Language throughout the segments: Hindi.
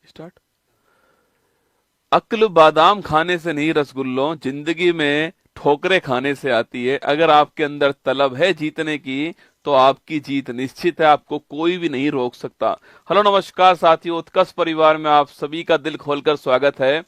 स्टार्ट। अक्ल बादाम खाने से नहीं रसगुल्लों, जिंदगी में ठोकरें खाने से आती है। अगर आपके अंदर तलब है जीतने की तो आपकी जीत निश्चित है, आपको कोई भी नहीं रोक सकता। हेलो नमस्कार साथियों, उत्कर्ष परिवार में आप सभी का दिल खोलकर स्वागत है।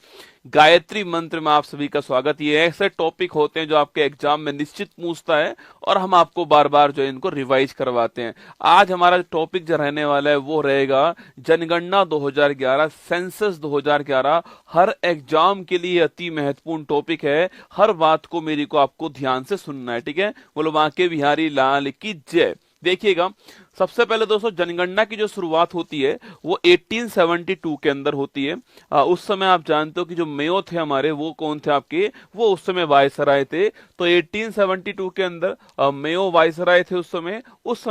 गायत्री मंत्र में आप सभी का स्वागत। ये ऐसे टॉपिक होते हैं जो आपके एग्जाम में निश्चित पूछता है और हम आपको बार बार जो है इनको रिवाइज करवाते हैं। आज हमारा टॉपिक जो रहने वाला है वो रहेगा जनगणना 2011, सेंसस 2011। हर एग्जाम के लिए अति महत्वपूर्ण टॉपिक है। हर बात को मेरी को आपको ध्यान से सुनना है, ठीक है। बोलो बांके बिहारी लाल की जय। देखिएगा, सबसे पहले दोस्तों जनगणना की जो शुरुआत होती है वो 1872 के अंदर होती है। उस समय आप जानते हो कि जो मेयो थे हमारे, वो कौन थे आपके, वो उस समय वायसराय थे। तो 1872 के अंदर मेयो वायसराय थे उस समय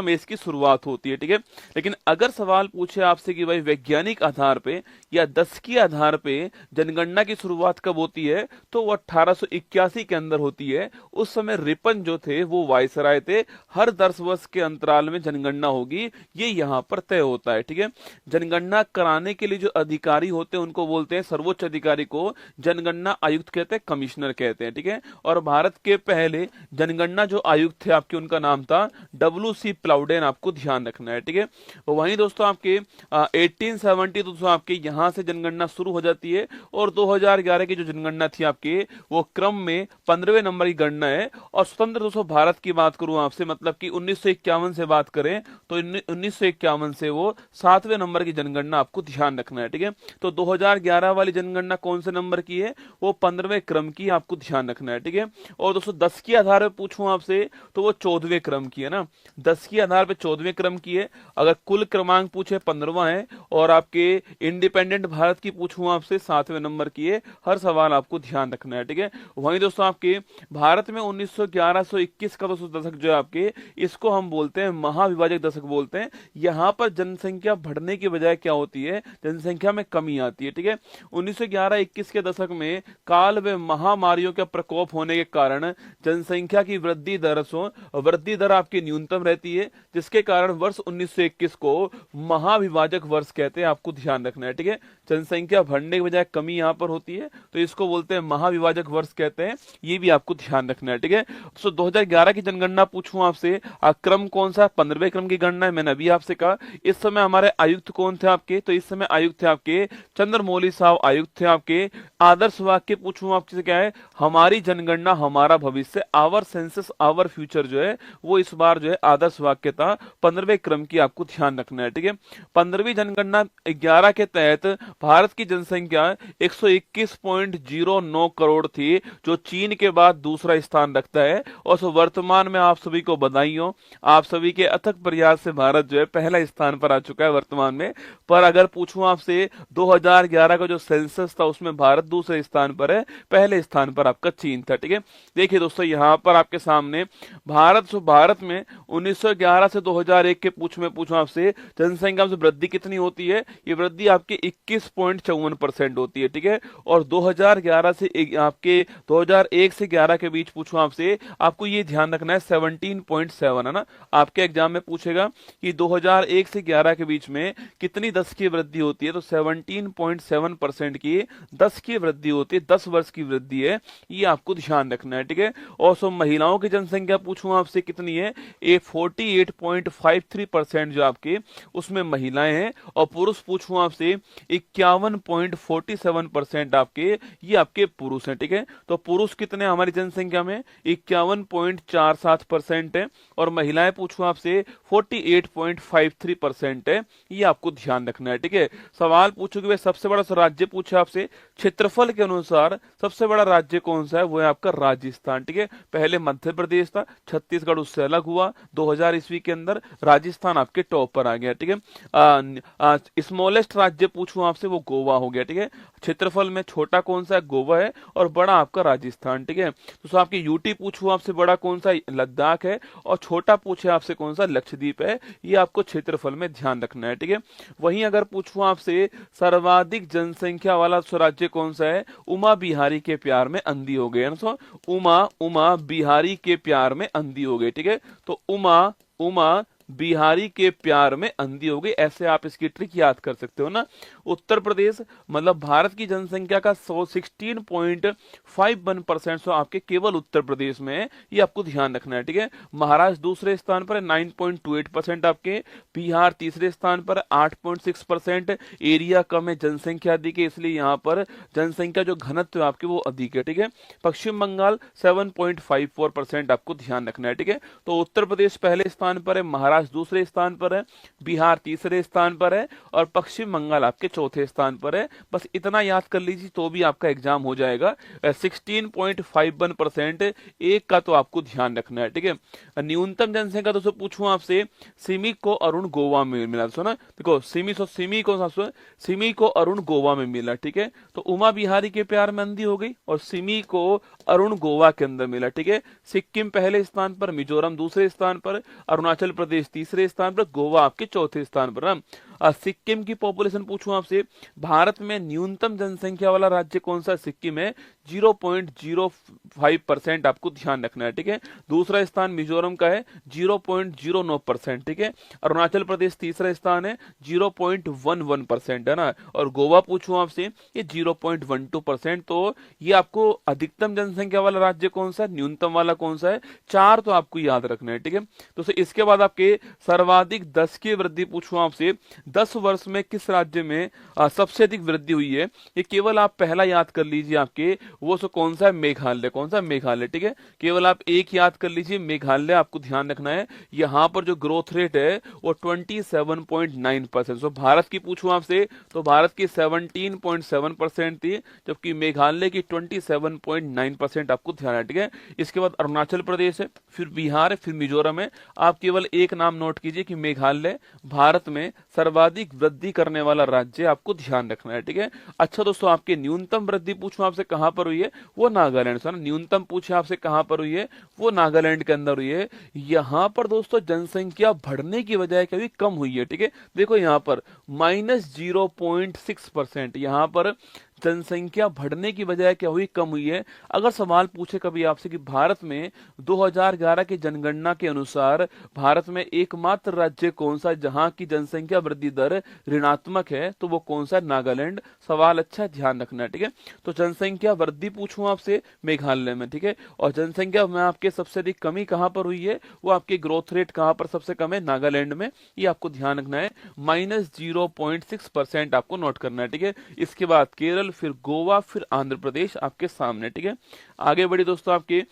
इसकी शुरुआत होती है, ठीक है। लेकिन अगर सवाल पूछे आपसे कि भाई वैज्ञानिक आधार पे या दशकीय आधार पे जनगणना की शुरुआत कब होती है, तो वो 1881 के अंदर होती है। उस समय रिपन जो थे वो वायसराय थे। हर 10 वर्ष के अंतराल में जनगणना होगी, ये यहाँ पर तय होता है, ठीक है। जनगणना कराने के लिए जो अधिकारी होते हैं उनको बोलते हैं, सर्वोच्च अधिकारी को जनगणना आयुक्त कहते हैं, कमिश्नर कहते हैं, ठीक है। और भारत के पहले जनगणना जो आयुक्त थे आपके, उनका नाम था WC प्लाउडेन, आपको ध्यान रखना है, ठीक है। वहीं दोस्तों आपके 1870 दोस्तों आपके यहाँ से जनगणना शुरू हो जाती है। और 2011 की जो जनगणना थी आपके, वो क्रम में 15वें नंबर की गणना है। और स्वतंत्र दोस्तों भारत की बात करूं आपसे, मतलब कि 1951 से बात करें तो 1951 से वो 7वें नंबर की जनगणना, आपको ध्यान रखना है, ठीक है। तो 2011 वाली जनगणना कौन से नंबर की है, वो 15वें क्रम की, आपको ध्यान रखना है, ठीक है। और दोस्तों 10 के आधार पर पूछूं आपसे तो वो 14वें क्रम की है ना, 10 के आधार पर 14वें क्रम की है। अगर कुल क्रमांक पूछे 15वां है। और आपके इंडिपेंडेंट भारत की पूछूं आपसे 7वें नंबर की है। हर सवाल आपको ध्यान रखना है, ठीक है। वहीं दोस्तों आपके भारत में 1911-21 का दोस्तों दशक जो है आपके, इसको हम बोलते हैं महाविभाजक दशक बोलते हैं। यहाँ पर जनसंख्या बढ़ने की बजाय क्या होती है, जनसंख्या में कमी आती है, ठीक है। 1911-21 के दशक में काल व महामारियों का प्रकोप होने के कारण जनसंख्या की वृद्धि दर आपकी न्यूनतम रहती है, जिसके कारण वर्ष 1921 को महाविभाजक वर्ष कहते हैं, आपको ध्यान रखना है, ठीक है। जनसंख्या बढ़ने की बजाय कमी यहाँ पर होती है, तो इसको बोलते हैं महाविभाजक वर्ष कहते हैं, ये भी आपको ध्यान रखना है, ठीक है। तो 2011 की जनगणना पूछूं आपसे, क्रम कौन सा, 15वें क्रम की गणना है, मैंने अभी आपसे कहा। इस समय हमारे आयुक्त कौन थे आपके, तो इस समय आयुक्त थे आपके चंद्रमौली साहब, आयुक्त थे आपके। आदर्श वाक्य पूछूं आपसे क्या है, हमारी जनगणना हमारा भविष्य, आवर सेंसस आवर फ्यूचर जो है वो इस बार जो है आदर्श वाक्य था, 15वें क्रम की, आपको ध्यान रखना है, ठीक है। 15वीं जनगणना 11 के तहत भारत की जनसंख्या 121.09 करोड़ थी, जो चीन के बाद दूसरा स्थान रखता है। और वर्तमान में आप सभी को बधाई हो, आप सभी के अथक प्रयास से भारत जो है पहला स्थान पर आ चुका है वर्तमान में। पर अगर पूछूं आपसे 2011 का जो सेंसस था उसमें भारत दूसरे स्थान पर है, पहले स्थान पर आपका चीन था, ठीक है। देखिए दोस्तों यहाँ पर आपके सामने भारत में 1911 से 2001 के पूछूं आपसे जनसंख्या में वृद्धि कितनी होती है, ये वृद्धि आपके 21.54% होती है, ठीक है। और 2011 से आपके 2001 से 11 के बीच पूछूं आपसे, आपको ये ध्यान रखना है 17.7 है ना। आपके एग्जाम में पूछेगा कि 2001 से 11 के बीच में कितनी 10 की वृद्धि होती है, तो 17.7% की 10 की वृद्धि होती है, 10 वर्ष की वृद्धि है, ये आपको ध्यान रखना है, ठीक है। और सो महिलाओं की जनसंख्या पूछूं आपसे कितनी है, ये 48.53% जो आपके उसमें महिलाएं हैं। और पुरुष पूछूं आपसे 51.47% आपके, ये आपके पुरुष हैं, ठीक है। तो पुरुष कितने हमारी जनसंख्या में, 51.47% है। और महिलाएं पूछूं आपसे 48.53% है, ये आपको ध्यान रखना है, ठीक है। सवाल पूछो कि भाई सबसे बड़ा राज्य पूछा आपसे, क्षेत्रफल के अनुसार सबसे बड़ा राज्य कौन सा है, वो है आपका राजस्थान, ठीक है। पहले मध्य प्रदेश था, छत्तीसगढ़ उससे अलग हुआ 2000 ईस्वी के अंदर, राजस्थान आपके टॉप पर आ गया, ठीक है। स्मॉलेस्ट राज्य पूछूं आपसे, वो गोवा हो गया, ठीक है। क्षेत्रफल में छोटा कौन सा है, गोवा है, और बड़ा आपका राजस्थान, ठीक है। तो आपके यूटी पूछूं आपसे, बड़ा कौन सा, लद्दाख है, और छोटा पूछे आपसे कौन सा, लक्षद्वीप है, ये आपको क्षेत्रफल में ध्यान रखना है, ठीक है। वहीं अगर पूछूं आपसे सर्वाधिक जनसंख्या वाला राज्य कौन सा है, उमा बिहारी के प्यार में अंधी हो गए, उमा बिहारी के प्यार में अंधी हो गई, ठीक है। तो उमा बिहारी के प्यार में अंधी हो गई। ऐसे आप इसकी ट्रिक याद कर सकते हो ना। उत्तर प्रदेश मतलब भारत की जनसंख्या का 16.51% सो आपके केवल उत्तर प्रदेश में है, ये आपको ध्यान रखना है, ठीक है। महाराष्ट्र दूसरे स्थान पर है 9.28% आपके, बिहार तीसरे स्थान पर 8.6%। एरिया कम है, जनसंख्या अधिक है, इसलिए यहाँ पर जनसंख्या जो घनत्व है आपके वो अधिक है, ठीक है। पश्चिम बंगाल 7.54% आपको ध्यान रखना है, ठीक है। तो उत्तर प्रदेश पहले स्थान पर है, महाराष्ट्र दूसरे स्थान पर है, बिहार तीसरे स्थान पर है और पश्चिम बंगाल आपके चौथे स्थान पर है। बस इतना याद कर लीजिए तो भी आपका एग्जाम हो जाएगा। 16.51% एक का तो आपको ध्यान रखना है, ठीक है। न्यूनतम जनसंख्या दोस्तों पूछूं आपसे, सिमी को अरुण गोवा में मिला, सुना देखो, सिमी को अरुण गोवा में मिला, ठीक है। तो उमा बिहारी के प्यार में अंधी हो गई और सिमी को अरुण गोवा के अंदर मिला, ठीक है। सिक्किम पहले स्थान पर, मिजोरम दूसरे स्थान पर, अरुणाचल प्रदेश तीसरे स्थान पर, गोवा आपके चौथे स्थान पर ना। सिक्किम की पॉपुलेशन पूछूं आपसे, भारत में न्यूनतम जनसंख्या वाला राज्य कौन सा? सिक्किम है, 0.05% आपको ध्यान रखना है, ठीक है। दूसरा स्थान मिजोरम का है 0.09%, ठीक है। अरुणाचल प्रदेश तीसरा स्थान है 0.11% है ना। और गोवा पूछूं आपसे, ये 0.12%। तो ये आपको अधिकतम जनसंख्या वाला राज्य कौन सा, न्यूनतम वाला कौन सा है? चार तो आपको याद रखना है, ठीक है। तो इसके बाद आपके सर्वाधिक 10 की वृद्धि पूछूं आपसे, 10 वर्ष में किस राज्य में सबसे अधिक वृद्धि हुई है? ये केवल आप पहला याद कर लीजिए, आपके वो सो कौन सा है? मेघालय। कौन सा? मेघालय, ठीक है। केवल आप एक याद कर लीजिए, मेघालय आपको ध्यान रखना है। यहाँ पर जो ग्रोथ रेट है वो 27.9%। सो भारत की पूछूं आपसे तो भारत की 17.7% थी, जबकि मेघालय की 27.9% आपको ध्यान है, ठीक है। इसके बाद अरुणाचल प्रदेश है, फिर बिहार है, फिर मिजोरम है। आप केवल एक नाम नोट कीजिए कि मेघालय भारत में सर्वाधिक वृद्धि करने वाला राज्य, आपको ध्यान रखना है, ठीक है। अच्छा दोस्तों, आपके न्यूनतम वृद्धि पूछूं आपसे कहां पर हुई है? वो नागालैंड से। न्यूनतम पूछे आपसे कहां पर हुई है? वो नागालैंड के अंदर हुई है। यहां पर दोस्तों जनसंख्या बढ़ने की बजाय कभी कम हुई है, ठीक है। देखो यहाँ पर -0.6%, यहाँ पर जनसंख्या बढ़ने की बजाय क्या हुई? कम हुई है। अगर सवाल पूछे कभी आपसे कि भारत में 2011 की जनगणना के अनुसार भारत में एकमात्र राज्य कौन सा जहां की जनसंख्या वृद्धि दर ऋणात्मक है, तो वो कौन सा? नागालैंड। सवाल अच्छा ध्यान रखना है, ठीक है। तो जनसंख्या वृद्धि पूछूं आपसे, मेघालय में, ठीक है। और जनसंख्या में आपके सबसे अधिक कमी कहां पर हुई है? वो आपके ग्रोथ रेट कहां पर सबसे कम है? नागालैंड में। ये आपको ध्यान रखना है। -0.6% आपको नोट करना है, ठीक है। इसके बाद केरल, फिर गोवा, फिर आंध्र प्रदेश आपके सामने, ठीक है। आगे बढ़ी दोस्तों, आपके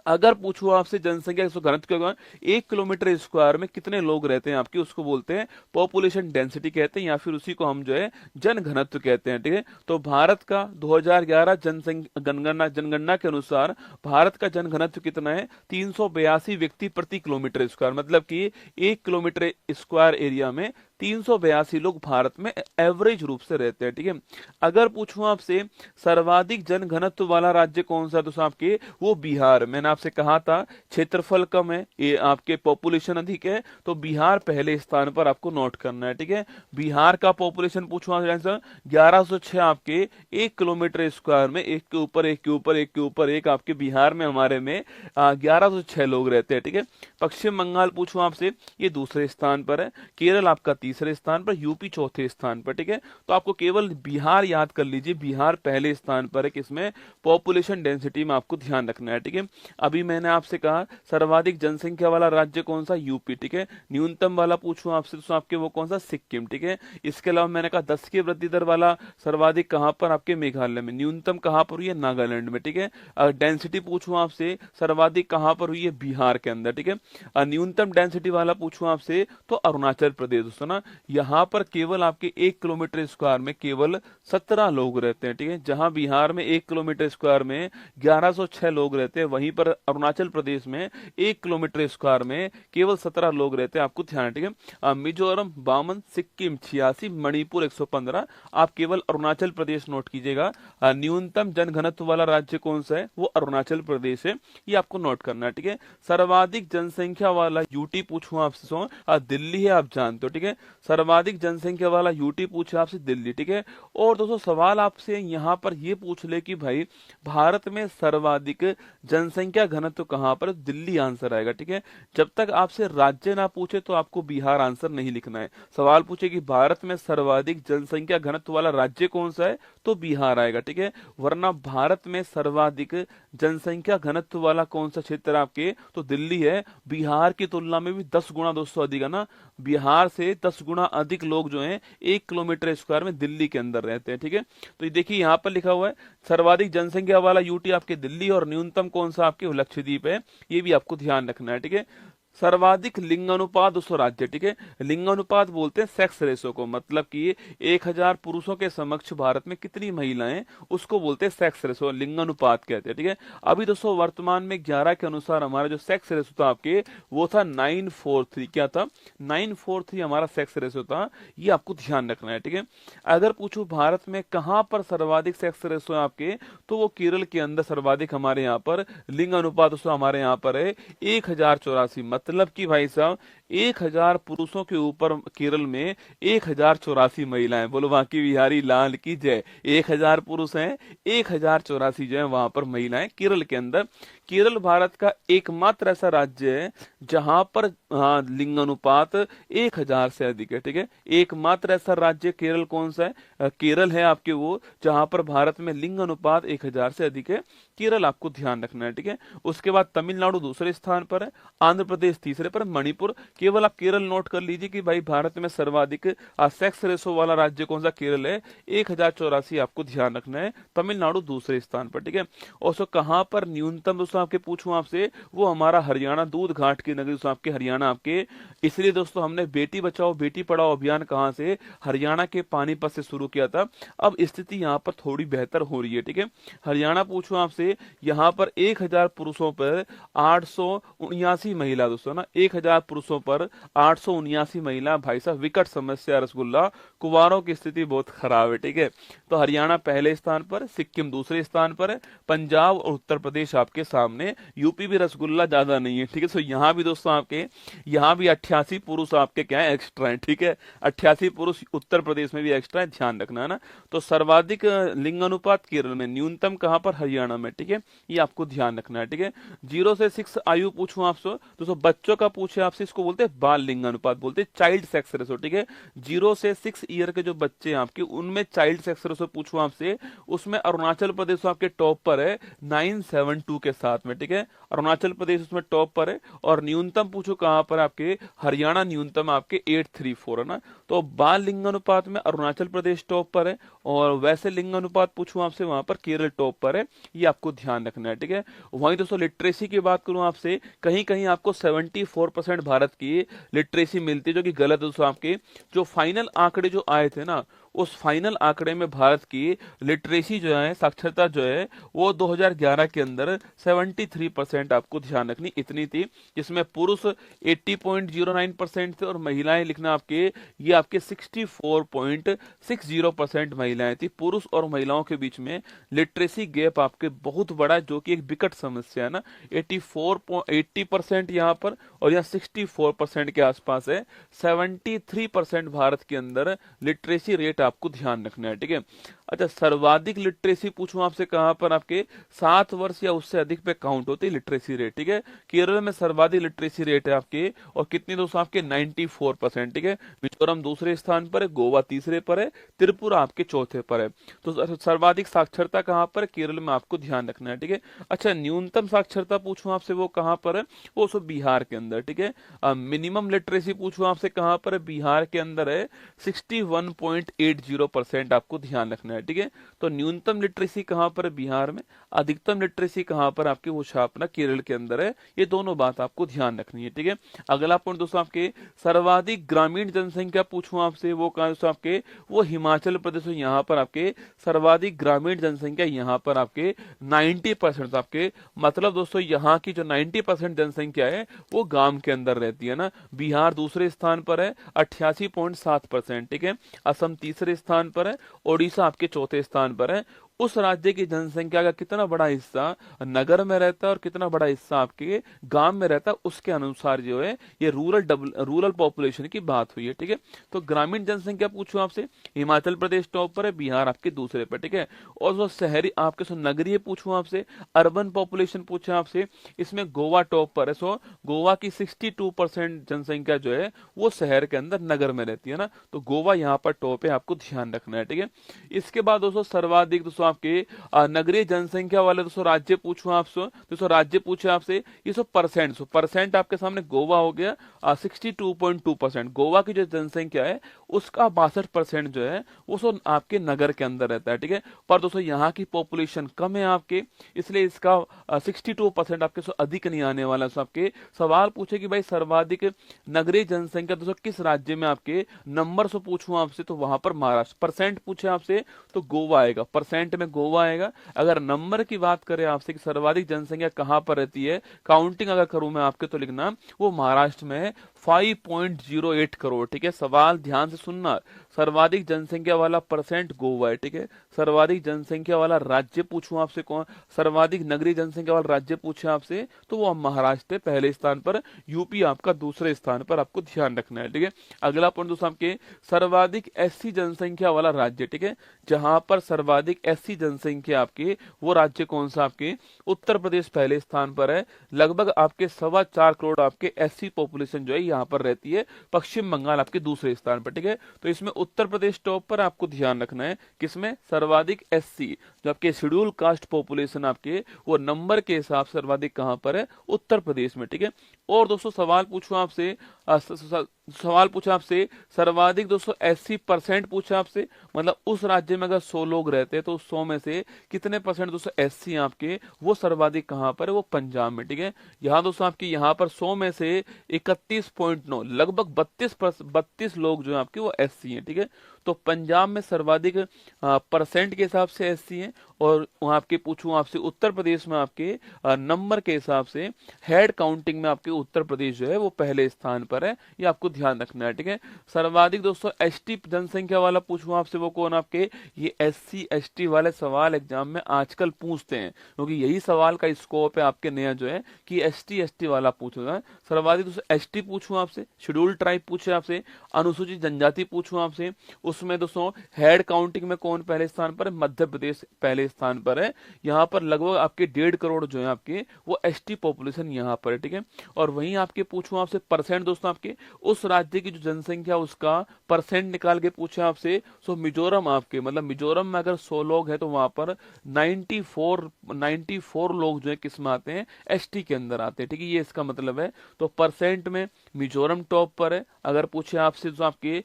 अगर पूछो आपसे जनसंख्या घनत्व क्या होगा, 1 किलोमीटर स्क्वायर में कितने लोग रहते हैं आपके, उसको बोलते हैं पॉपुलेशन डेंसिटी कहते हैं, या फिर उसी को हम जो है जन घनत्व कहते हैं, ठीक है। तो भारत का 2011 जनगणना के अनुसार भारत का जन घनत्व कितना है? 382 व्यक्ति प्रति किलोमीटर स्क्वायर, मतलब कि 1 किलोमीटर स्क्वायर एरिया में 382 लोग भारत में एवरेज रूप से रहते हैं, ठीक है। अगर पूछूं आपसे सर्वाधिक जन घनत्व वाला राज्य कौन सा, तो आपके वो बिहार। मैंने आपसे कहा था क्षेत्रफल कम है, ये आपके पॉपुलेशन अधिक है, तो बिहार पहले स्थान पर आपको नोट करना है, ठीक है। बिहार का पॉपुलेशन पूछूं आंसर 1106 आपके 1 किलोमीटर स्क्वायर में, एक के ऊपर एक के ऊपर एक के ऊपर एक आपके बिहार में हमारे में 1106 लोग रहते हैं, ठीक है। पश्चिम बंगाल पूछूं आपसे, ये दूसरे स्थान पर है। केरल आपका तीसरे स्थान पर, यूपी चौथे स्थान पर, ठीक है। तो आपको केवल बिहार याद कर लीजिए, बिहार पहले स्थान पर है, किसमें? पॉपुलेशन डेंसिटी में आपको ध्यान रखना है, ठीक है। अभी मैंने आपसे कहा सर्वाधिक जनसंख्या वाला राज्य कौन सा? यूपी, ठीक है। न्यूनतम वाला पूछूं आपसे तो आपके वो कौन सा? सिक्किम, ठीक है। इसके अलावा मैंने कहा 10 की वृद्धि दर वाला सर्वाधिक कहां पर? आपके मेघालय में। न्यूनतम कहां पर हुई है? नागालैंड में, ठीक है। डेंसिटी पूछूं आपसे सर्वाधिक कहां पर हुई है? बिहार के अंदर, ठीक है। न्यूनतम डेंसिटी वाला पूछूं आपसे तो अरुणाचल प्रदेश, दोस्तों ना, यहाँ पर केवल आपके 1 किलोमीटर स्क्वायर में केवल 17 लोग रहते हैं, ठीक है। जहां बिहार में 1 किलोमीटर स्क्वायर में 1106 लोग रहते हैं, वहीं पर अरुणाचल प्रदेश में 1 किलोमीटर स्क्वायर में केवल 17 लोग रहते हैं, आपको ध्यान है, ठीक है। मिजोरम 52, सिक्किम 86, मणिपुर 115। आप केवल अरुणाचल प्रदेश नोट कीजिएगा। न्यूनतम जनघनत्व वाला राज्य कौन सा है? वो अरुणाचल प्रदेश है, ये आपको नोट करना है, ठीक है। सर्वाधिक जनसंख्या वाला यूटी पूछूं आपसे, दिल्ली है, आप जानते हो, ठीक है। सर्वाधिक जनसंख्या वाला यूटी पूछे आपसे दिल्ली, ठीक है। और दोस्तों सवाल आपसे यहाँ पर ये पूछ ले कि भाई भारत में सर्वाधिक जनसंख्या घनत्व कहाँ पर, दिल्ली आंसर आएगा, ठीक है। जब तक आपसे राज्य ना पूछे तो आपको बिहार आंसर नहीं लिखना है। सवाल पूछे कि भारत में सर्वाधिक जनसंख्या घनत्व वाला राज्य कौन सा है, तो बिहार आएगा, ठीक है। वरना भारत में सर्वाधिक जनसंख्या घनत्व वाला कौन सा क्षेत्र है आपके, तो दिल्ली है। बिहार की तुलना में भी 10 गुना दोस्तों अधिक है ना, बिहार से 10 गुना अधिक लोग जो हैं 1 किलोमीटर स्क्वायर में दिल्ली के अंदर रहते हैं, ठीक है। तो ये देखिए यहाँ पर लिखा हुआ है सर्वाधिक जनसंख्या वाला यूटी आपके दिल्ली और न्यूनतम कौन सा आपके लक्षद्वीप है, ये भी आपको ध्यान रखना है, ठीक है। सर्वाधिक लिंगानुपात दोस्तों राज्य, ठीक है। लिंगानुपात बोलते हैं सेक्स रेशो को, मतलब कि 1000 पुरुषों के समक्ष भारत में कितनी महिलाएं, उसको बोलते हैं सेक्स रेशो, लिंगानुपात कहते हैं, ठीक है। अभी दोस्तों वर्तमान में 11 के अनुसार हमारा जो सेक्स रेशो था आपके वो था 943, क्या था 943 हमारा सेक्स रेशो था, ये आपको ध्यान रखना है, ठीक है। अगर पूछूं भारत में कहां पर सर्वाधिक सेक्स रेशो है आपके, तो वो केरल के अंदर सर्वाधिक हमारे यहाँ पर लिंग अनुपात दोस्तों हमारे यहाँ पर है 1084, मतलब कि भाई साहब 1000 पुरुषों के ऊपर केरल में 1084 महिलाएं। बोलो बाकी बिहारी लाल की जय। 1000 पुरुष हैं, 1084 जो है वहां पर महिलाएं केरल के अंदर। केरल भारत का एकमात्र ऐसा राज्य है जहां पर लिंगानुपात 1000 से अधिक है, ठीक है। एकमात्र ऐसा राज्य केरल कौन सा है, केरल है आपके वो, जहां पर भारत में लिंग अनुपात 1000 से अधिक है। केरल आपको ध्यान रखना है, ठीक है। उसके बाद तमिलनाडु दूसरे स्थान पर है, आंध्र प्रदेश तीसरे पर, मणिपुर। केवल आप केरल नोट कर लीजिए कि भाई भारत में सर्वाधिक सेक्स रेशो वाला राज्य कौन सा, केरल है, 1084 आपको ध्यान रखना है। तमिलनाडु दूसरे स्थान पर, ठीक है। और सो कहां पर न्यूनतम दोस्तों आपके पूछूं आपसे, वो हमारा हरियाणा, दूध घाट की नगरी दोस्तों आपके हरियाणा आपके। इसलिए दोस्तों हमने बेटी बचाओ बेटी पढ़ाओ अभियान कहां से, हरियाणा के पानीपत से शुरू किया था। अब स्थिति यहाँ पर थोड़ी बेहतर हो रही है, ठीक है। हरियाणा पूछूं आपसे, यहाँ पर 1000 पुरुषों पर 879 महिला दोस्तों ना, 1000 पुरुषों पर 879 महिला। भाई साहब विकट समस्या रसगुल्ला, कुवारों की स्थिति बहुत खराब है, ठीक है। तो हरियाणा पहले स्थान पर, सिक्किम दूसरे स्थान पर है, पंजाब और उत्तर प्रदेश आपके सामने, यूपी भी रसगुल्ला ज्यादा नहीं है, ठीक है। तो यहाँ भी दोस्तों आपके, यहाँ भी 88 पुरुष आपके क्या है, एक्स्ट्रा है, ठीक है। 88 पुरुष उत्तर प्रदेश में भी एक्स्ट्रा है, ध्यान रखना है ना। तो सर्वाधिक लिंग अनुपात केरल में, न्यूनतम कहां पर, हरियाणा में, ठीक है। ये आपको ध्यान रखना है, ठीक है। 0 से 6 आयु पूछूं आपसे, तो बच्चों का पूछे आपसे, इसको बोलते हैं बाल लिंग अनुपात, बोलते हैं चाइल्ड सेक्स रेशो, ठीक है। 0 से 6 ईयर के जो बच्चे हैं आपके, उनमें चाइल्ड सेक्स रेशो पूछूं आपसे, उसमें अरुणाचल प्रदेश आपके टॉप पर है 972 के साथ में, ठीक है। अरुणाचल प्रदेश उसमें टॉप पर है। और न्यूनतम पूछो कहां पर आपके, हरियाणा न्यूनतम आपके 834 है ना। तो बाल लिंग अनुपात में अरुणाचल प्रदेश टॉप पर है, और वैसे लिंग अनुपात पूछूं आपसे वहां पर केरल टॉप पर है, ये आपको ध्यान रखना है, ठीक है। वहीं दोस्तों लिटरेसी की बात करूं आपसे, कहीं कहीं आपको 74% भारत की लिटरेसी मिलती है, जो कि गलत है दोस्तों। आपके जो फाइनल आंकड़े जो आए थे ना, उस फाइनल आंकड़े में भारत की लिटरेसी जो है, साक्षरता जो है, वो 2011 के अंदर 73% आपको ध्यान रखनी इतनी थी, जिसमें पुरुष 80.09% थे और महिलाएं लिखना आपके, ये आपके 64.60% महिलाएं थी। पुरुष और महिलाओं के बीच में लिटरेसी गैप आपके बहुत बड़ा है, जो कि एक विकट समस्या है ना। 80% यहाँ पर और यहाँ 64% के आसपास है। 73% भारत के अंदर लिटरेसी रेट आपको ध्यान रखना है, ठीक है। अच्छा, सर्वाधिक लिटरेसी पूछूं आपसे कहां पर, आपके 7 वर्ष या उससे अधिक पे काउंट होती है लिटरेसी रेट, ठीक है। केरल में सर्वाधिक लिटरेसी रेट है आपके, और कितनी दोस्तों आपके 94%, ठीक है। मिजोरम दूसरे स्थान पर है, गोवा तीसरे पर है, त्रिपुरा आपके चौथे पर है। तो सर्वाधिक साक्षरता कहां पर, केरल में आपको ध्यान रखना है, ठीक है। अच्छा, न्यूनतम साक्षरता पूछूं आपसे वो कहां पर है, वो सब बिहार के अंदर, ठीक है। मिनिमम लिटरेसी पूछूं आपसे कहां पर है, बिहार के अंदर है 61.80% आपको ध्यान रखना है, ठीक है। तो न्यूनतम लिटरेसी कहां पर है, बिहार में। अधिकतम लिटरेसी कहां पर आपके, वो छापना केरल के अंदर है। ये दोनों बात आपको ध्यान रखनी है, ठीक है। अगला पॉइंट दोस्तों आपके, सर्वाधिक ग्रामीण जनसंख्या पूछूं आपसे वो कहां दोस्तों आपके, वो हिमाचल प्रदेश में। यहाँ पर आपके सर्वाधिक ग्रामीण जनसंख्या यहाँ पर आपके 90% आपके, मतलब दोस्तों यहाँ की जो 90% जनसंख्या है वो गांव के अंदर रहती है ना। बिहार दूसरे स्थान पर है 88.7%, ठीक है। असम तीसरे स्थान पर है, ओडिशा आपके चौथे स्थान पर है उस राज्य की जनसंख्या का कितना बड़ा हिस्सा नगर में रहता है और कितना बड़ा हिस्सा आपके गांव में रहता है, उसके अनुसार जो है ये रूरल पॉपुलेशन की बात हुई है। ठीक है, तो ग्रामीण जनसंख्या पूछो आपसे, हिमाचल प्रदेश टॉप पर है, बिहार आपके दूसरे पर। ठीक है, और जो शहरी आपके सो नगरीय पूछूं आपसे, अर्बन पॉपुलेशन पूछे आपसे, इसमें गोवा टॉप पर है। सो गोवा की 62% जनसंख्या जो है वो शहर के अंदर नगर में रहती है ना, तो गोवा यहाँ पर टॉप है, आपको ध्यान रखना है। ठीक है, इसके बाद दोस्तों सर्वाधिक दोस्तों आपके नगरीय जनसंख्या वाले दोस्तों राज्य पूछूं आपसे, दोस्तों राज्य पूछे आपसे ये सो परसेंट आपके सामने गोवा हो गया 62.2%। गोवा की जो जनसंख्या है उसका 62% जो है वो सो आपके नगर के अंदर रहता है। ठीक है, पर दोस्तों यहाँ की पॉपुलेशन कम है आपके, इसलिए इसका 62% आपके सो अधिक नहीं आने वाला। सो आपके सवाल पूछे कि भाई सर्वाधिक नगरीय जनसंख्या दोस्तों किस राज्य में आपके नंबर से पूछूं आपसे, तो वहां पर महाराष्ट्र। परसेंट पूछे आपसे तो गोवा आएगा, परसेंट में गोवा आएगा। अगर नंबर की बात करें आपसे कि सर्वाधिक जनसंख्या कहां पर रहती है, काउंटिंग अगर करूं मैं आपके, तो लिखना वो महाराष्ट्र में है 5.08 करोड़। ठीक है, सवाल ध्यान से सुनना, सर्वाधिक जनसंख्या वाला परसेंट गोवा है। ठीक है, सर्वाधिक जनसंख्या वाला राज्य पूछूं आपसे कौन, सर्वाधिक नगरीय जनसंख्या वाला राज्य पूछे आपसे तो वो महाराष्ट्र पहले स्थान पर, यूपी आपका दूसरे स्थान पर, आपको ध्यान रखना है। ठीक है, अगला पॉइंट दोस्तों आपके सर्वाधिक एससी जनसंख्या वाला राज्य। ठीक है, जहां पर सर्वाधिक एससी जनसंख्या आपके, वो राज्य कौन सा आपके, उत्तर प्रदेश पहले स्थान पर है। लगभग आपके 4.25 करोड़ आपके एससी पॉपुलेशन जो है यहाँ पर रहती है। पश्चिम बंगाल आपके दूसरे स्थान पर। ठीक है, तो इसमें उत्तर प्रदेश टॉप पर, आपको ध्यान रखना है किसमें, सर्वाधिक एससी जो आपके शेड्यूल कास्ट पॉपुलेशन आपके, वो नंबर के हिसाब से सर्वाधिक कहां पर है, उत्तर प्रदेश में। ठीक है, और दोस्तों सवाल पूछूं आपसे, सवाल पूछा आपसे सर्वाधिक दोस्तों 80% पूछा आपसे, मतलब उस राज्य में अगर 100 लोग रहते हैं तो 100 में से कितने परसेंट दोस्तों एससी आपके, वो सर्वाधिक कहां पर है, वो पंजाब में। ठीक है, यहाँ दोस्तों आपके यहाँ पर 100 में से 31.9 लगभग 32 लोग जो है आपके वो एससी हैं। ठीक है, तो पंजाब में सर्वाधिक परसेंट के हिसाब से एससी हैं, और वहां आपके पूछूं आपसे उत्तर प्रदेश में आपके नंबर के हिसाब से, हेड काउंटिंग में आपके उत्तर प्रदेश जो है वो पहले स्थान पर है, ये आपको ध्यान रखना है। ठीक है, सर्वाधिक दोस्तों एसटी जनसंख्या वाला पूछूं आपसे, वो कौन आपके, ये एससी एसटी वाले सवाल एग्जाम में आजकल पूछते हैं, क्योंकि यही सवाल का स्कोप है आपके नया जो है कि एसटी एसटी वाला पूछूंगा। सर्वाधिक दोस्तों एसटी पूछूं आपसे, शेड्यूल्ड ट्राइब पूछे आपसे, अनुसूचित जनजाति पूछूं आपसे, उसमें दोस्तों हेड काउंटिंग में कौन पहले स्थान पर है, मध्य प्रदेश पहले स्थान पर है। यहाँ पर लगभग आपके 1.5 करोड़ जो है आपके वो एसटी पॉपुलेशन यहाँ पर है। ठीक है, और वहीं आपके पूछूं आपसे परसेंट दोस्तों आपके, उस राज्य की जो जनसंख्या उसका परसेंट निकाल के पूछे आपसे, सो मिजोरम आपके, मतलब मिजोरम में अगर 100 लोग हैं तो वहां पर 94 लोग जो है किस में आते हैं, एसटी के अंदर आते हैं। ठीक है, ये इसका मतलब है। तो परसेंट में मिजोरम टॉप पर है। अगर पूछे आपसे जो आपके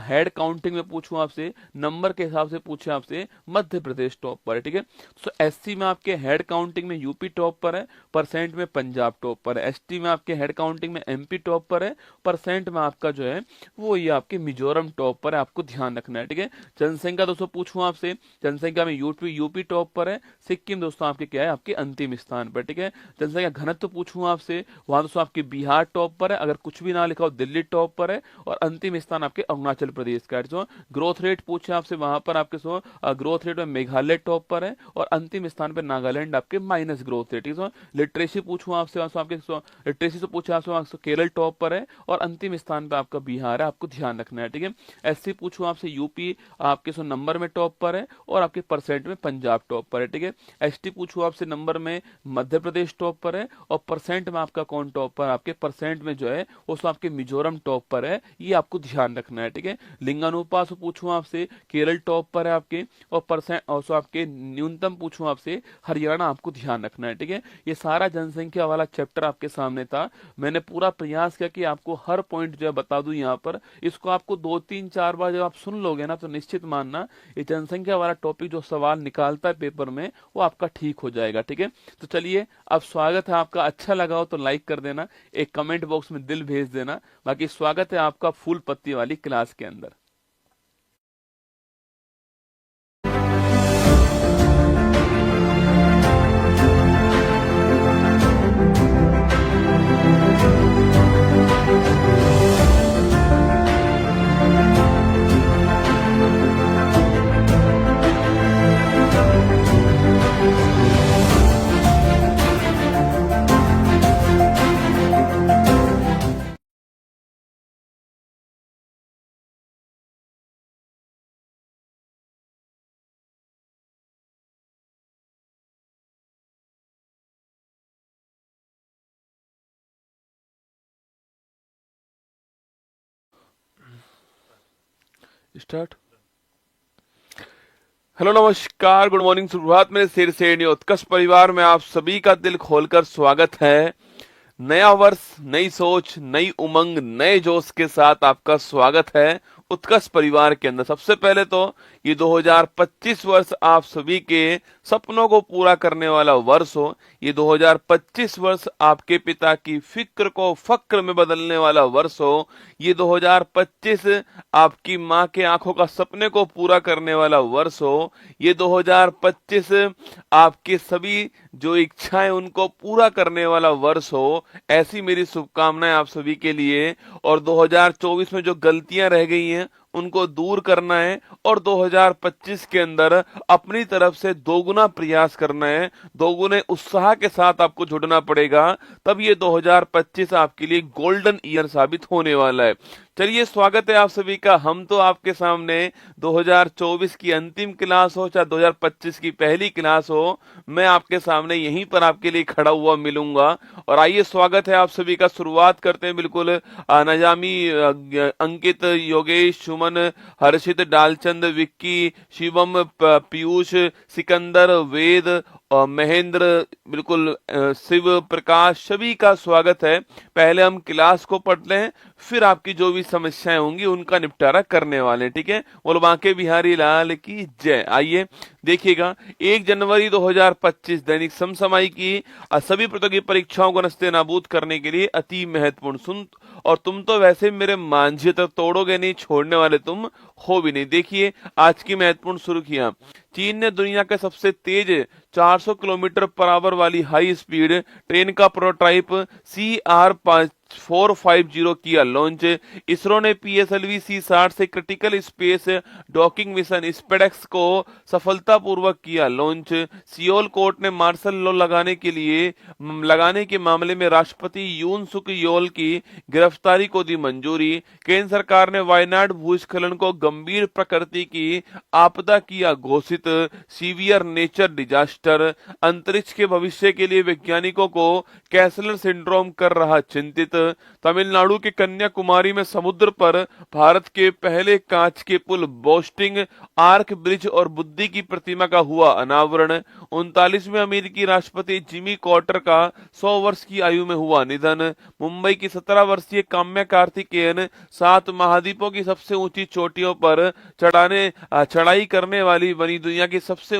हेड काउंटिंग में पूछूं आपसे, नंबर के हिसाब से पूछे आपसे, मध्य प्रदेश टॉप पर है। ठीक है, तो एससी में आपके हेड काउंटिंग में यूपी टॉप पर है, परसेंट में पंजाब टॉप पर है। एसटी में आपके हेड काउंटिंग में एमपी टॉप पर है, परसेंट में आपका जो है वो ये आपके मिजोरम टॉप पर है, आपको ध्यान रखना है। ठीक है, जनसंख्या दोस्तों पूछूं आपसे, जनसंख्या में यूपी टॉप पर है, सिक्किम दोस्तों आपके क्या है, आपके अंतिम स्थान पर। ठीक है, जनसंख्या घनत्व पूछूं आपसे, वहां दोस्तों आपके बिहार टॉप पर है, अगर कुछ भी ना लिखा हो दिल्ली टॉप पर है, और अंतिम स्थान आपके अरुणाचल प्रदेश का है। जो ग्रोथ रेट पूछे आपसे, वहां पर आपके सो ग्रोथ रेट में मेघालय टॉप पर है, और अंतिम स्थान पर नागालैंड आपके माइनस ग्रोथ रेट। लिटरेसी पूछूं आपसे, आपके लिटरेसी से पूछे आपसे केरल टॉप पर है, और अंतिम स्थान पर आपका बिहार है, आपको ध्यान रखना है। ठीक है, एससी पूछूं आपसे, यूपी आपके सो नंबर में टॉप पर है, और आपके परसेंट में पंजाब टॉप पर है। ठीक है, एसटी पूछूं आपसे, नंबर में मध्य प्रदेश टॉप पर है, और परसेंट में आपका कौन टॉप पर, आपके परसेंट में जो है वो आपके मिजोरम टॉप पर है, ये आपको ध्यान रखना है। ठीक है, लिंगानुपात पूछूं आपसे, केरल टॉप पर है आपके, और परसेंट और आपके न्यूनतम पूछूं आपसे, हरियाणा आपको ध्यान रखना है। ठीक है, ये सारा जनसंख्या वाला चैप्टर आपके सामने था। मैंने पूरा प्रयास किया कि आपको हर पॉइंट जो है बता दूं यहाँ पर, इसको आपको 2-3-4 बार जब आप सुन लोगे ना, तो निश्चित मानना ये जनसंख्या वाला टॉपिक जो सवाल निकालता है पेपर में, वो आपका ठीक हो जाएगा। ठीक है, तो चलिए अब स्वागत है आपका, अच्छा लगा हो तो लाइक कर देना, एक कमेंट बॉक्स में दिल भेज देना। बाकी स्वागत है आपका फूल पत्ती वाली क्लास के अंदर। स्टार्ट। हेलो नमस्कार गुड मॉर्निंग सुप्रभात मेरे सिर से उत्कर्ष परिवार में आप सभी का दिल खोलकर स्वागत है। नया वर्ष, नई सोच, नई उमंग, नए जोश के साथ आपका स्वागत है उत्कर्ष परिवार के अंदर। सबसे पहले तो ये 2025 वर्ष आप सभी के सपनों को पूरा करने वाला वर्ष हो। ये 2025 वर्ष आपके पिता की फिक्र को फक्र में बदलने वाला वर्ष हो। ये 2025 आपकी माँ के आंखों का सपने को पूरा करने वाला वर्ष हो। ये 2025 आपके सभी जो इच्छाएं उनको पूरा करने वाला वर्ष हो। ऐसी मेरी शुभकामनाएं आप सभी के लिए। और 2024 में जो गलतियां रह गई हैं उनको दूर करना है और 2025 के अंदर अपनी तरफ से दोगुना प्रयास करना है, दोगुने उत्साह के साथ आपको जुड़ना पड़ेगा। तब ये 2025 आपके लिए गोल्डन ईयर साबित होने वाला है। चलिए स्वागत है आप सभी का। हम तो आपके सामने 2024 की अंतिम क्लास हो चाहे 2025 की पहली क्लास हो, मैं आपके सामने यहीं पर आपके लिए खड़ा हुआ मिलूंगा। और आइए स्वागत है आप सभी का। शुरुआत करते हैं बिल्कुल नजामी, अंकित, योगेश, सुमन, हर्षित, डालचंद, विक्की, शिवम, पीयूष, सिकंदर, वेद, महेंद्र, बिल्कुल शिव प्रकाश, सभी का स्वागत है। पहले हम क्लास को पढ़ लें, फिर आपकी जो भी समस्याएं होंगी उनका निपटारा करने वाले हैं, ठीक है। बोलो बांके बिहारी लाल की जय। आइए देखिएगा, 1 जनवरी 2025 दैनिक समसामयिक की सभी प्रतियोगी परीक्षाओं को नस्ते नाबूद करने के लिए अति महत्वपूर्ण। सुन, और तुम तो वैसे मेरे मांझे तक तोड़ोगे नहीं, छोड़ने वाले तुम हो भी नहीं। देखिए आज की महत्वपूर्ण सुर्खियां। चीन ने दुनिया के सबसे तेज 400 किलोमीटर पर आवर वाली हाई स्पीड ट्रेन का प्रोटोटाइप CR450 किया लॉन्च। इसरो ने PSLV C60 से critical space docking mission SpaDeX को सफलतापूर्वक किया लॉन्च। सियोल कोर्ट ने मार्शल लॉ लगाने के मामले में राष्ट्रपति यून सुक योल की गिरफ्तारी को दी मंजूरी। केंद्र सरकार ने वायनाड भूस्खलन को गंभीर प्रकृति की आपदा किया घोषित। Severe nature disaster. अंतरिक्ष के भविष्य के लिए वैज्ञानिकों को कैसलर सिंड्रोम कर रहा चिंतित। तमिलनाडु के कन्याकुमारी में समुद्र पर भारत के पहले कांच के पुल बोस्टिंग आर्क ब्रिज और बुद्ध की प्रतिमा का हुआ अनावरण। 39वें अमेरिकी राष्ट्रपति जिमी कार्टर का 100 वर्ष की आयु में हुआ निधन। मुंबई की 17 वर्षीय काम्या कार्तिकेयन 7 महाद्वीपों की सबसे ऊंची चोटियों पर चढ़ाई करने वाली बनी दुनिया की सबसे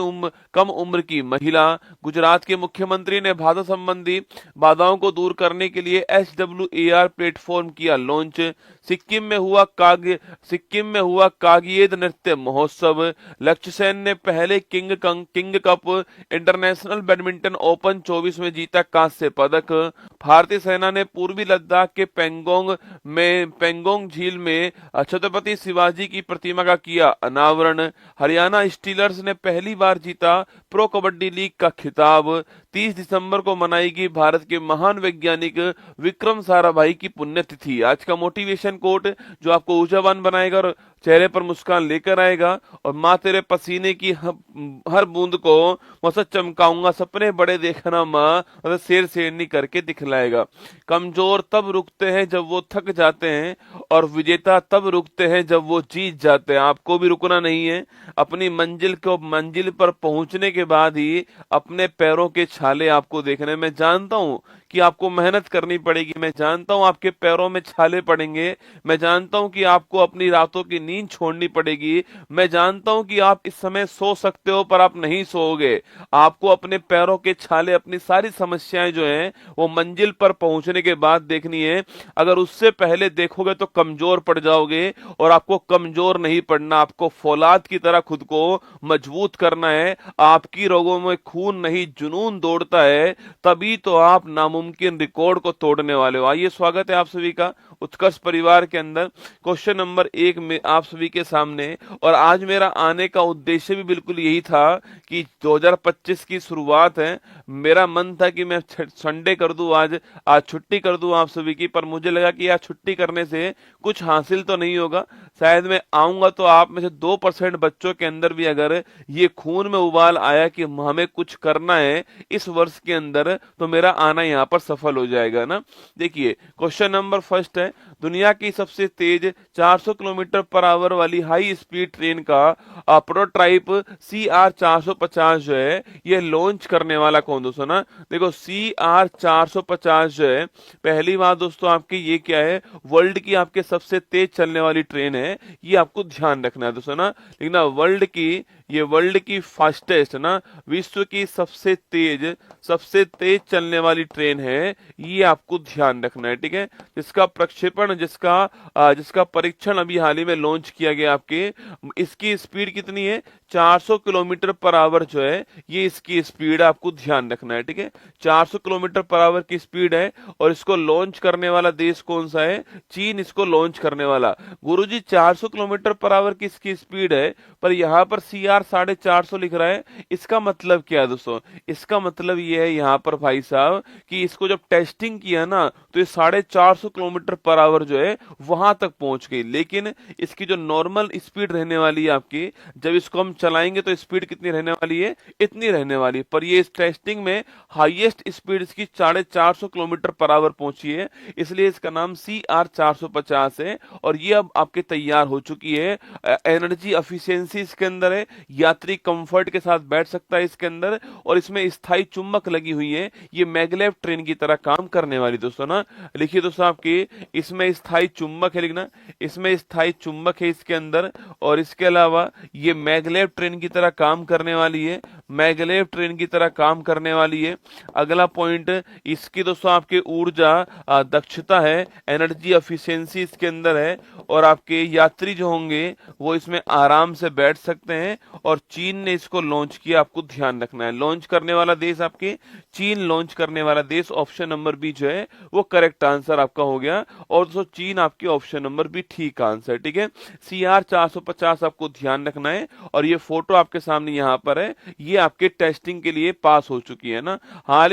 कम उम्र की महिला। गुजरात के मुख्यमंत्री ने भाषा संबंधी बाधाओं को दूर करने के लिए SWAR प्लेटफॉर्म किया लॉन्च। सिक्किम में हुआ कागियेद नृत्य महोत्सव। लक्ष्य सेन ने पहले king cup international badminton open 24 में जीता कांस्य पदक। भारतीय सेना ने पूर्वी लद्दाख के पेंगोंग झील में छत्रपति शिवाजी की प्रतिमा का किया अनावरण। हरियाणा स्टीलर्स ने पहली बार जीता प्रो कबड्डी लीग का खिताब। 30 दिसंबर को मनाएगी भारत के महान वैज्ञानिक विक्रम साराभाई की पुण्यतिथि। आज का मोटिवेशन कोट जो आपको ऊर्जावान बनाएगा और चेहरे पर मुस्कान लेकर आएगा। और माँ तेरे पसीने की हर बूंद को मसद चमकाऊंगा, सपने बड़े देखना माँ, और शेर शेरनी करके दिखलाएगा। कमजोर तब रुकते हैं जब वो थक जाते हैं और विजेता तब रुकते हैं जब वो जीत जाते हैं। आपको भी रुकना नहीं है। अपनी मंजिल पर पहुंचने के बाद ही अपने पैरों के छाले आपको देखने। मैं जानता हूं कि आपको मेहनत करनी पड़ेगी, मैं जानता हूं आपके पैरों में छाले पड़ेंगे, मैं जानता हूं कि आपको अपनी रातों की नींद छोड़नी पड़ेगी, मैं जानता हूं कि आप इस समय सो सकते हो पर आप नहीं सोओगे। आपको अपने पैरों के छाले, अपनी सारी समस्याएं जो हैं वो मंजिल पर पहुंचने के बाद देखनी है। अगर उससे पहले देखोगे तो कमजोर पड़ जाओगे। और आपको कमजोर नहीं पड़ना, आपको फौलाद की तरह खुद को मजबूत करना है। आपकी रगों में खून नहीं जुनून दौड़ता है, तभी तो आप नामुमकिन रिकॉर्ड को तोड़ने वाले हो। आइए स्वागत है आप सभी का उत्कर्ष परिवार के अंदर। क्वेश्चन नंबर 1 में आप सभी के सामने, और आज मेरा आने का उद्देश्य भी बिल्कुल यही था कि 2025 की शुरुआत है। मेरा मन था कि मैं संडे कर दूं, आज छुट्टी कर दूं आप सभी की, पर मुझे लगा कि आज छुट्टी करने से कुछ हासिल तो नहीं होगा। शायद मैं आऊंगा तो आप में से 2% बच्चों के अंदर भी अगर ये खून में उबाल आया कि हमें कुछ करना है इस वर्ष के अंदर, तो मेरा आना यहाँ पर सफल हो जाएगा ना। देखिए क्वेश्चन नंबर फर्स्ट है, दुनिया की सबसे तेज 400 किलोमीटर पर आवर वाली हाई स्पीड ट्रेन का प्रोटोटाइप CR450 जो है ये लॉन्च करने वाला कौन दोस्तों ना। देखो CR450 जो है, पहली बात दोस्तों आपकी ये क्या है, वर्ल्ड की आपके सबसे तेज चलने वाली ट्रेन है, ये आपको ध्यान रखना है दोस्तों ना। लेकिन ना वर्ल्ड की फास्टेस्ट ना, विश्व की सबसे तेज चलने वाली ट्रेन है, ये आपको ध्यान रखना है, ठीक है। जिसका प्रक्षेपण जिसका परीक्षण अभी हाल ही में लॉन्च किया गया आपके, इसकी स्पीड कितनी है, 400 किलोमीटर पर आवर जो है, ये इसकी स्पीड आपको ध्यान रखना है, ठीक है। 400 किलोमीटर पर आवर की स्पीड है, और इसको लॉन्च करने वाला देश कौन सा है, चीन इसको लॉन्च करने वाला। गुरुजी 400 किलोमीटर पर आवर की इसकी स्पीड है, पर यहाँ पर CR 450 लिख रहा है, इसका मतलब क्या है दोस्तों, इसका मतलब ये है यहाँ पर भाई साहब कि इसको जब टेस्टिंग किया ना, तो ये 450 किलोमीटर पर आवर जो है वहां तक पहुंच गई। लेकिन इसकी जो नॉर्मल स्पीड रहने वाली है आपकी, जब इसको हम चलाएंगे तो स्पीड कितनी रहने वाली है, इतनी रहने वाली है। पर ये इस टेस्टिंग में हाईएस्ट स्पीड इसकी 450 किलोमीटर पर आवर पहुंची है, इसलिए इसका नाम CR450 है। और ये अब आपके तैयार हो चुकी है। एनर्जी एफिशिएंसी इसके अंदर है, यात्री कंफर्ट के साथ बैठ सकता है इसके अंदर, और इसमें स्थायी चुंबक लगी हुई है, ये मैगलेव ट्रेन की तरह काम करने वाली दोस्तों ना। लिखिए दोस्तों आपकी, इसमें स्थायी चुंबक है, लिखना, इसमें स्थायी चुंबक है इसके अंदर, और इसके अलावा ये मैगलेव ट्रेन की तरह काम करने वाली है, मैगलेव ट्रेन की तरह काम करने वाली है। अगला पॉइंट इसकी दोस्तों आपके ऊर्जा दक्षता है, एनर्जी एफिशिएंसी इसके अंदर है, और आपके यात्री जो होंगे वो इसमें आराम से बैठ सकते हैं। और चीन ने इसको लॉन्च किया, आपको ध्यान रखना है। लॉन्च करने वाला देश आपके चीन, लॉन्च करने वाला देश, ऑप्शन नंबर बी जो है वो करेक्ट आंसर आपका हो गया। और दोस्तों चीन आपके ऑप्शन नंबर बी ठीक आंसर, ठीक है। CR450 आपको ध्यान रखना है। और ये फोटो आपके सामने यहाँ पर है, ये आपके टेस्टिंग के लिए पास हो चुकी है ना। हाल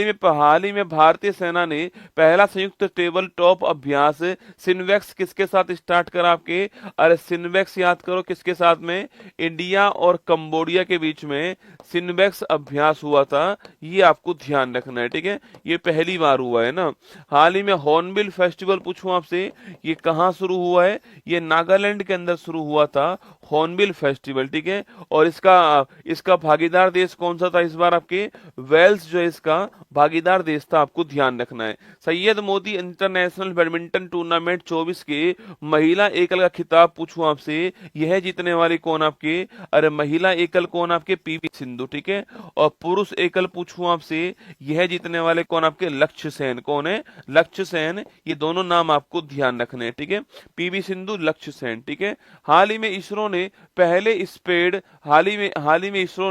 ही में भारतीय सेना ने पहला संयुक्त टेबल टॉप अभ्यास सिनवेक्स किसके साथ स्टार्ट करा आपके, अरे सिनवेक्स याद करो किसके साथ में, इंडिया और कंबोडिया के बीच में सिनवेक्स अभ्यास हुआ था, ये आपको ध्यान रखना है, ठीक है। ये पहली बार हुआ है ना। हाल ही में हॉर्नबिल फेस्टिवल पूछूं आपसे, ये कहाँ शुरू हुआ है, ये नागालैंड के अंदर शुरू हुआ था हॉर्नबिल फेस्टिवल, ठीक है। और इसका भागीदार देश कौन सा था इस बार आपके, वेल्स जो है इसका भागीदार देश था, आपको ध्यान रखना है। Syed Modi international badminton tournament 24 के महिला एकल का खिताब पूछूं आपसे, यह जीतने वाली कौन आपके, अरे महिला एकल कौन आपके, PV सिंधु, ठीक है। और पुरुष एकल पूछूं आपसे, यह जीतने वाले कौन आपके, लक्ष्य सेन, कौन है, लक्ष्य सेन। ये दोनों नाम आपको ध्यान रखने हैं, ठीक है, PV सिंधु, लक्ष्य सेन, ठीक है। हाल ही में इसरो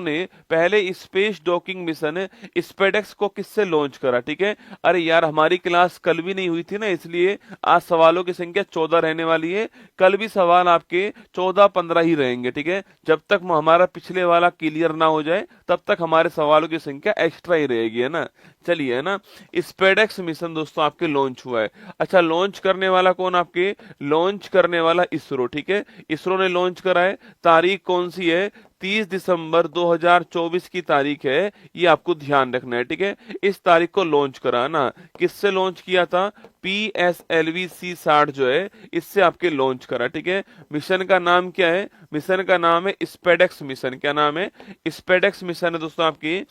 ने पहले स्पेस डॉकिंग मिशन स्पेडेक्स को किससे लॉन्च करा, ठीक है। अरे यार हमारी क्लास कल भी नहीं हुई थी ना, इसलिए आज सवालों की संख्या 14 रहने वाली है। कल भी सवाल आपके 14-15 ही रहेंगे, ठीक है। जब तक हमारा पिछले वाला क्लियर ना हो जाए तब तक हमारे सवालों की संख्या एक्स्ट्रा ही रहेगी, है ना। चलिए, है ना, स्पेडेक्स मिशन दोस्तों आपके लॉन्च हुआ है। अच्छा, लॉन्च करने वाला कौन आपके, लॉन्च करने वाला इसरो, ठीक है। इसरो ने लॉन्च करा है। तारीख कौन सी है, 30 दिसंबर 2024 की तारीख है, ये आपको ध्यान रखना है, ठीक है। इस तारीख को लॉन्च करा ना, किससे लॉन्च किया था, PSLV C60 जो है इससे आपके लॉन्च करा, ठीक है। मिशन का नाम क्या है, मिशन का नाम है स्पेडेक्स मिशन। क्या नाम है, स्पेडेक्स मिशन है दोस्तों आपकी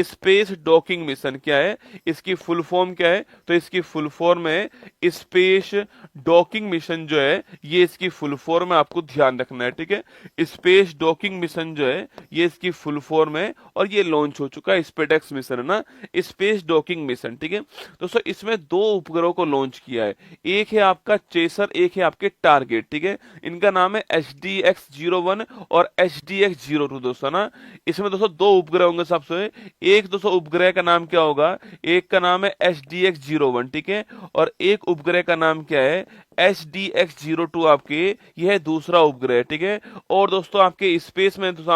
स्पेस डॉकिंग मिशन। क्या है इसकी फुल फॉर्म, क्या है, तो इसकी फुल फॉर्म है स्पेस डॉकिंग मिशन जो है, ये इसकी फुल फॉर्म है, आपको ध्यान रखना है, ठीक है। स्पेस डॉकिंग मिशन जो है ये इसकी फुल फॉर्म है, और ये लॉन्च हो चुका है, स्पेडेक्स मिशन है ना, स्पेस डॉकिंग मिशन, ठीक है। दोस्तों इसमें 2 उपग्रहों को लॉन्च किया है, एक है आपका चेसर, एक है आपके टारगेट, ठीक है। इनका नाम है HDX-01 और HDX-02 दोस्तों ना। इसमें दोस्तों 2 उपग्रह होंगे सबसे। एक दोस्तों उपग्रह का नाम क्या होगा, एक का नाम है HDX-01, ठीक है, और एक उपग्रह का नाम क्या है, HDX-02 आपके, यह दूसरा उपग्रह, ठीक है। और दोस्तों आपके स्पेस में दोस्तों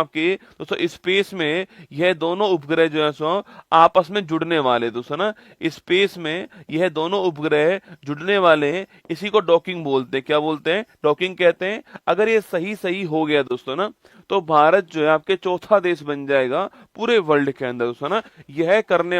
स्पेस में यह दोनों उपग्रह जो है सो आपस में जुड़ने वाले दोस्तों ना, स्पेस में यह दोनों उपग्रह जुड़ने वाले हैं, इसी को डॉकिंग बोलते हैं। क्या बोलते हैं, डॉकिंग कहते हैं। अगर ये सही हो गया दोस्तों ना, तो भारत जो है आपके चौथा देश बन जाएगा पूरे वर्ल्ड के अंदर दोस्तों ना। यह करने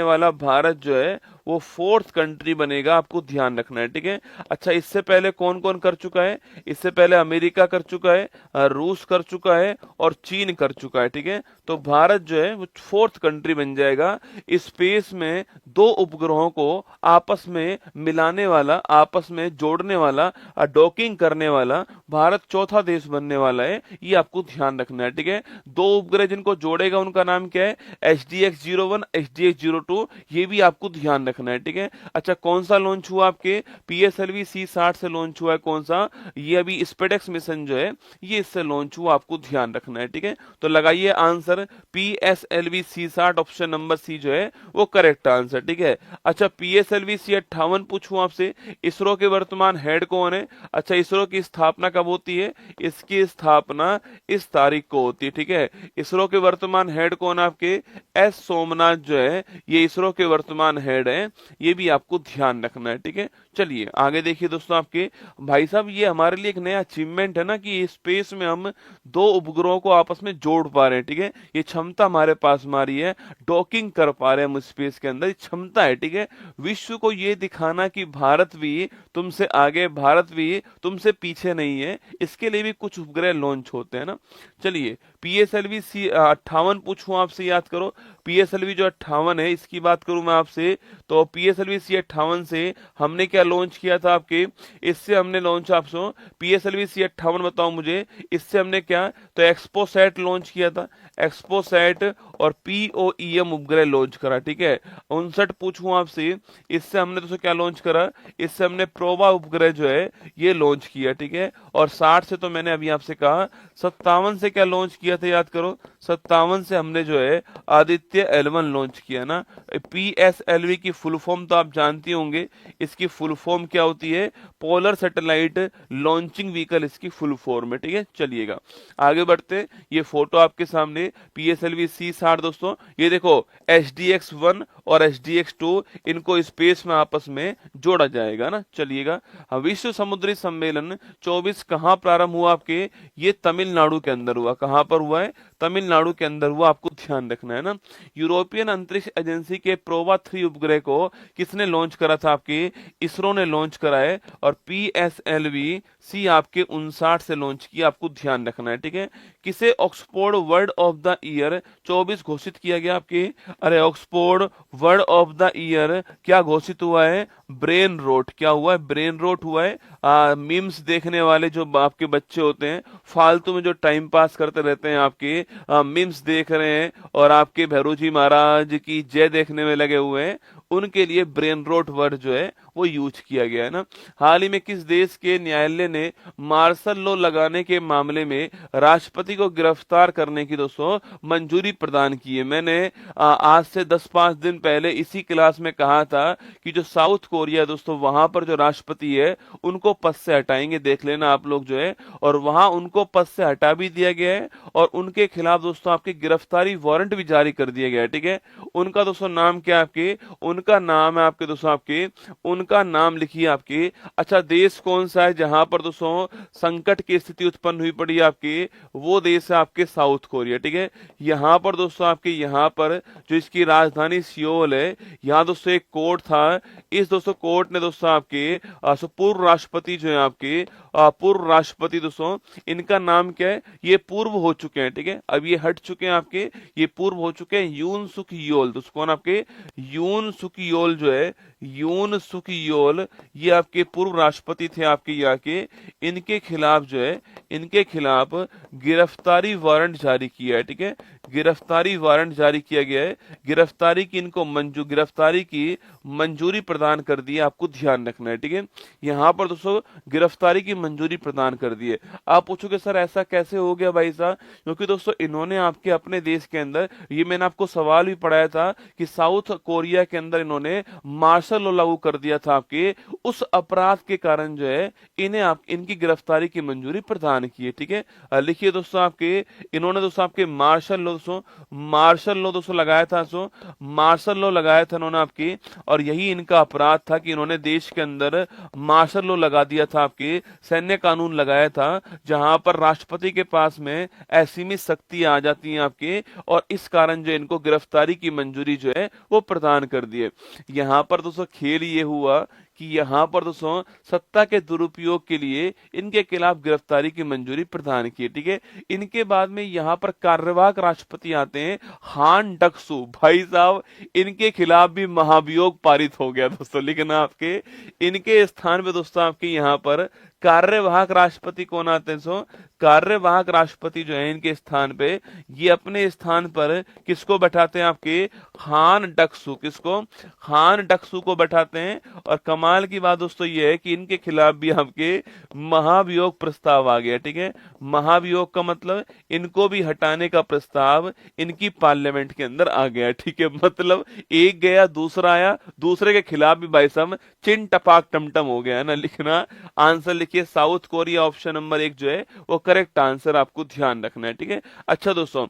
वाला भारत जो है वो फोर्थ कंट्री बनेगा, आपको ध्यान रखना है, ठीक है। अच्छा, इससे पहले कौन कौन कर चुका है? इससे पहले अमेरिका कर चुका है, रूस कर चुका है और चीन कर चुका है, ठीक है। तो भारत जो है वो फोर्थ कंट्री बन जाएगा स्पेस में दो उपग्रहों को आपस में मिलाने वाला, आपस में जोड़ने वाला, डॉकिंग करने वाला भारत चौथा देश बनने वाला है। ये आपको ध्यान रखना है, ठीक है। दो उपग्रह जिनको जोड़ेगा उनका नाम क्या है? HDX-01, HDX-02, ये भी आपको ध्यान रखना है, ठीक है। अच्छा, कौन सा लॉन्च हुआ? आपके PSLV C-60 से लॉन्च हुआ है। कौन सा? ये अभी स्पेडेक्स मिशन जो है ये इससे लॉन्च हुआ, आपको ध्यान रखना है, ठीक है। तो लगाइए answer PSLV C-60, option number C जो है वो करेक्ट आंसर, ठीक है। अच्छा, PSLV C-58 पूछूं आपसे, इसरो के वर्तमान हेड कौन है? अच्छा, इसरो की स्थापना कब होती है? इसकी स्थापना इस तारीख को होती है, ठीक है। इसरो के वर्तमान हेड कौन है? आपके S सोमनाथ जो है ये इसरो के वर्तमान हेड है, ये भी आपको ध्यान रखना है, ठीक है। चलिए आगे देखिए दोस्तों, आपके भाई साहब ये हमारे लिए एक नया अचीवमेंट है ना कि स्पेस में हम दो उपग्रहों को आपस में जोड़ पा रहे हैं, ठीक है। ये क्षमता हमारे पास हमारी है, डॉकिंग कर पा रहे हैं हम स्पेस के अंदर, क्षमता है, ठीक है। विश्व को ये दिखाना कि भारत भी तुमसे आगे, भारत भी तुमसे पीछे नहीं है, इसके लिए भी कुछ उपग्रह लॉन्च होते हैं ना। चलिए PSLV C-58 पूछूं आपसे, याद करो PSLV जो 58 है इसकी बात करूं मैं आपसे, तो PSLV C-58 से हमने क्या लॉन्च किया था? आपके इससे हमने लॉन्च आपसे PSLV C-58 बताओ मुझे, इससे हमने क्या? तो एक्सपोसैट लॉन्च किया था, एक्सपोसैट और POEM उपग्रह लॉन्च करा, ठीक है। 59 पूछूं आपसे, इससे हमने दोस्तों क्या लॉन्च करा? इससे हमने प्रोबा उपग्रह जो है ये लॉन्च किया, ठीक है। और 60 से तो मैंने अभी आपसे कहा, 57 से क्या लॉन्च किया था? याद करो, 57 से हमने जो है आदित्य L1 लॉन्च किया ना। PSLV की फुल फॉर्म तो आप जानती होंगे, इसकी फुल फॉर्म क्या होती है? पोलर सैटेलाइट लॉन्चिंग व्हीकल इसकी फुल फॉर्म है, ठीक है। चलिएगा आगे बढ़ते, ये फोटो आपके सामने PSLV C-60 दोस्तों, ये देखो HDX-1 और HDX-2 इनको स्पेस में आपस में जोड़ा जाएगा ना। चलिएगा, विश्व समुद्री सम्मेलन 24 कहाँ प्रारंभ हुआ? आपके ये तमिलनाडु के अंदर हुआ। कहाँ पर हुआ है? तमिलनाडु के अंदर हुआ, आपको ध्यान रखना है ना। यूरोपियन अंतरिक्ष एजेंसी के प्रोवा 3 उपग्रह को किसने लॉन्च करा था? आपके इसरो ने लॉन्च करा है, और PSLV C आपके 59 से लॉन्च किया, आपको ध्यान रखना है, ठीक है। किसे Oxford word of the year 24 घोषित किया गया? आपके अरे Oxford word of the year क्या घोषित हुआ है? Brain rot. क्या हुआ है? ब्रेन रोट हुआ है। मीम्स देखने वाले जो आपके बच्चे होते हैं, फालतू में जो टाइम पास करते रहते हैं, आपके मीम्स देख रहे हैं और आपके भैरू जी महाराज की जय देखने में लगे हुए हैं, उनके लिए ब्रेन रोट वर्ड जो है वो यूज किया गया है ना। हाल ही में किस देश के न्यायालय ने मार्शल लॉ लगाने के मामले में राष्ट्रपति को गिरफ्तार करने की दोस्तों मंजूरी प्रदान की है? मैंने आज से 10-5 दिन पहले इसी क्लास में कहा था कि जो साउथ कोरिया दोस्तों, वहां पर जो राष्ट्रपति है उनको पद से हटाएंगे, देख लेना आप लोग जो है, और वहां उनको पद से हटा भी दिया गया है और उनके खिलाफ दोस्तों आपके गिरफ्तारी वारंट भी जारी कर दिया गया है, ठीक है। उनका दोस्तों नाम क्या है? आपके उनका नाम है आपके दोस्तों, आपके उनका नाम लिखिए आपके। अच्छा, देश कौन सा है जहां पर दोस्तों संकट की स्थिति उत्पन्न हुई पड़ी है? आपके वो देश है आपके साउथ कोरिया, ठीक है। यहाँ पर दोस्तों आपके, यहाँ पर जो इसकी राजधानी सियोल है, यहाँ दोस्तों एक कोर्ट था, इस दोस्तों कोर्ट ने दोस्तों आपके पूर्व राष्ट्रपति जो है आपके, पूर्व राष्ट्रपति दोस्तों, इनका नाम क्या है? ये पूर्व हो चुके हैं, ठीक है, अब ये हट चुके हैं आपके, ये पूर्व हो चुके हैं। यून सुक योल दोस्तों, कौन? आपके यून सुक योल जो है, यून सुक योल, ये आपके पूर्व राष्ट्रपति थे आपके यहाँ के। इनके खिलाफ जो है, इनके खिलाफ गिरफ्तारी वारंट जारी किया है, ठीक है। गिरफ्तारी वारंट जारी किया गया है, गिरफ्तारी की इनको गिरफ्तारी की मंजूरी प्रदान कर दी है, आपको ध्यान रखना है, ठीक है। यहाँ पर दोस्तों गिरफ्तारी की मंजूरी प्रदान कर दी है। आप पूछोगे सर ऐसा कैसे हो गया भाई साहब? क्योंकि दोस्तों इन्होंने आपके अपने देश के अंदर, ये मैंने आपको सवाल भी पढ़ाया था कि साउथ कोरिया के अंदर इन्होंने मार्शल लॉ लागू कर दिया था आपके, उस अपराध के कारण जो है इन्हें इनकी गिरफ्तारी की मंजूरी प्रदान की है, ठीक है। लिखिए दोस्तों, आपके इन्होंने दोस्तों आपके मार्शल लॉ दोस्तों लगाया था, मार्शल लॉ लगाया था इन्होंने आपकी, और यही इनका अपराध था कि इन्होंने देश के अंदर मार्शल लॉ लगा दिया था, आपके सैन्य कानून लगाया था, जहां पर राष्ट्रपति के पास में असीमित शक्तियां आ जाती हैं आपके, और इस कारण जो इनको गिरफ्तारी की मंजूरी जो है वो प्रदान कर दी है। यहाँ पर दोस्तों खेल ये हुआ कि यहाँ पर दोस्तों सत्ता के दुरुपयोग के लिए इनके खिलाफ गिरफ्तारी की मंजूरी प्रदान की है, ठीक है। इनके बाद में यहाँ पर कार्यवाहक राष्ट्रपति आते हैं हान डक्सू, भाई साहब इनके खिलाफ भी महाभियोग पारित हो गया दोस्तों। लेकिन आपके इनके स्थान पे दोस्तों आपके यहाँ पर कार्यवाहक राष्ट्रपति कौन आते हैं? सो कार्यवाहक राष्ट्रपति जो है इनके स्थान पे, ये अपने स्थान पर किसको बैठाते हैं? आपके हान डक्सू, किसको? हान डक्सू को बैठाते हैं। और कमाल की बात दोस्तों ये है कि इनके खिलाफ भी आपके महाभियोग प्रस्ताव आ गया, ठीक है। महाभियोग का मतलब इनको भी हटाने का प्रस्ताव इनकी पार्लियामेंट के अंदर आ गया, ठीक है। मतलब एक गया दूसरा आया, दूसरे के खिलाफ भी भाई साहब चिन टपाक टमटम हो गया है ना। लिखना आंसर लिखिए साउथ कोरिया, ऑप्शन नंबर 1 जो है वो करेक्ट आंसर, आपको ध्यान रखना है, ठीक है। अच्छा दोस्तों,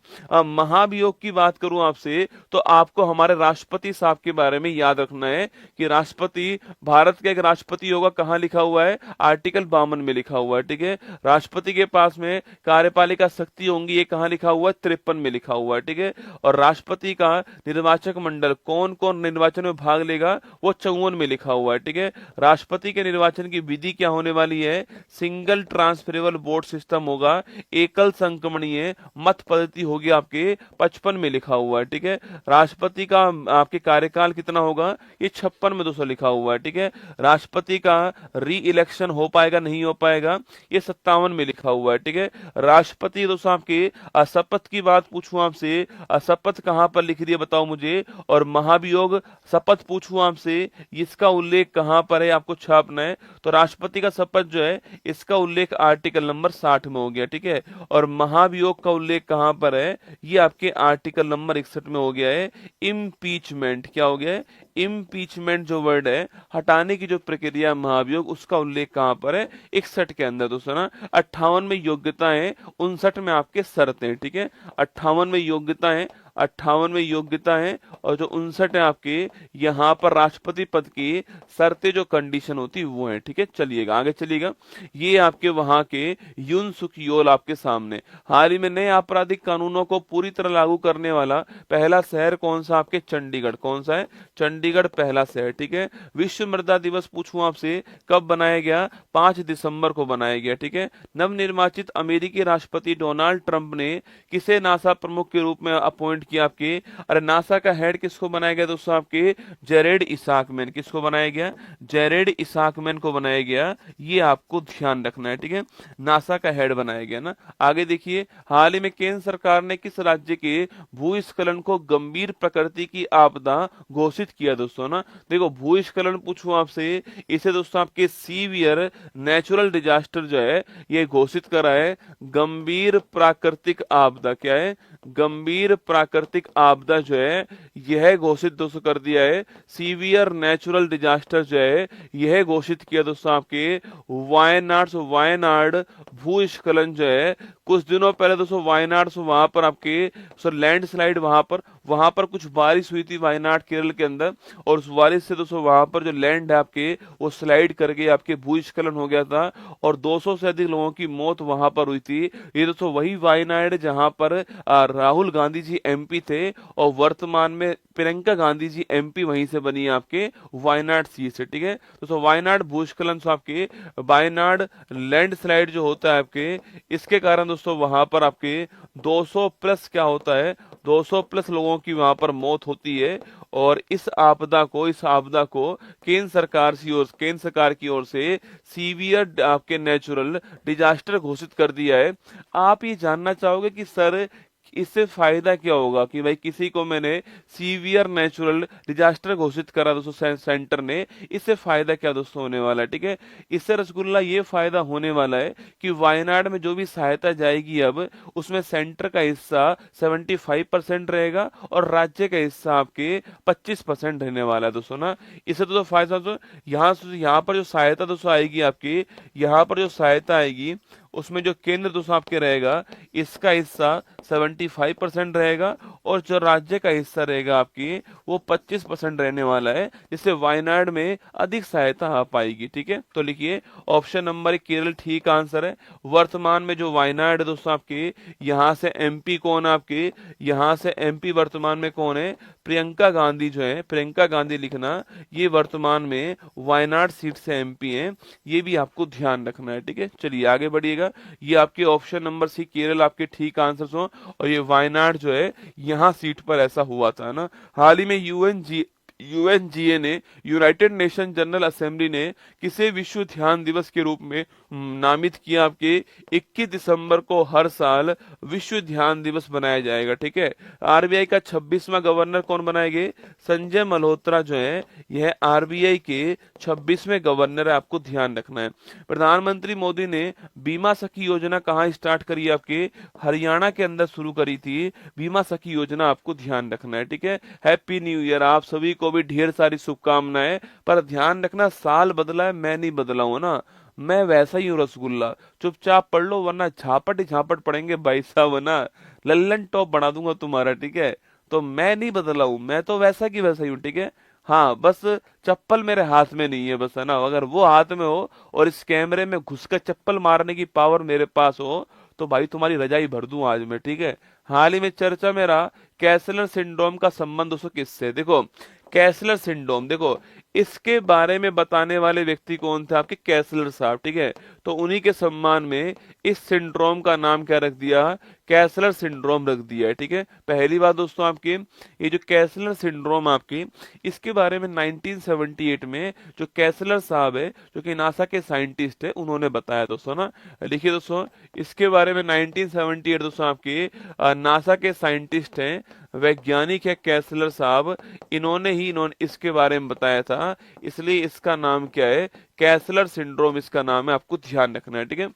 महाभियोग की बात करूं आपसे तो आपको हमारे राष्ट्रपति साहब के बारे में याद रखना है कि राष्ट्रपति, भारत का एक राष्ट्रपति होगा, कहां लिखा हुआ है? आर्टिकल 52 में लिखा हुआ है, ठीक है। राष्ट्रपति के पास में कार्यपालिका शक्ति होंगी, ये कहां लिखा हुआ है? 53 में लिखा हुआ है, ठीक है। और राष्ट्रपति का निर्वाचक मंडल, कौन कौन निर्वाचन में भाग लेगा, वो 54 में लिखा हुआ है, ठीक है। राष्ट्रपति के निर्वाचन की विधि क्या होने वाली है? सिंगल ट्रांसफरेबल वोट सिस्टम होगा, एकल संक्रमणीय मत पद्धति होगी, आपके 55 में लिखा हुआ है, ठीक है। राष्ट्रपति का आपके कार्यकाल कितना होगा? ये 56 में दोस्तों लिखा हुआ है, ठीक है। राष्ट्रपति का री इलेक्शन हो पाएगा नहीं हो पाएगा, ये 57 में लिखा हुआ है, ठीक है। राष्ट्रपति दोस्तों आपके शपथ की बात पूछूं आपसे, शपथ कहां पर लिख दिया बताओ मुझे। और महाभियोग शपथ पूछूं आपसे, इसका उल्लेख कहां पर है, आपको छापना है। तो राष्ट्रपति का शपथ जो है इसका उल्लेख आर्टिकल नंबर 60 में हो गया, ठीक है। और महाभियोग का उल्लेख कहां पर है? ये आपके आर्टिकल नंबर 61 में हो गया है। इम्पीचमेंट क्या हो गया है? इम्पीचमेंट जो वर्ड है, हटाने की जो प्रक्रिया महाभियोग, उसका उल्लेख कहां पर है? 61 के अंदर दोस्तों ना। 58 में योग्यताएं, 59 में आपके शर्तें, ठीक है। 58 में योग्यताएं, 58 में योग्यता है, और जो 59 है आपके यहाँ पर राष्ट्रपति पद की शर्तें, जो कंडीशन होती वो है, ठीक है। चलिएगा आगे चलिएगा। ये आपके वहां के यून सुक योल आपके सामने। हाल ही में नए आपराधिक कानूनों को पूरी तरह लागू करने वाला पहला शहर कौन सा? आपके चंडीगढ़। कौन सा है? चंडीगढ़ पहला शहर, ठीक है। विश्व मृदा दिवस पूछूं आपसे, कब बनाया गया? 5 दिसंबर को बनाया गया, ठीक है। नवनिर्वाचित अमेरिकी राष्ट्रपति डोनाल्ड ट्रंप ने किसे नासा प्रमुख के रूप में अपॉइंट किया? आपके अरे नासा का हेड किसको बनाया गया दोस्तों? आपके जेरेड इसाकमैन। किसको बनाया गया? जेरेड इसाकमैन को बनाया गया, ये आपको ध्यान रखना है, ठीक है। नासा का हेड बनाया गया ना। आगे देखिए, हाल ही में केंद्र सरकार ने किस राज्य के भूस्खलन को गंभीर प्रकृति की आपदा घोषित किया दोस्तों ना। देखो भूस्खलन पूछूं आपसे, इसे दोस्तों आपके सीवियर नेचुरल डिजास्टर जो है ये घोषित करा है। गंभीर प्राकृतिक आपदा क्या है? गंभीर प्राकृतिक आपदा जो है यह घोषित दोस्तों कर दिया है। सीवियर नेचुरल डिजास्टर जो है यह घोषित किया दोस्तों आपके वायनाड भूस्खलन जो है कुछ दिनों पहले दोस्तों वायनाड से वहां पर आपके लैंडस्लाइड, वहां पर कुछ बारिश हुई थी वायनाड केरल के अंदर, और उस बारिश से दोस्तों वहां पर जो लैंड है आपके वो स्लाइड करके आपके भूस्खलन हो गया था, और 200 से अधिक लोगों की मौत वहां पर हुई थी। ये दोस्तों वही वायनाड जहां पर राहुल गांधी जी एमपी थे, और वर्तमान में प्रियंका गांधी जी एमपी वहीं से बनी है आपके वायनाड सीट से, ठीक है। दोस्तों वायनाड भूस्खलन से आपके वायनाड लैंडस्लाइड जो होता है आपके, इसके कारण दोस्तों वहां पर आपके 200 प्लस क्या होता है, 200 प्लस लोगों की वहां पर मौत होती है। और इस आपदा को केंद्र सरकार की ओर से सीवियर आपके नेचुरल डिजास्टर घोषित कर दिया है। आप ये जानना चाहोगे कि सर इससे फायदा क्या होगा कि भाई किसी को मैंने सीवियर नेचुरल डिजास्टर घोषित करा दोस्तों सेंटर ने, इससे फायदा क्या दोस्तों होने वाला है, ठीक है। इससे रसगुल्ला ये फायदा होने वाला है कि वायनाड में जो भी सहायता जाएगी अब उसमें सेंटर का हिस्सा 75% रहेगा और राज्य का हिस्सा आपके 25% रहने वाला है दोस्तों ना। इससे तो फायदा तो यहाँ पर जो सहायता दोस्तों आएगी आपकी, यहाँ पर जो सहायता आएगी उसमें जो केंद्र दोस्तों आपके रहेगा, इसका हिस्सा 75% रहेगा, और जो राज्य का हिस्सा रहेगा आपकी वो 25% रहने वाला है, जिससे वायनाड में अधिक सहायता आ पाएगी। ठीक है, तो लिखिए ऑप्शन नंबर केरल ठीक आंसर है। वर्तमान में जो वायनाड है दोस्तों आपके, यहाँ से एमपी कौन है आपके, यहाँ से एमपी वर्तमान में कौन है, प्रियंका गांधी जो है, प्रियंका गांधी लिखना, ये वर्तमान में वायनाड सीट से एमपी हैं, ये भी आपको ध्यान रखना है। ठीक है, चलिए आगे बढ़िएगा। ये आपके ऑप्शन नंबर सी केरल आपके ठीक आंसर हो, और ये वायनाड जो है यहाँ सीट पर ऐसा हुआ था ना। हाल ही में यूएनजीए ने, यूनाइटेड नेशन जनरल असेंबली ने किसे विश्व ध्यान दिवस के रूप में नामित किया आपके, 21 दिसंबर को हर साल विश्व ध्यान दिवस बनाया जाएगा। ठीक है, आरबीआई का 26वां गवर्नर कौन बनाएंगे, संजय मल्होत्रा जो है, यह आरबीआई के 26वें गवर्नर है, आपको ध्यान रखना है। प्रधानमंत्री मोदी ने बीमा सखी योजना कहाँ स्टार्ट करी है आपके, हरियाणा के अंदर शुरू करी थी बीमा सखी योजना, आपको ध्यान रखना है। ठीक है, हैप्पी न्यू ईयर आप सभी को भी ढेर सारी शुभकामनाएं, पर ध्यान रखना साल बदला है, मैं नहीं बदला हूं ना, मैं वैसा ही हूँ रसगुल्ला, चुपचाप पढ़ लो वरना झापट ही झापट पड़ेंगे भाई साहब ना, लल्लन टॉप बना दूंगा तुम्हारा। ठीक है, तो मैं नहीं बदला हूं, मैं तो वैसा की वैसा ही हूँ। ठीक है, हाँ बस चप्पल मेरे हाथ में नहीं है बस, है ना, अगर वो हाथ में हो और इस कैमरे में घुसकर चप्पल मारने की पावर मेरे पास हो तो भाई तुम्हारी रजाई भर दूं आज मैं। ठीक है, हाल ही में चर्चा में रहा कैसलर सिंड्रोम का संबंध दोस्तों किससे, देखो कैसलर सिंड्रोम, देखो इसके बारे में बताने वाले व्यक्ति कौन थे आपके, कैसलर साहब। ठीक है, तो उन्हीं के सम्मान में इस सिंड्रोम का नाम क्या रख दिया, कैसलर सिंड्रोम रख दिया है। ठीक है, पहली बात दोस्तों आपकी, ये जो कैसलर सिंड्रोम आपकी, इसके बारे में 1978 में जो कैसलर साहब है, जो कि नासा के साइंटिस्ट है, उन्होंने बताया दोस्तों ना। लिखिए दोस्तों, इसके बारे में 1978 दोस्तों आपके नासा के साइंटिस्ट हैं, वैज्ञानिक है कैसलर साहब, इन्होंने इसके बारे में बताया था, इसलिए इसका नाम क्या है, कैसलर सिंड्रोम इसका नाम है, आपको ध्यान रखना है। ठीक है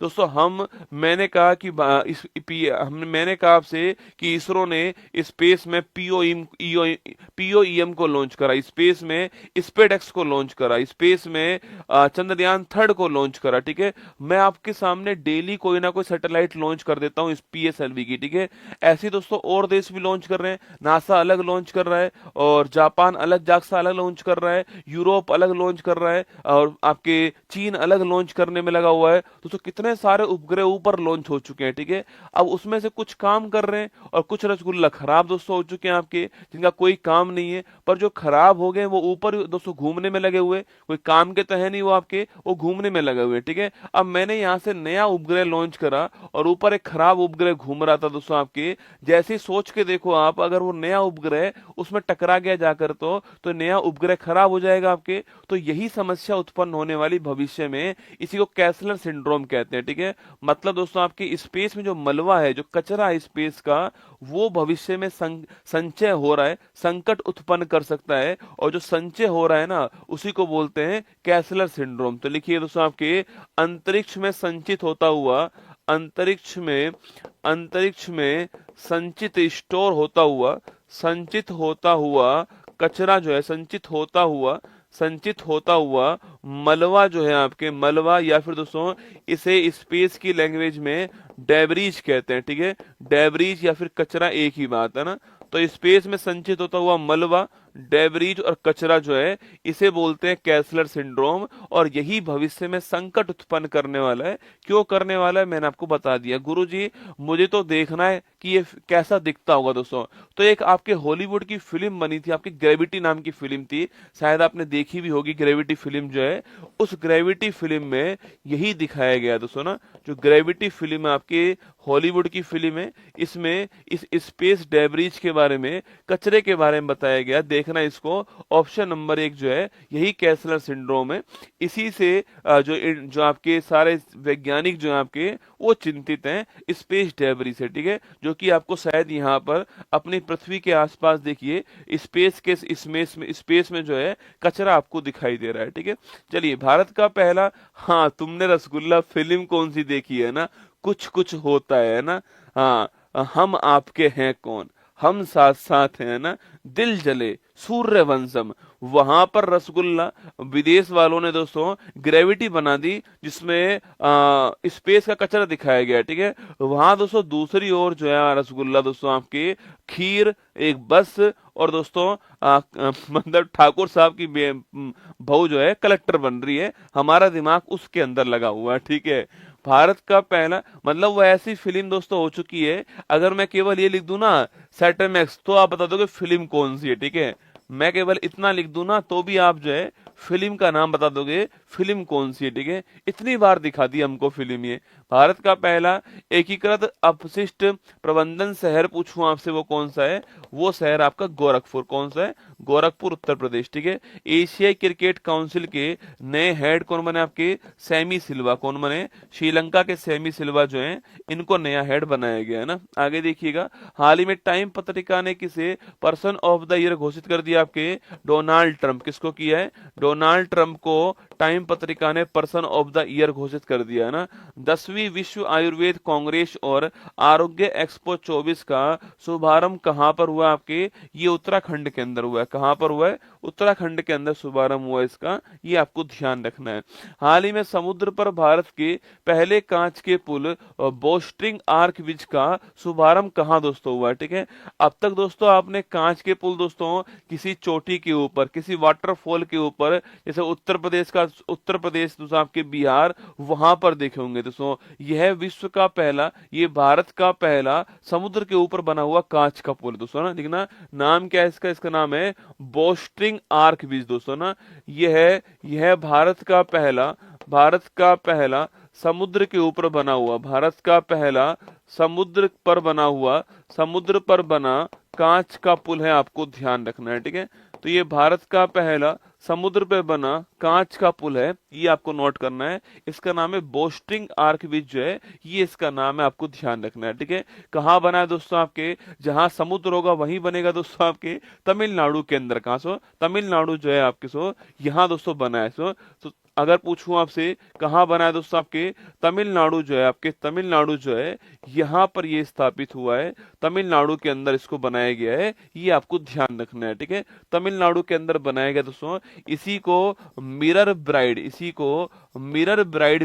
दोस्तों, मैंने कहा कि मैंने कहा आपसे कि इसरो ने स्पेस में पीओईएम को लॉन्च करा, स्पेस में स्पेसएक्स को लॉन्च करा, स्पेस में चंद्रयान 3 को लॉन्च करा। ठीक है, मैं आपके सामने डेली कोई ना कोई सैटेलाइट लॉन्च कर देता हूँ पीएसएलवी की। ठीक है, ऐसे दोस्तों और देश भी लॉन्च कर रहे हैं, नासा अलग लॉन्च कर रहा है, और जापान अलग, जाक्सा अलग लॉन्च कर रहा है, यूरोप अलग लॉन्च कर रहा है, और आपके चीन अलग लॉन्च करने में लगा हुआ है। दोस्तों कितने सारे उपग्रह ऊपर लॉन्च हो चुके हैं। ठीक है, अब उसमें से कुछ काम कर रहे हैं और कुछ रसगुल्ला खराब दोस्तों हो चुके हैं आपके, जिनका कोई काम नहीं है, पर जो खराब हो गए वो ऊपर दोस्तों घूमने में लगे हुए, कोई काम के तो है नहीं वो आपके, वो घूमने में लगे हुए। ठीक है, अब मैंने यहाँ से नया उपग्रह लॉन्च करा और ऊपर एक खराब उपग्रह घूम रहा था दोस्तों आपके, जैसे ही सोच के देखो आप, अगर वो नया उपग्रह उसमें टकरा गया जाकर तो नया उपग्रह खराब हो जाएगा आपके। तो यही समस्या उत्पन्न होने वाली भविष्य में, इसी को कैसलर सिंड्रोम कहते हैं। ठीक है, मतलब दोस्तों आपके स्पेस में जो मलबा है, जो कचरा है स्पेस का, वो भविष्य में संचय हो रहा है, संकट उत्पन्न कर सकता है, और जो संचय हो रहा है ना, उसी को बोलते हैं कैसलर सिंड्रोम। तो लिखिए दोस्तों आपके, अंतरिक्ष में संचित होता हुआ, अंतरिक्ष में संचित होता हुआ कचरा जो है, संचित होता हुआ मलबा जो है आपके, मलबा, या फिर दोस्तों इसे स्पेस की लैंग्वेज में डेब्रीज कहते हैं। ठीक है, डेब्रीज या फिर कचरा एक ही बात है ना। तो स्पेस में संचित होता हुआ मलबा, डेब्रीज और कचरा जो है, इसे बोलते हैं कैसलर सिंड्रोम, और यही भविष्य में संकट उत्पन्न करने वाला है। क्यों करने वाला है मैंने आपको बता दिया। गुरुजी मुझे तो देखना है कि ये कैसा दिखता होगा दोस्तों। तो एक आपके हॉलीवुड की फिल्म बनी थी आपकी, ग्रेविटी नाम की फिल्म थी, शायद आपने देखी भी होगी ग्रेविटी फिल्म जो है, उस ग्रेविटी फिल्म में यही दिखाया गया दोस्तों ना। जो ग्रेविटी फिल्म है आपकी, हॉलीवुड की फिल्म है, इसमें इस स्पेस डेब्रीज के बारे में, कचरे के बारे में बताया गया। देखना इसको, ऑप्शन नंबर 1 जो है, यही कैसलर सिंड्रोम है। इसी से जो आपके सारे वैज्ञानिक जो है आपके, वो चिंतित हैं स्पेस डेब्रीज से। ठीक है, जो कि आपको शायद यहाँ पर अपनी पृथ्वी के आसपास देखिए, स्पेस में जो है कचरा आपको दिखाई दे रहा है। ठीक है, चलिए भारत का पहला, हाँ तुमने रसगुल्ला फिल्म कौन सी देखी है ना, कुछ कुछ होता है ना, हाँ हम आपके हैं कौन, हम साथ साथ हैं ना, दिल जले सूर्यवंशम, वहां पर रसगुल्ला विदेश वालों ने दोस्तों ग्रेविटी बना दी, जिसमें स्पेस का कचरा दिखाया गया, ठीक है। वहां दोस्तों दूसरी ओर जो है रसगुल्ला दोस्तों आपके खीर, एक बस, और दोस्तों मतलब ठाकुर साहब की बहू जो है कलेक्टर बन रही है, हमारा दिमाग उसके अंदर लगा हुआ है, ठीक है। भारत का पहला, मतलब वो ऐसी फिल्म दोस्तों हो चुकी है, अगर मैं केवल ये लिख दूं ना सैटर्न एक्स, तो आप बता दोगे फिल्म कौन सी है, ठीक है। मैं केवल इतना लिख दूं ना तो भी आप जो है फिल्म का नाम बता दोगे, फिल्म कौन सी है, ठीक है। इतनी बार दिखा दी हमको फिल्म ये। भारत का पहला एकीकृत अपशिष्ट प्रबंधन शहर पूछूं आपसे, वो कौन सा है? वो शहर आपका गोरखपुर। कौन सा है? गोरखपुर, उत्तर प्रदेश, ठीक है। एशियाई क्रिकेट काउंसिल के नए हेड कौन बने आपके? सैमी सिल्वा। कौन बने? श्रीलंका के सैमी सिल्वा जो हैं, इनको नया हेड बनाया गया है ना। आगे देखिएगा, हाल ही में टाइम पत्रिका ने किसे पर्सन ऑफ द ईयर घोषित कर दिया आपके? Donald Trump. किसको किया है? डोनाल्ड ट्रंप को टाइम पत्रिका ने पर्सन ऑफ द ईयर घोषित कर दिया है ना। 10वीं विश्व आयुर्वेद कांग्रेस और आरोग्य एक्सपो 24 का शुभारंभ कहां पर हुआ आपके? ये उत्तराखंड के अंदर हुआ है। कहां पर हुआ है? उत्तराखंड के अंदर शुभारंभ हुआ इसका, ये आपको ध्यान रखना है। हाल ही में समुद्र पर भारत के पहले कांच के पुल बोस्ट्रिंग आर्क ब्रिज का शुभारंभ कहां दोस्तों हुआ है, ठीक है। अब तक दोस्तों आपने कांच के पुल दोस्तों किसी चोटी के ऊपर, किसी वाटरफॉल के ऊपर, जैसे उत्तर प्रदेश दोस्तों आपके बिहार, वहां पर देखे होंगे दोस्तों। यह विश्व का पहला, ये भारत का पहला समुद्र के ऊपर बना हुआ कांच का पुल दोस्तों ना। देखना नाम क्या है इसका? इसका नाम है बोस्ट्रिंग आर्क ब्रिज दोस्तों ना। यह भारत का पहला समुद्र के ऊपर बना हुआ, भारत का पहला समुद्र पर बना कांच का पुल है, आपको ध्यान रखना है, ठीक है। तो ये भारत का पहला समुद्र पे बना कांच का पुल है, ये आपको नोट करना है। इसका नाम है बोस्ट्रिंग आर्क ब्रिज जो है, ये इसका नाम है, आपको ध्यान रखना है, ठीक है। कहाँ बना है दोस्तों आपके? जहां समुद्र होगा वहीं बनेगा दोस्तों आपके तमिलनाडु के अंदर। कहाँ सो? तमिलनाडु जो है आपके सो यहाँ दोस्तों बना है सो। तो अगर पूछूं आपसे कहाँ बना है दोस्तों आपके? तमिलनाडु जो है आपके, तमिलनाडु जो है यहाँ पर ये स्थापित हुआ है, तमिलनाडु के अंदर इसको बनाया गया है, ये आपको ध्यान रखना है, ठीक है। तमिलनाडु के अंदर बनाया गया दोस्तों। इसी को मिरर ब्राइड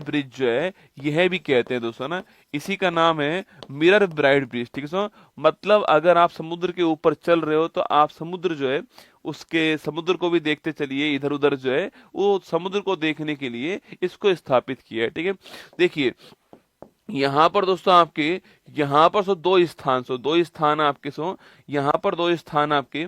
ब्रिज जो है यह भी कहते हैं दोस्तों ना। इसी का नाम है मिरर ब्राइड ब्रिज, ठीक है दोस्तों। मतलब अगर आप समुद्र के ऊपर चल रहे हो तो आप समुद्र जो है उसके समुद्र को भी देखते चलिए, इधर उधर जो है वो समुद्र को देखने के लिए इसको स्थापित किया है, ठीक है। देखिए यहाँ पर दोस्तों आपके, यहाँ पर दो स्थान आपके यहाँ पर दो स्थान आपके।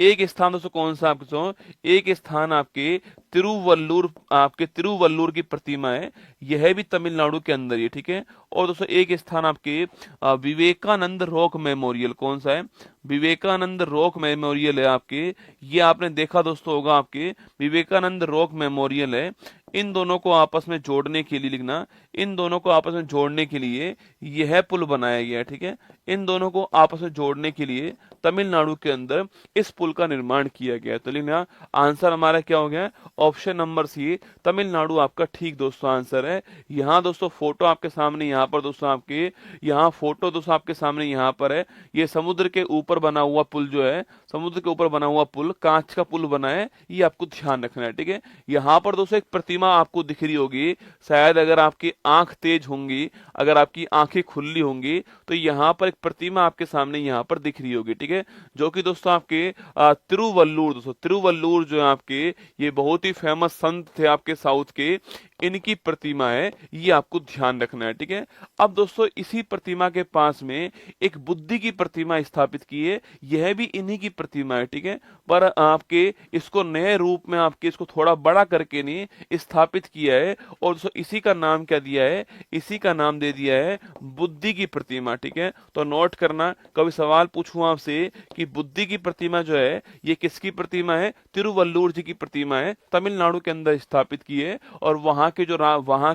एक स्थान दोस्तों कौन सा आपके? एक स्थान आपके तिरुवल्लुर की प्रतिमा है, यह भी तमिलनाडु के अंदर ही, ठीक है। और दोस्तों एक स्थान आपके विवेकानंद रॉक मेमोरियल। कौन सा है? विवेकानंद रॉक मेमोरियल है आपके, ये आपने देखा दोस्तों होगा आपके, विवेकानंद रॉक मेमोरियल है। इन दोनों को आपस में जोड़ने के लिए लिखना, इन दोनों को आपस में जोड़ने के लिए यह पुल बनाया गया है, ठीक है। इन दोनों को आपस में जोड़ने के लिए तमिलनाडु के अंदर इस पुल का निर्माण किया गया है। तो लिखना आंसर हमारा क्या हो गया? ऑप्शन नंबर सी, तमिलनाडु आपका ठीक दोस्तों आंसर है। यहाँ दोस्तों फोटो आपके सामने, यहाँ पर दोस्तों आपके, यहाँ फोटो दोस्तों आपके सामने यहाँ पर है। ये समुद्र के ऊपर बना हुआ पुल जो है, समुद्र के ऊपर बना हुआ पुल, कांच का पुल बना है, ये आपको ध्यान रखना है, ठीक है। यहाँ पर दोस्तों एक प्रतिमा आपको दिख रही होगी, शायद अगर आपकी आंख तेज होंगी, अगर आपकी आंखें खुली होंगी, तो यहाँ पर एक प्रतिमा आपके सामने यहाँ पर दिख रही होगी, ठीक है। जो कि दोस्तों आपके तिरुवल्लुर जो है आपके, ये बहुत ही फेमस संत थे आपके साउथ के, इनकी प्रतिमा है, ये आपको ध्यान रखना है, ठीक है। अब दोस्तों इसी प्रतिमा के पास में एक बुद्धि की प्रतिमा स्थापित की है, यह भी इन्हीं की प्रतिमा है, ठीक है। पर आपके इसको नए रूप में आपके इसको थोड़ा बड़ा करके नहीं स्थापित किया है, और दोस्तों इसी का नाम क्या दिया है? इसी का नाम दे दिया है बुद्धि की प्रतिमा, ठीक है। तो नोट करना, कभी सवाल पूछूं आपसे कि बुद्धि की प्रतिमा जो है ये किसकी प्रतिमा है? तिरुवल्लुर जी की प्रतिमा है, तमिलनाडु के अंदर स्थापित की है, और वहां वहां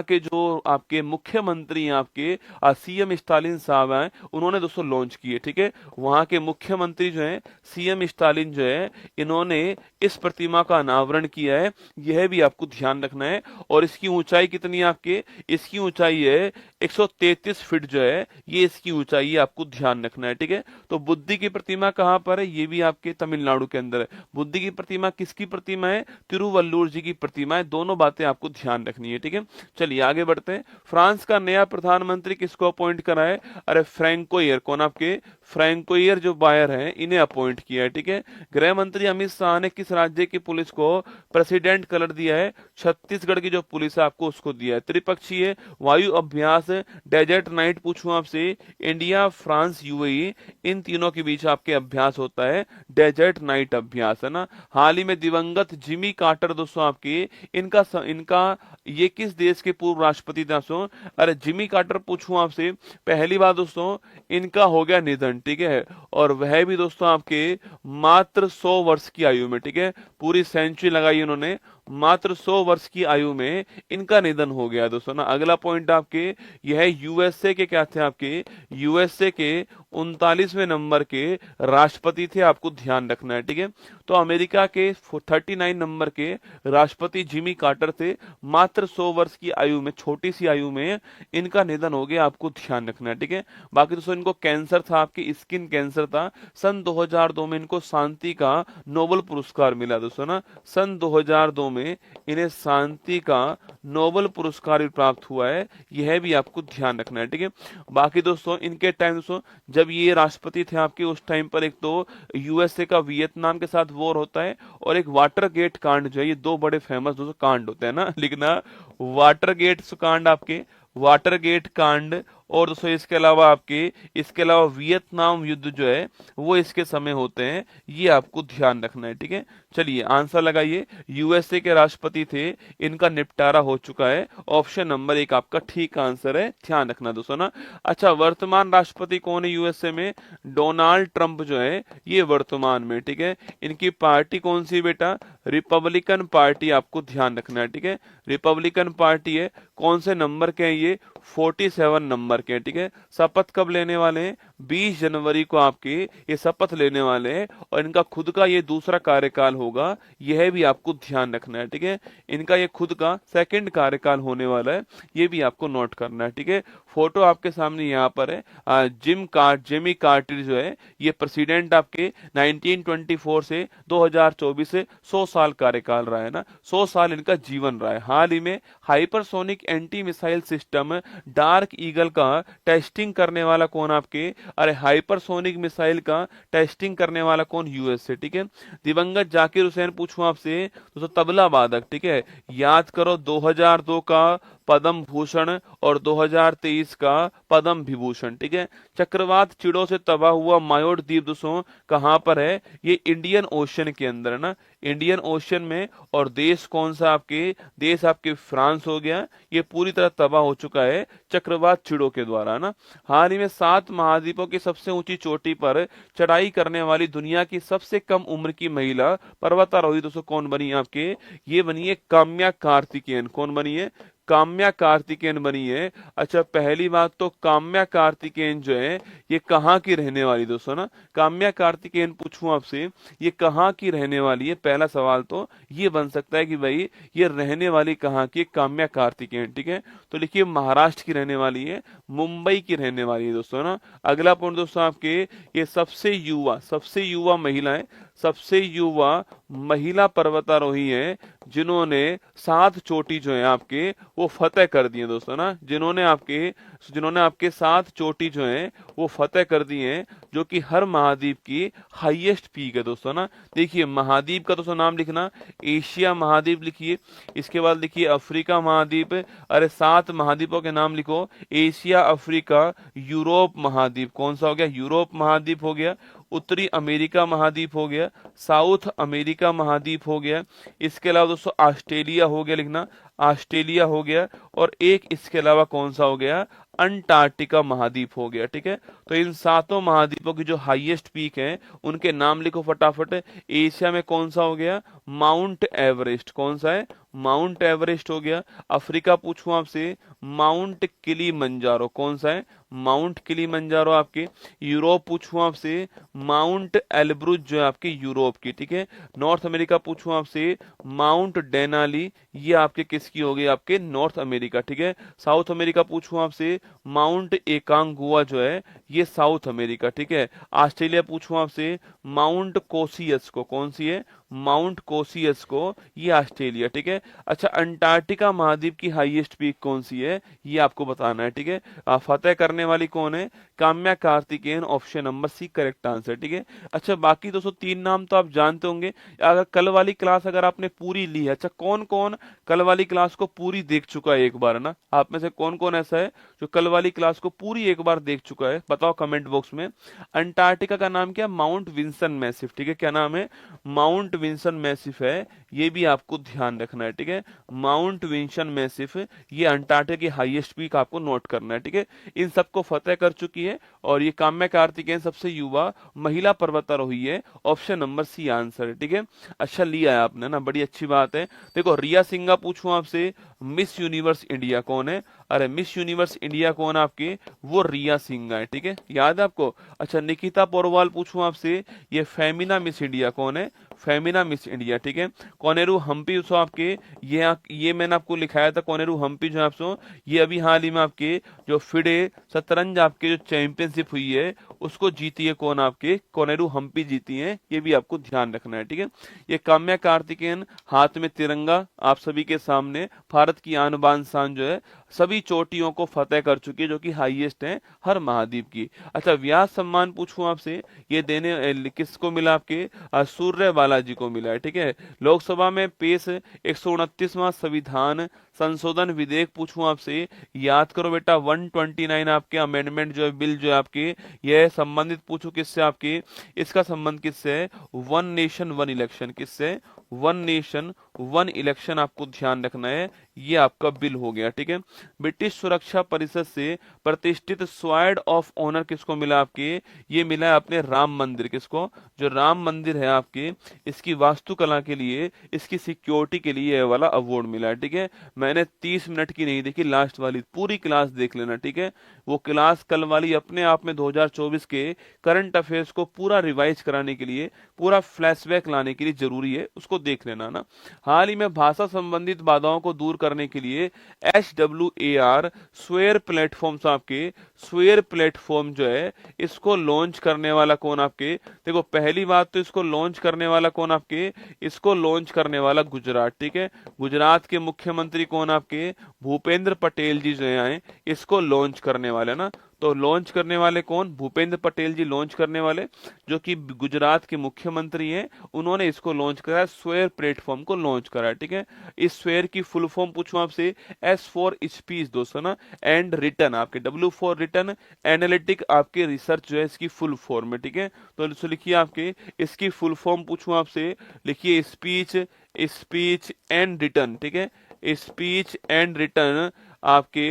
के जो आपके मुख्यमंत्री हैं, आपके सीएम स्टालिन साहब हैं, उन्होंने दोस्तों लॉन्च किए। ठीक है, वहां के मुख्यमंत्री जो हैं सीएम स्टालिन जो है, इन्होंने इस प्रतिमा का अनावरण किया है। यह भी आपको ध्यान रखना है। और इसकी ऊंचाई कितनी है आपके, इसकी ऊंचाई है 133 फीट जो है, ये इसकी ऊंचाई है, आपको ध्यान रखना है। ठीक है, तो बुद्ध की प्रतिमा कहां पर है, ये भी आपके तमिलनाडु के अंदर है। बुद्ध की प्रतिमा किसकी प्रतिमा है, तिरुवल्लुवर जी की प्रतिमा है। दोनों बातें आपको ध्यान रखनी है। ठीक है, चलिए आगे बढ़ते हैं। फ्रांस का नया प्रधानमंत्री किसको अपॉइंट करा है, अरे फ्रैंकोइयर, कौन आपके फ्रैंकोइयर जो बायर हैं, इन्हें अपॉइंट किया है। ठीक है, गृह मंत्री अमित शाह ने किस राज्य की पुलिस को प्रेसिडेंट कलर दिया है, छत्तीसगढ़ की जो पुलिस है आपको उसको दिया है। त्रिपक्षीय वायु अभ्यास डेजर्ट नाइट पूछूं आपसे, इंडिया फ्रांस यूएई इन तीनों के बीच आपके अभ्यास होता है डेजर्ट नाइट अभ्यास, है ना। हाल ही में दिवंगत जिमी कार्टर दोस्तों आपके, इनका ये किस देश के पूर्व राष्ट्रपति थे दोस्तों, अरे जिमी कार्टर पूछूं आपसे, पहली बात दोस्तों इनका हो गया निधन। ठीक है, और वह भी दोस्तों आपके मात्र 100 वर्ष की आयु में। ठीक है, पूरी सेंचुरी लगाई उन्होंने, मात्र 100 वर्ष की आयु में इनका निधन हो गया दोस्तों ना। अगला पॉइंट आपके यह यूएसए के क्या थे, आपके यूएसए के 39वें नंबर के राष्ट्रपति थे, आपको ध्यान रखना है। ठीक है, तो अमेरिका के 39 नंबर के राष्ट्रपति जिमी कार्टर थे, मात्र 100 वर्ष की आयु में, छोटी सी आयु में इनका निधन हो गया, आपको ध्यान रखना है। ठीक है, बाकी दोस्तों इनको कैंसर था, आपके स्किन कैंसर था। सन 2002 में इनको शांति का नोबेल पुरस्कार मिला दोस्तों ना। सन 2002 में इन्हें शांति का नोबेल पुरस्कार भी प्राप्त हुआ है, यह भी आपको ध्यान रखना है। ठीक है, बाकी दोस्तों इनके टाइम दोस्तों जब ये राष्ट्रपति थे आपके, उस टाइम पर एक तो यूएसए का वियतनाम के साथ वॉर होता है, और एक वाटर गेट कांड जो है, ये दो बड़े फेमस दोस्तों कांड होते हैं ना, लिखना वाटर गेट कांड, आपके वाटर गेट कांड, और दोस्तों इसके अलावा वियतनाम युद्ध जो है वो इसके समय होते हैं, ये आपको ध्यान रखना है। ठीक है, चलिए आंसर लगाइए। यूएसए के राष्ट्रपति थे, इनका निपटारा हो चुका है, ऑप्शन नंबर 1 आपका ठीक आंसर है, ध्यान रखना दोस्तों ना। अच्छा, वर्तमान राष्ट्रपति कौन है यूएसए में, डोनाल्ड ट्रंप जो है, ये वर्तमान में। ठीक है, इनकी पार्टी कौन सी बेटा, रिपब्लिकन पार्टी, आपको ध्यान रखना है। ठीक है, रिपब्लिकन पार्टी है, कौन से नंबर के हैं ये, 47 नंबर के। ठीक है, शपथ कब लेने वाले हैं, 20 जनवरी को आपके ये शपथ लेने वाले हैं, और इनका खुद का ये दूसरा कार्यकाल होगा, यह भी आपको ध्यान रखना है। ठीक है, इनका ये खुद का सेकंड कार्यकाल होने वाला है, ये भी आपको नोट करना है। ठीक है, फोटो आपके सामने यहाँ पर है, जिमी कार्टर जो है, ये प्रेसिडेंट आपके 1924 से 2024 से 100 साल कार्यकाल रहा है ना, 100 साल इनका जीवन रहा है। हाल ही में hypersonic anti missile system dark eagle का टेस्टिंग करने वाला कौन आपके, अरे हाइपरसोनिक मिसाइल का टेस्टिंग करने वाला कौन, यूएस से। ठीक है, दिवंगत जाकिर हुसैन पूछूं आपसे, तो तबला वादक। ठीक है, याद करो 2002 का पद्म भूषण और 2023 का पद्म विभूषण। ठीक है, चक्रवात चिड़ों से तबाह हुआ मायोट द्वीप दोस्तों कहां पर है, ये इंडियन ओशन के अंदर है ना, इंडियन ओशन में। और देश कौन सा आपके, देश आपके फ्रांस हो गया, ये पूरी तरह तबाह हो चुका है चक्रवात चिड़ों के द्वारा ना। हाल ही में 7 महाद्वीपों की सबसे ऊंची चोटी पर चढ़ाई करने वाली दुनिया की सबसे कम उम्र की महिला पर्वतारोही दोस्तों कौन बनी है आपके, ये बनी है काम्या कार्तिकेयन। कौन बनी है, काम्या कार्तिकेयन बनी है। अच्छा, पहली बात तो काम्या कार्तिकेयन जो है ये कहाँ की रहने वाली दोस्तों ना, काम्या कार्तिकेयन पूछूं आपसे, ये कहाँ की रहने वाली है, पहला सवाल तो ये बन सकता है कि भाई ये रहने वाली कहाँ की, काम्या कार्तिकेयन। ठीक है, तो लिखिए महाराष्ट्र की रहने वाली है, मुंबई की रहने वाली है दोस्तों ना। अगला पॉइंट दोस्तों आपके, ये सबसे युवा महिला है, सबसे युवा महिला पर्वतारोही है जिन्होंने 7 चोटी जो है आपके वो फतेह कर दी है दोस्तों ना, जिन्होंने आपके 7 चोटी जो है वो फतेह कर दी है, जो कि हर महाद्वीप की हाईएस्ट पीक है दोस्तों ना। देखिए महाद्वीप का दोस्तों नाम लिखना, एशिया महाद्वीप लिखिए, इसके बाद लिखिए अफ्रीका महाद्वीप, अरे 7 महाद्वीपों के नाम लिखो, एशिया, अफ्रीका, यूरोप महाद्वीप, कौन सा हो गया, यूरोप महाद्वीप हो गया, उत्तरी अमेरिका महाद्वीप हो गया, साउथ अमेरिका महाद्वीप हो गया, इसके अलावा दोस्तों ऑस्ट्रेलिया हो गया लिखना, ऑस्ट्रेलिया हो गया, और एक इसके अलावा कौन सा हो गया, अंटार्कटिका महाद्वीप हो गया। ठीक है, तो इन सातों महाद्वीपों की जो हाईएस्ट पीक है उनके नाम लिखो फटाफट। एशिया में कौन सा हो गया, माउंट एवरेस्ट। कौन सा है, माउंट एवरेस्ट हो गया। अफ्रीका पूछूं आपसे, माउंट किलीमंजारो। कौन सा है, माउंट किलीमंजारो आपके। यूरोप पूछूं आपसे, माउंट एल्ब्रुज जो है आपके यूरोप की। ठीक है, नॉर्थ अमेरिका पूछूं आपसे, माउंट डेनाली, ये आपके किसकी हो गई, आपके नॉर्थ अमेरिका। ठीक है, साउथ अमेरिका पूछूं आपसे, माउंट एकांगुआ जो है ये साउथ अमेरिका। ठीक है, ऑस्ट्रेलिया पूछूं आपसे, माउंट कोसियस को। कौन सी है, माउंट कोसियस को, ये ऑस्ट्रेलिया। ठीक है, अच्छा अंटार्कटिका महाद्वीप की हाईएस्ट पीक कौन सी है, ये आपको बताना है। ठीक है, फतेह करने वाली कौन है, Kamya Karthikeyan, option number C correct answer. ठीक है, अच्छा बाकी 203 नाम तो आप जानते होंगे। अगर कल वाली क्लास अगर आपने पूरी ली है, अच्छा कौन कौन कल वाली क्लास को पूरी देख चुका है एक बार ना, आप में से कौन कौन ऐसा है जो कल वाली क्लास को पूरी एक बार देख चुका है, बताओ कमेंट बॉक्स में। अंटार्कटिका का नाम क्या, माउंट विंसन मैसिफ। ठीक है, क्या नाम है, माउंट विंसन मैसिफ है, ये भी आपको ध्यान रखना है। ठीक है, माउंट विंसन मैसिफ, ये अंटार्कटिका की हाईएस्ट पीक आपको नोट करना है। ठीक है, इन सबको फतेह कर चुकी है, और ये काम्या कार्तिकेयन सबसे युवा महिला पर्वतारोही है, ऑप्शन नंबर सी आंसर है। ठीक है, अच्छा लिया है आपने ना, बड़ी अच्छी बात है। देखो रिया सिंघा पूछूं आपसे, मिस यूनिवर्स इंडिया कौन है, अरे मिस यूनिवर्स इंडिया कौन है आपके, वो रिया सिंघा है। ठीक है, याद है आपको। अच्छा निकिता पोरवाल पूछूं आपसे, ये फेमिना मिस इंडिया कौन है, फेमिना मिस इंडिया। ठीक है, कोनेरू हम्पी उसो आपके, ये मैंने आपको लिखाया था, कोनेरू हम्पी जो है आपको, ये अभी हाल ही में आपके जो फिडे शतरंज आपके जो चैंपियनशिप हुई है उसको जीती है कौन, आपके कोनेरू हम्पी जीती है, ये भी आपको ध्यान रखना है। ठीक है, ये काम्या कार्तिकेयन हाथ में तिरंगा आप सभी के सामने, भारत की आन बान शान जो है, सभी चोटियों को फतेह कर चुकी है, जो कि हाईएस्ट है हर महाद्वीप की। अच्छा व्यास सम्मान पूछूं आपसे, ये देने किसको मिला, आपके सूर्य बालाजी को मिला है। ठीक है, लोकसभा में पेश 129वां संविधान संशोधन विधेयक पूछूं आपसे, याद करो बेटा 129 आपके अमेंडमेंट जो है बिल जो है आपके, यह संबंधित पूछो किससे, आपके इसका संबंध किससे है, वन नेशन वन इलेक्शन, किससे, वन नेशन वन इलेक्शन, आपको ध्यान रखना है, ये आपका बिल हो गया। ठीक है, ब्रिटिश सुरक्षा परिषद से प्रतिष्ठित स्वॉर्ड ऑफ ऑनर किसको मिला, आपके ये मिला है अपने राम मंदिर, किसको, जो राम मंदिर है आपके, इसकी वास्तुकला के लिए, इसकी सिक्योरिटी के लिए ये वाला अवार्ड मिला है। ठीक है, मैंने 30 मिनट की नहीं देखी, लास्ट वाली पूरी क्लास देख लेना। ठीक है, वो क्लास कल वाली अपने आप में 2024 के करंट अफेयर्स को पूरा रिवाइज कराने के लिए, पूरा फ्लैशबैक लाने के लिए जरूरी है, उसको देख लेना ना। हाल ही में भाषा संबंधित बाधाओं को दूर करने के लिए SWAR स्वेयर प्लेटफॉर्म, आपके स्वेयर प्लेटफॉर्म जो है इसको लॉन्च करने वाला कौन, आपके देखो पहली बात तो इसको लॉन्च करने वाला कौन, आपके इसको लॉन्च करने वाला गुजरात। ठीक है, गुजरात के मुख्यमंत्री कौन, आपके भूपेंद्र पटेल जी जो है इसको लॉन्च करने वाले ना, तो लॉन्च करने वाले कौन, भूपेंद्र पटेल जी लॉन्च करने वाले, जो कि गुजरात के मुख्यमंत्री हैं, उन्होंने इसको लॉन्च करा, स्वेयर प्लेटफॉर्म को लॉन्च करा। ठीक है, इस स्वेयर की फुल फॉर्म पूछूं आपसे, S फॉर स्पीच दोस्तों ना, एंड रिटर्न, आपके W फॉर रिटर्न, एनालिटिक आपके रिसर्च जो है इसकी फुल फॉर्म है। ठीक है, तो लिखिए आपके इसकी फुल फॉर्म पूछूं आपसे, लिखिए स्पीच, स्पीच एंड रिटर्न। ठीक है, स्पीच एंड रिटर्न आपके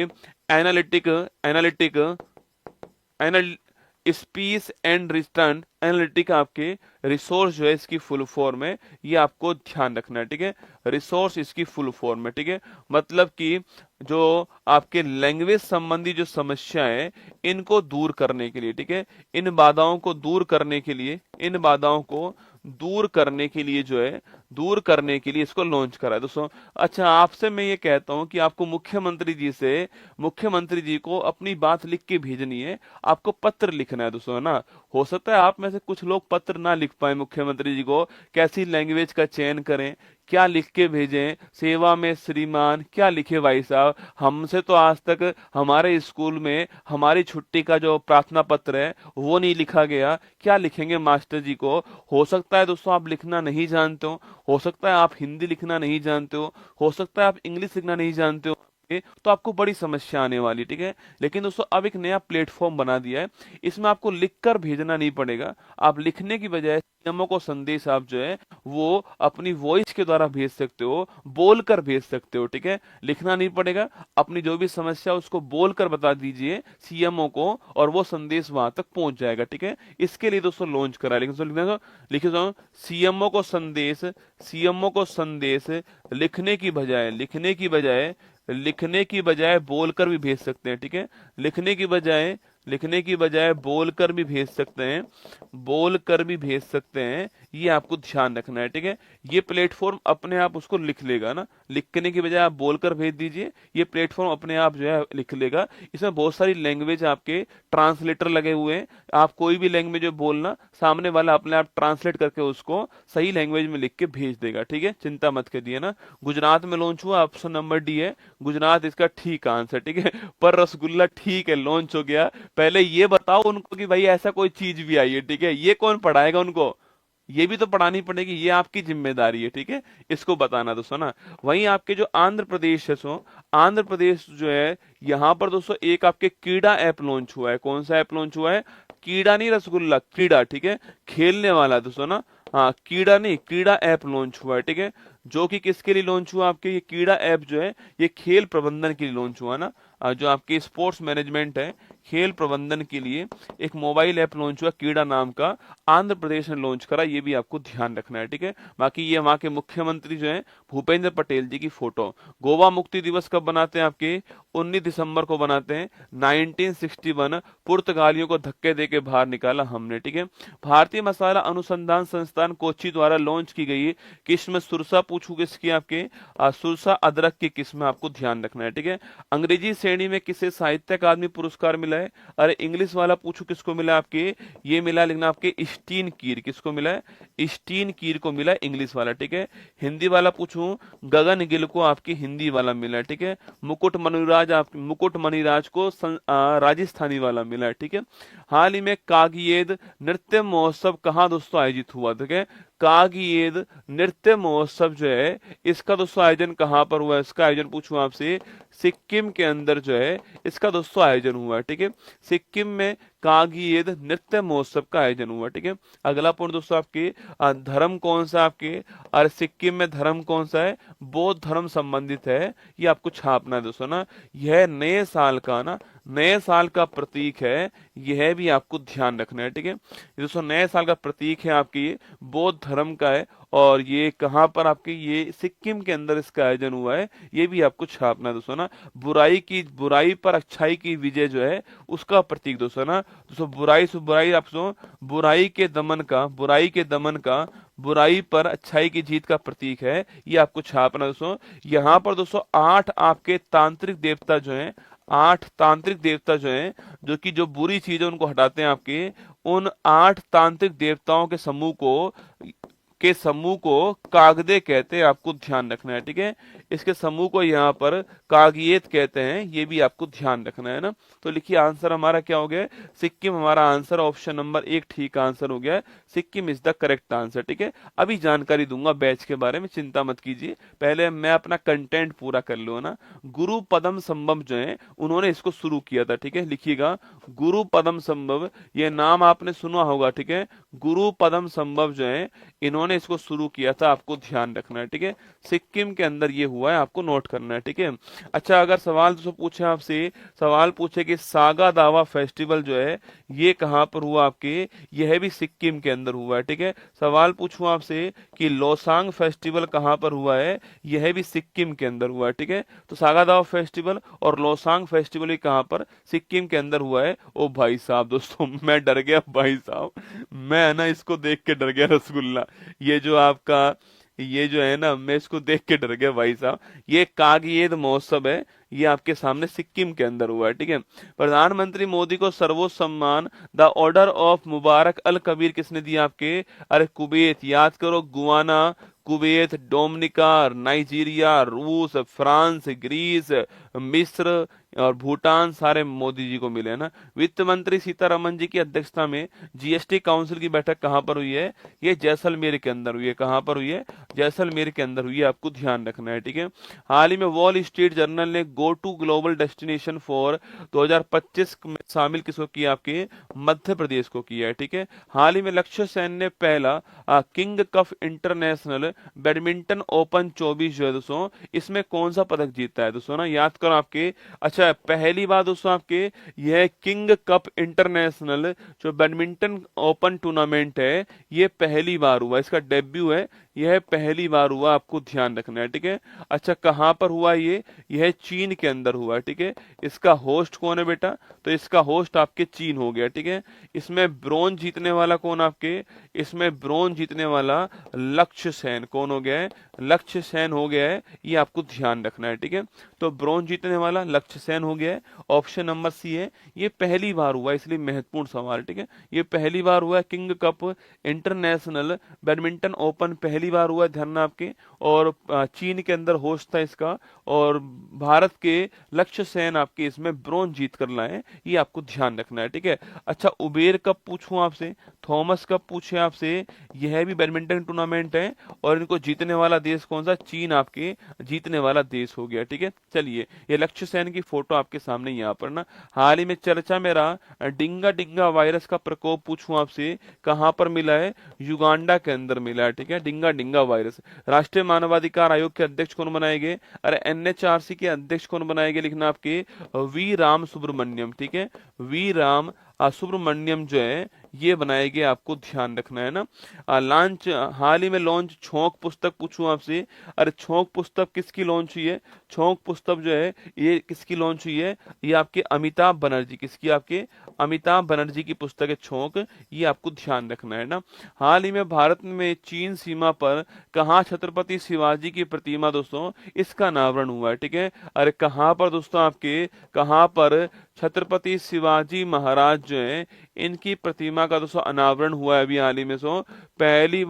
analytic, analytic anal speech and return analytic, आपके रिसोर्स जो है इसकी फुल फॉर्म है, ये आपको ध्यान रखना है। ठीक है, रिसोर्स इसकी फुल फॉर्म है। ठीक है, मतलब कि जो आपके लैंग्वेज संबंधी जो समस्या है इनको दूर करने के लिए, ठीक है, इन बाधाओं को दूर करने के लिए, इन बाधाओं को दूर करने के लिए जो है, दूर करने के लिए इसको लॉन्च करा है दोस्तों। अच्छा आपसे मैं ये कहता हूं कि आपको मुख्यमंत्री जी से, मुख्यमंत्री जी को अपनी बात लिख के भेजनी है, आपको पत्र लिखना है दोस्तों, है ना। हो सकता है आप में से कुछ लोग पत्र ना लिख पाए मुख्यमंत्री जी को, कैसी लैंग्वेज का चयन करें, क्या लिख के भेजें, सेवा में श्रीमान, क्या लिखे भाई साहब। हमसे तो आज तक हमारे स्कूल में हमारी छुट्टी का जो प्रार्थना पत्र है वो नहीं लिखा गया, क्या लिखेंगे मास्टर जी को। हो सकता है दोस्तों आप लिखना नहीं जानते हो सकता है आप हिंदी लिखना नहीं जानते हो सकता है आप इंग्लिश लिखना नहीं जानते हो, आपके, तो आपको बड़ी समस्या आने वाली, ठीक है। लेकिन दोस्तों अब एक नया प्लेटफॉर्म बना दिया है, इसमें आपको लिखकर भेजना नहीं पड़ेगा। आप लिखने की बजाय सीएमओ को संदेश आप जो है वो अपनी वॉइस के द्वारा भेज सकते हो, बोलकर भेज सकते हो, ठीक है। लिखना नहीं पड़ेगा, अपनी जो भी समस्या उसको बोलकर बता दीजिए सीएमओ को, और वो संदेश वहां तक पहुंच जाएगा, ठीक है। इसके लिए दोस्तों लॉन्च करा है। लेकिन दोस्तों लिखे दो सीएमओ को संदेश, सीएमओ को संदेश लिखने की बजाय बोलकर भी भेज सकते हैं, ठीक है। लिखने की बजाय बोलकर भी भेज सकते हैं, बोलकर भी भेज सकते हैं, ये आपको ध्यान रखना है, ठीक है। ये प्लेटफॉर्म अपने आप उसको लिख लेगा ना, लिखने की बजाय आप बोलकर भेज दीजिए, ये प्लेटफॉर्म अपने आप जो है लिख लेगा। इसमें बहुत सारी लैंग्वेज आपके ट्रांसलेटर लगे हुए हैं, आप कोई भी लैंग्वेज बोलना, सामने वाला अपने आप ट्रांसलेट करके उसको सही लैंग्वेज में लिख के भेज देगा, ठीक है। चिंता मत करिए ना। गुजरात में लॉन्च हुआ, ऑप्शन नंबर डी है गुजरात इसका ठीक आंसर, ठीक है। पर रसगुल्ला ठीक है, लॉन्च हो गया। पहले ये बताओ उनको कि भाई ऐसा कोई चीज भी आई है, ठीक है। ये कौन पढ़ाएगा उनको, ये भी तो पढ़ानी पड़ेगी, ये आपकी जिम्मेदारी है, ठीक है, इसको बताना दोस्तों ना। वहीं आपके जो आंध्र प्रदेश है, सो आंध्र प्रदेश जो है, यहाँ पर दोस्तों एक आपके कीड़ा ऐप लॉन्च हुआ है। कौन सा ऐप लॉन्च हुआ है? कीड़ा नहीं रसगुल्ला, कीड़ा, ठीक है, खेलने वाला दोस्तों ना। हाँ, कीड़ा नहीं, कीड़ा ऐप लॉन्च हुआ है, ठीक है। जो कि किसके लिए लॉन्च हुआ? आपके ये कीड़ा ऐप जो है ये खेल प्रबंधन के लिए लॉन्च हुआ ना। जो आपके स्पोर्ट्स मैनेजमेंट है, खेल प्रबंधन के लिए एक मोबाइल ऐप लॉन्च हुआ कीड़ा नाम का, आंध्र प्रदेश ने लॉन्च करा, ये भी आपको ध्यान रखना है, ठीक है। बाकी ये वहां के मुख्यमंत्री जो है भूपेंद्र पटेल जी की फोटो। गोवा मुक्ति दिवस कब बनाते हैं? आपके 19 दिसंबर को बनाते हैं। 1961 पुर्तगालियों को धक्के देके बाहर निकाला हमने, ठीक है। भारतीय मसाला अनुसंधान संस्थान कोच्चि द्वारा लॉन्च की गई किस्म सुरसा, पूछू किसकी? आपके सुरसा अदरक की किस्म, आपको ध्यान रखना है, ठीक है। अंग्रेजी श्रेणी में किसे साहित्य अकादमी पुरस्कार मिला है? अरे इंग्लिश वाला पूछू किसको मिला? आपके ये मिला, लिखना आपके स्टीन कीर, किसको मिला है? स्टीन कीर को मिला इंग्लिश वाला, ठीक है। हिंदी वाला पूछूं, गगन गिल को आपकी हिंदी वाला मिला है, ठीक है। मुकुट मणिराज को राजस्थानी वाला मिला है, ठीक है। हाल ही में कागियेद नृत्य महोत्सव कहाँ दोस्तों आयोजित हुआ? ठीक है, कागियेद नृत्य महोत्सव जो है इसका दोस्तों आयोजन कहाँ पर हुआ? इसका आयोजन पूछूं आपसे, सिक्किम के अंदर जो है इसका दोस्तों आयोजन हुआ है, ठीक है। सिक्किम में कागियेद नृत्य महोत्सव का आयोजन हुआ, ठीक है। अगला पॉइंट दोस्तों आपके धर्म कौन सा? आपके और सिक्किम में धर्म कौन सा है? बौद्ध धर्म संबंधित है, ये आपको छापना है दोस्तों ना। यह नए साल का ना, नए साल का प्रतीक है, यह भी आपको ध्यान रखना है, ठीक है। दोस्तों नए साल का प्रतीक है आपकी बौद्ध धर्म का है, और ये कहाँ पर? आपके ये सिक्किम के अंदर इसका आयोजन हुआ है, ये भी आपको छापना है दोस्तों ना। बुराई पर अच्छाई की विजय जो है उसका प्रतीक दोस्तों ना। दोस्तों बुराई से बुराई, आप बुराई पर अच्छाई की जीत का प्रतीक है, ये आपको छापना दोस्तों। यहाँ पर दोस्तों 8 आपके तांत्रिक देवता जो हैं, 8 तांत्रिक देवता जो हैं, जो कि जो बुरी चीज है उनको हटाते हैं आपके, उन 8 तांत्रिक देवताओं के समूह को कागदे कहते हैं, आपको ध्यान रखना है, ठीक है। इसके समूह को यहाँ पर कागियत कहते हैं, ये भी आपको ध्यान रखना है ना। तो लिखिए आंसर हमारा क्या हो गया? सिक्किम हमारा आंसर, ऑप्शन नंबर 1 ठीक आंसर हो गया है। Sikkim is the correct answer, ठीक है। अभी जानकारी दूंगा बैच के बारे में, चिंता मत कीजिए, पहले मैं अपना कंटेंट पूरा कर लूँ ना। गुरु पदम संभव जो है उन्होंने इसको शुरू किया था, ठीक है। लिखिएगा गुरु पदम संभव, ये नाम आपने सुना होगा, ठीक है। गुरु पदम संभव जो है इन्होंने इसको शुरू किया था, आपको ध्यान रखना है, ठीक है। सिक्किम के अंदर ये हुआ है, आपको नोट करना है, ठीक है। अच्छा, अगर सवाल दोस्तों पूछे आपसे, सवाल पूछे कि सागा दावा फेस्टिवल जो है ये कहां पर हुआ? आपके यह भी सिक्किम के अंदर हुआ है, ठीक है। सवाल पूछूं आपसे कि लोसांग फेस्टिवल कहां पर हुआ है? यह भी सिक्किम के अंदर हुआ है, ठीक है। तो सागा दावा फेस्टिवल और लोसांग फेस्टिवल भी कहां पर? सिक्किम के अंदर हुआ है। ओ भाई साहब दोस्तों, मैं डर गया भाई साहब, मैं ना इसको देख के डर गया रसगुल्ला, ये जो आपका ये जो है ना, मैं इसको देख के डर गया भाई साहब। ये कागियेद महोत्सव है, ये आपके सामने सिक्किम के अंदर हुआ है, ठीक है। प्रधानमंत्री मोदी को सर्वोच्च सम्मान द ऑर्डर ऑफ मुबारक अल कबीर किसने दिया? आपके अरे कुवैत, याद करो, गुआना, कुवैत, डोमिनिका, नाइजीरिया, रूस, फ्रांस, ग्रीस, मिस्र और भूटान, सारे मोदी जी को मिले ना। वित्त मंत्री सीतारमन जी की अध्यक्षता में जीएसटी काउंसिल की बैठक कहां पर हुई है? ये जैसलमेर के अंदर हुई है। कहां पर हुई है? जैसलमेर के अंदर हुई है, आपको ध्यान रखना है। ठीक है, हाल ही में वॉल स्ट्रीट जर्नल ने go to global destination for 2025 में शामिल किसको किया, आपके मध्य प्रदेश को किया है। ठीक है, हाल ही में लक्ष्य सेन ने पहला king cup international badminton open 24 जो है दोस्तों, इसमें कौन सा पदक जीता है दोस्तों, ना याद करो आपके। अच्छा, पहली बार दोस्तों आपके यह किंग कप इंटरनेशनल जो बैडमिंटन ओपन टूर्नामेंट है, ये पहली बार हुआ, इसका डेब्यू है, यह पहली बार हुआ, आपको ध्यान रखना है। ठीक है, अच्छा कहां पर हुआ ये, यह चीन के अंदर हुआ है। ठीक है, इसका होस्ट कौन है बेटा, तो इसका होस्ट आपके चीन हो गया। ठीक है, इसमें ब्रोंज जीतने वाला कौन आपके, इसमें ब्रोंज जीतने वाला लक्ष्य सेन कौन हो गया है, लक्ष्य सेन हो गया है, ये आपको ध्यान रखना है। ठीक है, तो ब्रोंज जीतने वाला लक्ष्य सेन हो गया है, ऑप्शन नंबर सी है, ये पहली बार हुआ, इसलिए महत्वपूर्ण सवाल। ठीक है, ये पहली बार हुआ है, king cup international badminton open पहली बार हुआ है, ध्यान रखना आपके, और चीन के अंदर होस्ट था इसका, और भारत के लक्ष्य सेन आपके इसमें ब्रोंज जीत कर लाए, ये आपको ध्यान रखना है। ठीक है, अच्छा उबेर कप पूछूं आपसे, थॉमस कप पूछे आपसे, यह भी बैडमिंटन टूर्नामेंट है, और इनको जीतने वाला देश कौन सा, चीन आपके जीतने वाला देश हो गया। ठीक है, चलिए ये लक्ष्य सेन की फोटो आपके सामने यहाँ पर ना, हाल ही में चर्चा में रहा डिंगा डिंगा वायरस का प्रकोप पूछूं आपसे, कहां पर मिला है, युगांडा के अंदर मिला है। ठीक है, डिंगा डिंगा वायरस। राष्ट्रीय मानवाधिकार आयोग के अध्यक्ष कौन बनाए गए, अरे एनएचआरसी के अध्यक्ष कौन बनाए गए, लिखना आपके वी राम सुब्रमण्यम। ठीक है, वी राम सुब्रमण्यम जो है ये बनाए गए, आपको ध्यान रखना है ना। लॉन्च, हाल ही में लॉन्च छोंक पुस्तक पूछूं आपसे, अरे छोंक पुस्तक किसकी लॉन्च हुई है, छोंक पुस्तक जो है ये किसकी लॉन्च हुई है, ये आपके अमिताभ बनर्जी, किसकी, आपके अमिताभ बनर्जी की पुस्तक है छोंक, ये आपको ध्यान रखना है ना। हाल ही में भारत में चीन सीमा पर कहाँ छत्रपति शिवाजी की प्रतिमा दोस्तों, इसका अनावरण हुआ है। ठीक है, अरे कहाँ पर दोस्तों आपके, कहाँ पर छत्रपति शिवाजी महाराज जो है इनकी प्रतिमा का दोस्तों अनावरण हुआ है अभी हाल ही में। पहली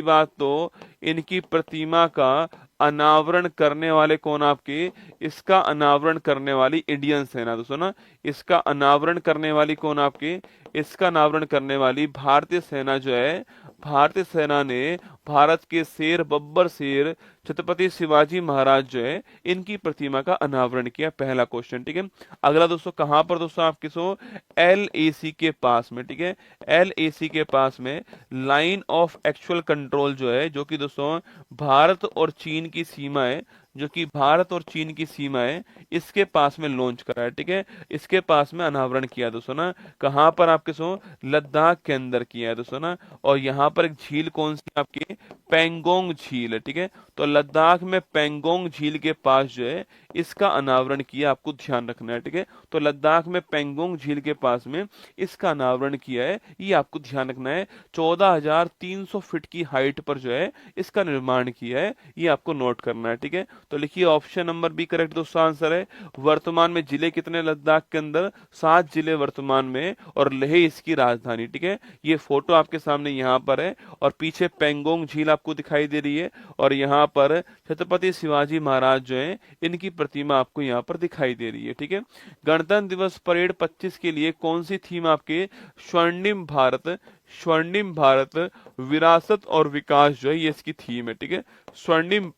बात तो इनकी प्रतिमा का अनावरण करने वाले कौन आपके, इसका अनावरण करने वाली इंडियन सेना दोस्तों ना, इसका अनावरण करने वाली कौन आपके, इसका अनावरण करने वाली भारतीय सेना जो है, भारतीय सेना ने भारत के शेर बब्बर शेर छत्रपति शिवाजी महाराज जो है इनकी प्रतिमा का अनावरण किया, पहला क्वेश्चन। ठीक है, अगला दोस्तों कहां पर दोस्तों आपके सो, एलएसी के पास में। ठीक है, एलएसी के पास में लाइन ऑफ एक्चुअल कंट्रोल जो है, जो कि दोस्तों भारत और चीन की सीमा है, जो कि भारत और चीन की सीमा है, इसके पास में लॉन्च करा है। ठीक है, इसके पास में अनावरण किया दोस्तों ना, कहां पर आपके सो, लद्दाख के अंदर किया है दोस्तों ना। और यहाँ पर एक झील कौन सी आपकी, पेंगोंग झील है। ठीक है, तो लद्दाख में पेंगोंग झील के पास जो है इसका अनावरण किया, आपको ध्यान रखना है। ठीक है, तो लद्दाख में पेंगोंग झील के पास में इसका अनावरण किया है, ये आपको ध्यान रखना है। 14,300 फीट की हाइट पर जो है इसका निर्माण किया है, ये आपको नोट करना है। ठीक है, तो लिखिए ऑप्शन नंबर बी करेक्ट दोस्तों आंसर है। वर्तमान में जिले कितने लद्दाख के अंदर, 7 जिले वर्तमान में, और लेह इसकी राजधानी। ठीक है, ये फोटो आपके सामने यहाँ पर है, और पीछे पेंगोंग झील आपको दिखाई दे रही है, और यहाँ पर छत्रपति शिवाजी महाराज जो है इनकी प्रतिमा आपको यहाँ पर दिखाई दे रही है। ठीक है, गणतंत्र दिवस परेड 25 के लिए कौन सी थीम आपके, स्वर्णिम भारत, स्वर्णिम भारत विरासत और विकास जो है ये इसकी थीम है। ठीक है, स्वर्णिम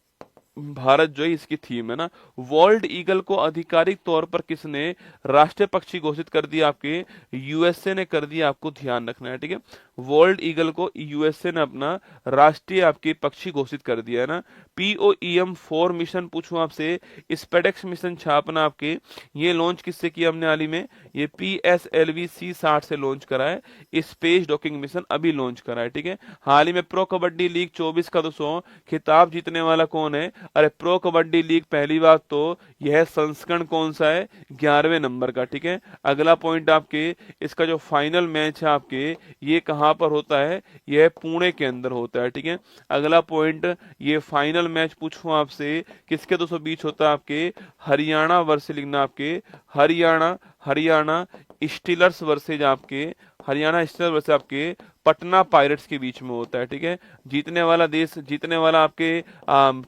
भारत जो है इसकी थीम है ना। वर्ल्ड ईगल को आधिकारिक तौर पर किसने राष्ट्रीय पक्षी घोषित कर दिया, आपके यूएसए ने कर दिया, आपको ध्यान रखना है। ठीक है, वर्ल्ड ईगल को यूएसए ने अपना राष्ट्रीय आपके पक्षी घोषित कर दिया है ना। POEM-4 मिशन पूछूं आपसे, स्पेडेक्स मिशन छापना आपके, ये लॉन्च किससे किया हमने हाल ही में, ये PSLV-C60 से लॉन्च करा है, स्पेस डॉकिंग मिशन अभी लॉन्च करा है। ठीक है, हाल ही में प्रो कबड्डी लीग 24 का दोस्तों खिताब जीतने वाला कौन है, अरे प्रो कबड्डी लीग पहली बात तो यह संस्करण कौन सा है, 11वें नंबर का। ठीक है, अगला पॉइंट आपके, इसका जो फाइनल मैच है आपके ये कहां पर होता है, यह पुणे के अंदर होता है। ठीक है, अगला पॉइंट, ये फाइनल मैच पूछूं आपसे किसके दोस्तों बीच होता है, आपके हरियाणा वर्सेस, लिखना आपके हरियाणा, हरियाणा स्टीलर्स वर्सेज आपके, हरियाणा स्टीलर्स वर्सेज आपके पटना पायरेट्स के बीच में होता है, ठीक है। जीतने वाला देश, जीतने वाला आपके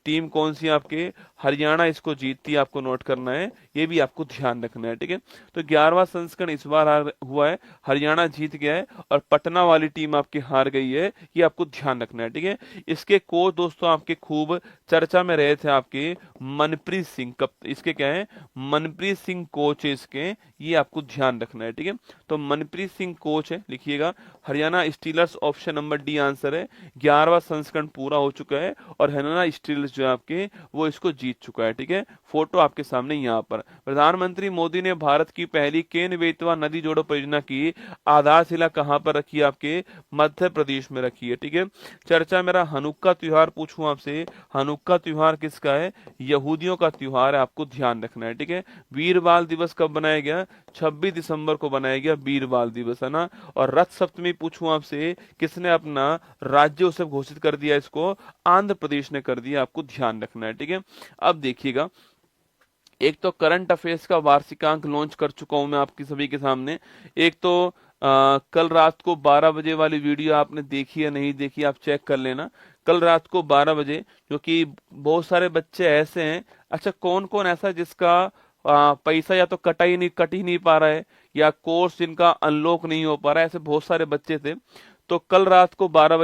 टीम कौन सी है आपके, हरियाणा इसको जीतती है, आपको नोट करना है, ये भी आपको ध्यान रखना है, ठीक है। तो 11वां संस्करण इस बार हुआ है, हरियाणा जीत गया है और पटना वाली टीम आपकी हार गई है, ये आपको ध्यान रखना है, ठीक है। इसके कोच दोस्तों आपके खूब चर्चा में रहे थे आपके मनप्रीत सिंह, कब इसके क्या है, मनप्रीत सिंह कोच है इसके, ये आपको ध्यान रखना है, ठीक है। तो मनप्रीत सिंह कोच है, लिखिएगा। Haryana stealers option number D answer है। 11वां संस्करण पूरा हो चुका है और हरियाणा स्टीलर्स जो है आपके वो इसको जीत चुका है, ठीक है। फोटो आपके सामने यहाँ पर। प्रधानमंत्री मोदी ने भारत की पहली केन बेतवा नदी जोड़ो परियोजना की आधारशिला कहाँ पर रखी है, आपके मध्य प्रदेश में रखी है, ठीक है। चर्चा मेरा हनुक्का त्योहार पूछूं आपसे, हनुक्का त्योहार किसका है, यहूदियों का त्योहार है, आपको ध्यान रखना है, ठीक है। वीर बाल दिवस कब बनाया गया, 26 दिसंबर को बनाया गया वीर बाल दिवस, है ना। और रथ सप्तमी पूछूं आपसे, किसने अपना राज्य उत्सव घोषित कर दिया, इसको आंध्र प्रदेश ने कर दिया, आपको ध्यान रखना है, ठीक है। अब देखिएगा, एक तो करंट अफेयर्स का वार्षिकांक लॉन्च कर चुका हूं मैं आपकी सभी के सामने। एक तो कल रात को 12 बजे वाली वीडियो आपने देखी या नहीं देखी, आप चेक कर लेना। कल रात को 12 बजे, क्योंकि बहुत सारे बच्चे ऐसे हैं, अच्छा कौन कौन ऐसा है जिसका पैसा या तो कट ही नहीं पा रहा है, या कोर्स जिनका अनलॉक नहीं हो पा रहा है, ऐसे बहुत सारे बच्चे थे। तो कल रात को 12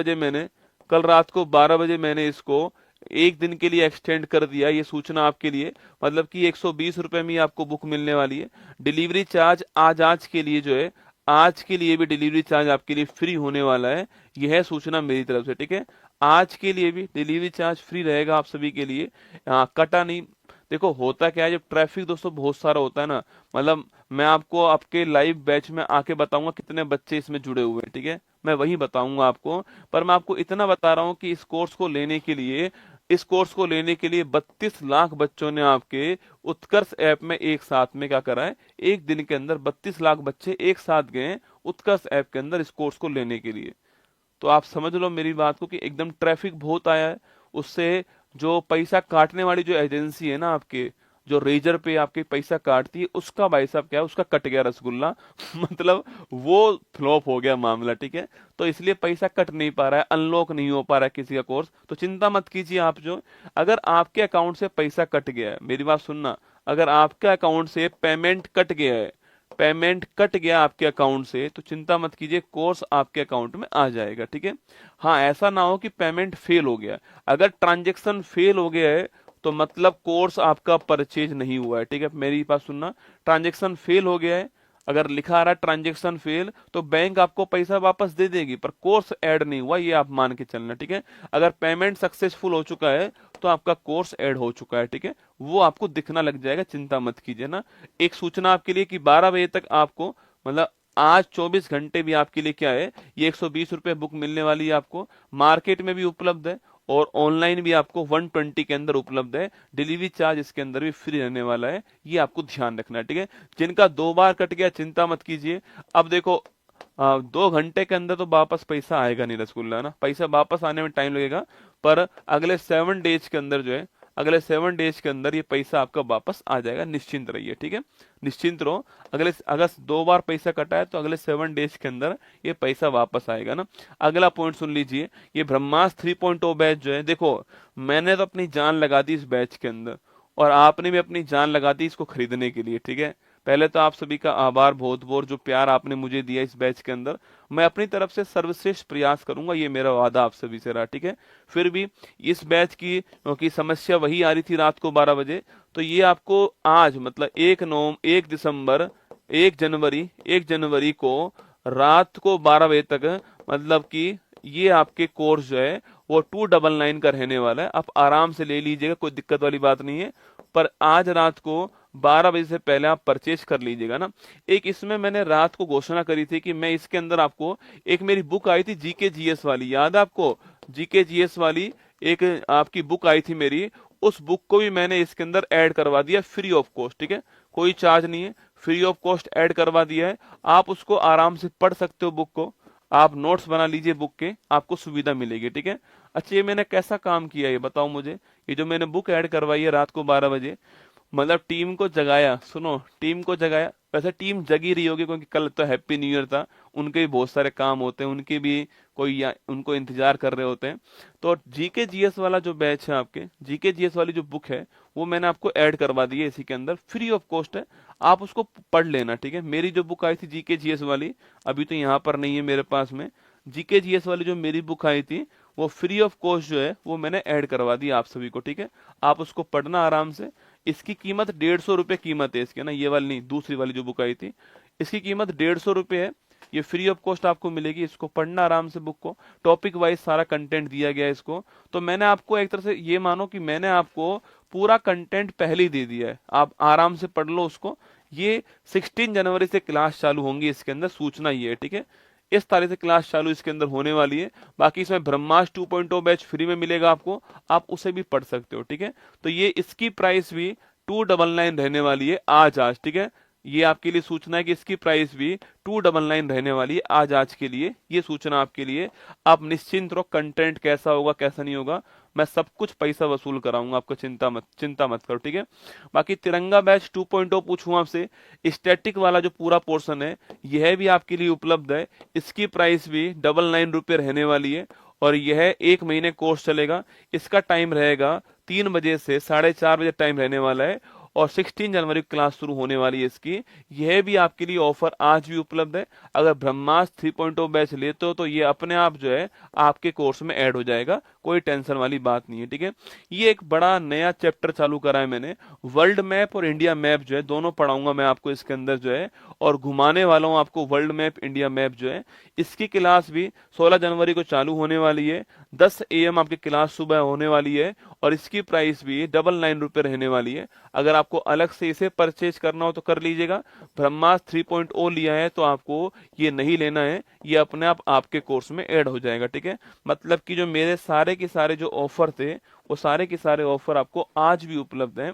बजे मैंने इसको एक दिन के लिए एक्सटेंड कर दिया, ये सूचना आपके लिए, मतलब कि 120 रुपए में ही आपको बुक मिलने वाली है। डिलीवरी चार्ज आज के लिए जो है, आज के लिए भी डिलीवरी चार्ज आपके लिए फ्री होने वाला है, यह है सूचना मेरी तरफ से, ठीक है। आज के लिए भी डिलीवरी चार्ज फ्री रहेगा आप सभी के लिए, कटा नहीं। देखो होता क्या है, जब ट्रैफिक दोस्तों बहुत सारा होता है ना, मतलब मैं आपको आपके लाइव बैच में आके बताऊंगा कितने बच्चे इसमें जुड़े हुए हैं, ठीक है, मैं वही बताऊंगा आपको। पर मैं आपको इतना बता रहा हूं कि इस कोर्स को लेने के लिए 32 लाख बच्चों ने आपके उत्कर्ष ऐप में एक साथ में क्या करा है, एक दिन के अंदर 32 लाख बच्चे एक साथ गए उत्कर्ष ऐप के अंदर इस कोर्स को लेने के लिए। तो आप समझ लो मेरी बात को कि एकदम ट्रैफिक बहुत आया है, उससे जो पैसा काटने वाली जो एजेंसी है ना आपके, जो रेजर पे आपके पैसा काटती है, उसका भाई साहब क्या है, उसका कट गया रसगुल्ला मतलब वो फ्लॉप हो गया मामला, ठीक है। तो इसलिए पैसा कट नहीं पा रहा है, अनलॉक नहीं हो पा रहा है किसी का कोर्स, तो चिंता मत कीजिए आप। जो अगर आपके अकाउंट से पैसा कट गया है, मेरी बात सुनना, अगर आपके अकाउंट से पेमेंट कट गया आपके अकाउंट से, तो चिंता मत कीजिए, कोर्स आपके अकाउंट में आ जाएगा, ठीक है। हाँ, ऐसा ना हो कि पेमेंट फेल हो गया, अगर ट्रांजेक्शन फेल हो गया है तो मतलब कोर्स आपका परचेज नहीं हुआ है, ठीक है। मेरी बात सुनना, ट्रांजेक्शन फेल हो गया है, अगर लिखा आ रहा है ट्रांजेक्शन फेल, तो बैंक आपको पैसा वापस दे देगी, पर कोर्स ऐड नहीं हुआ, ये आप मान के चलना, ठीक है। अगर पेमेंट सक्सेसफुल हो चुका है तो आपका कोर्स ऐड हो चुका है, ठीक है, वो आपको दिखना लग जाएगा, चिंता मत कीजिए ना। एक सूचना आपके लिए कि 12 बजे तक आपको, मतलब आज 24 घंटे भी आपके लिए क्या है, ये 120 रुपए बुक मिलने वाली है आपको, मार्केट में भी उपलब्ध है और ऑनलाइन भी आपको 120 के अंदर उपलब्ध है। डिलीवरी चार्ज इसके अंदर भी फ्री रहने वाला है, ये आपको ध्यान रखना है, ठीक है। जिनका 2 बार कट गया चिंता मत कीजिए, अब देखो 2 घंटे के अंदर तो वापस पैसा आएगा नहीं रसगुल्ला, ना पैसा वापस आने में टाइम लगेगा, पर अगले 7 डेज के अंदर जो है, अगले 7 डेज के अंदर ये पैसा आपका वापस आ जाएगा, निश्चिंत रहिए, ठीक है, निश्चिंत रहो। अगर 2 बार पैसा कटा है तो अगले 7 डेज के अंदर ये पैसा वापस आएगा ना। अगला पॉइंट सुन लीजिए, ये ब्रह्मास्त्र 3.0 बैच जो है, देखो मैंने तो अपनी जान लगा दी इस बैच के अंदर, और आपने भी अपनी जान लगा दी इसको खरीदने के लिए, ठीक है। पहले तो आप सभी का आभार बहुत बहुत, जो प्यार आपने मुझे दिया इस बैच के अंदर, मैं अपनी तरफ से सर्वश्रेष्ठ प्रयास करूंगा, ये मेरा वादा आप सभी से रहा, ठीक है। फिर भी इस बैच की क्योंकि समस्या वही आ रही थी रात को 12 बजे, तो ये आपको आज मतलब 1 जनवरी को रात को 12 बजे तक, मतलब कि ये आपके कोर्स जो है वो 299 का रहने वाला है, आप आराम से ले लीजिएगा, कोई दिक्कत वाली बात नहीं है। पर आज रात को 12 बजे से पहले आप परचेज कर लीजिएगा ना। एक इसमें मैंने रात को घोषणा करी थी कि मैं इसके अंदर आपको, एक मेरी बुक आई थी जीके जीएस वाली, याद है आपको, जीके जीएस वाली एक आपकी बुक आई थी मेरी, उस बुक को भी मैंने इसके अंदर ऐड करवा दिया फ्री ऑफ कॉस्ट, ठीक है, कोई चार्ज नहीं है, फ्री ऑफ कॉस्ट ऐड करवा दिया है। आप उसको आराम से पढ़ सकते हो, बुक को आप नोट्स बना लीजिए, बुक के आपको सुविधा मिलेगी, ठीक है। अच्छा, ये मैंने कैसा काम किया ये बताओ मुझे, ये जो मैंने बुक ऐड करवाई है रात को 12 बजे, मतलब टीम को जगाया, सुनो टीम को जगाया। वैसे टीम जगी रही होगी क्योंकि कल तो हैप्पी न्यू ईयर था, उनके भी बहुत सारे काम होते हैं, उनके भी कोई उनको इंतजार कर रहे होते हैं। तो जीके जीएस वाला जो बैच है, आपके जीके जीएस वाली जो बुक है, वो मैंने आपको ऐड करवा दी है इसी के अंदर, फ्री ऑफ कॉस्ट है, आप उसको पढ़ लेना, ठीक है। मेरी जो बुक आई थी जीके जीएस वाली, अभी तो यहाँ पर नहीं है मेरे पास में, जीके जीएस वाली जो मेरी बुक आई थी वो फ्री ऑफ कॉस्ट जो है वो मैंने ऐड करवा दी आप सभी को, ठीक है। आप उसको पढ़ना आराम से। इसकी कीमत 150 रुपये कीमत है इसकी ना, ये वाली नहीं, दूसरी वाली जो बुक आई थी, इसकी कीमत 150 रुपये है। ये फ्री ऑफ कॉस्ट आपको मिलेगी, इसको पढ़ना आराम से बुक को, टॉपिक वाइज सारा कंटेंट दिया गया है इसको। तो मैंने आपको एक तरह से ये मानो कि मैंने आपको पूरा कंटेंट पहले ही दे दिया है, आप आराम से पढ़ लो उसको। ये 16 जनवरी से क्लास चालू होंगी इसके अंदर, सूचना ये है, ठीक है। इस तारीख से क्लास चालू इसके अंदर होने वाली है। बाकी इसमें ब्रह्मास्त्र 2.0 बैच फ्री में मिलेगा आपको, आप उसे भी पढ़ सकते हो, ठीक है। तो ये इसकी प्राइस भी 299 रहने वाली है आज, ठीक है। ये आपके लिए सूचना है कि इसकी प्राइस भी 299 रहने वाली है आज के लिए, ये सूचना आपके लिए। आप निश्चिंत रहो, कंटेंट कैसा होगा कैसा नहीं होगा, मैं सब कुछ पैसा वसूल कराऊंगा आपको, चिंता मत करो, ठीक है। बाकी तिरंगा बैच 2.0 पूछूं आपसे, स्टैटिक वाला जो पूरा पोर्शन है यह भी आपके लिए उपलब्ध है। इसकी प्राइस भी 99 रुपये रहने वाली है, और यह 1 महीने कोर्स चलेगा। इसका टाइम रहेगा 3 बजे से 4:30 बजे टाइम रहने वाला है, और 16 जनवरी को क्लास शुरू होने वाली है इसकी। यह भी आपके लिए ऑफर आज भी उपलब्ध है। अगर ब्रह्मास्त्र 3.0 बैच लेते हो तो ये अपने आप जो है आपके कोर्स में ऐड हो जाएगा, कोई टेंशन वाली बात नहीं है, ठीक है। ये एक बड़ा नया चैप्टर चालू करा है मैंने, वर्ल्ड मैप और इंडिया मैप जो है दोनों पढ़ाऊंगा मैं आपको इसके अंदर जो है, और घुमाने वाला हूं आपको वर्ल्ड मैप इंडिया मैप जो है। इसकी क्लास भी 16 जनवरी को चालू होने वाली है, 10 AM आपकी क्लास सुबह होने वाली है, और इसकी प्राइस भी 99 रुपये रहने वाली है। अगर आपको अलग से इसे परचेज करना हो तो कर लीजिएगा। ब्रह्मास्त्र 3.0 लिया है तो आपको ये नहीं लेना है, ये अपने आप आपके कोर्स में ऐड हो जाएगा, ठीक है। मतलब कि जो मेरे सारे के सारे जो ऑफर थे, वो सारे के सारे ऑफर आपको आज भी उपलब्ध हैं।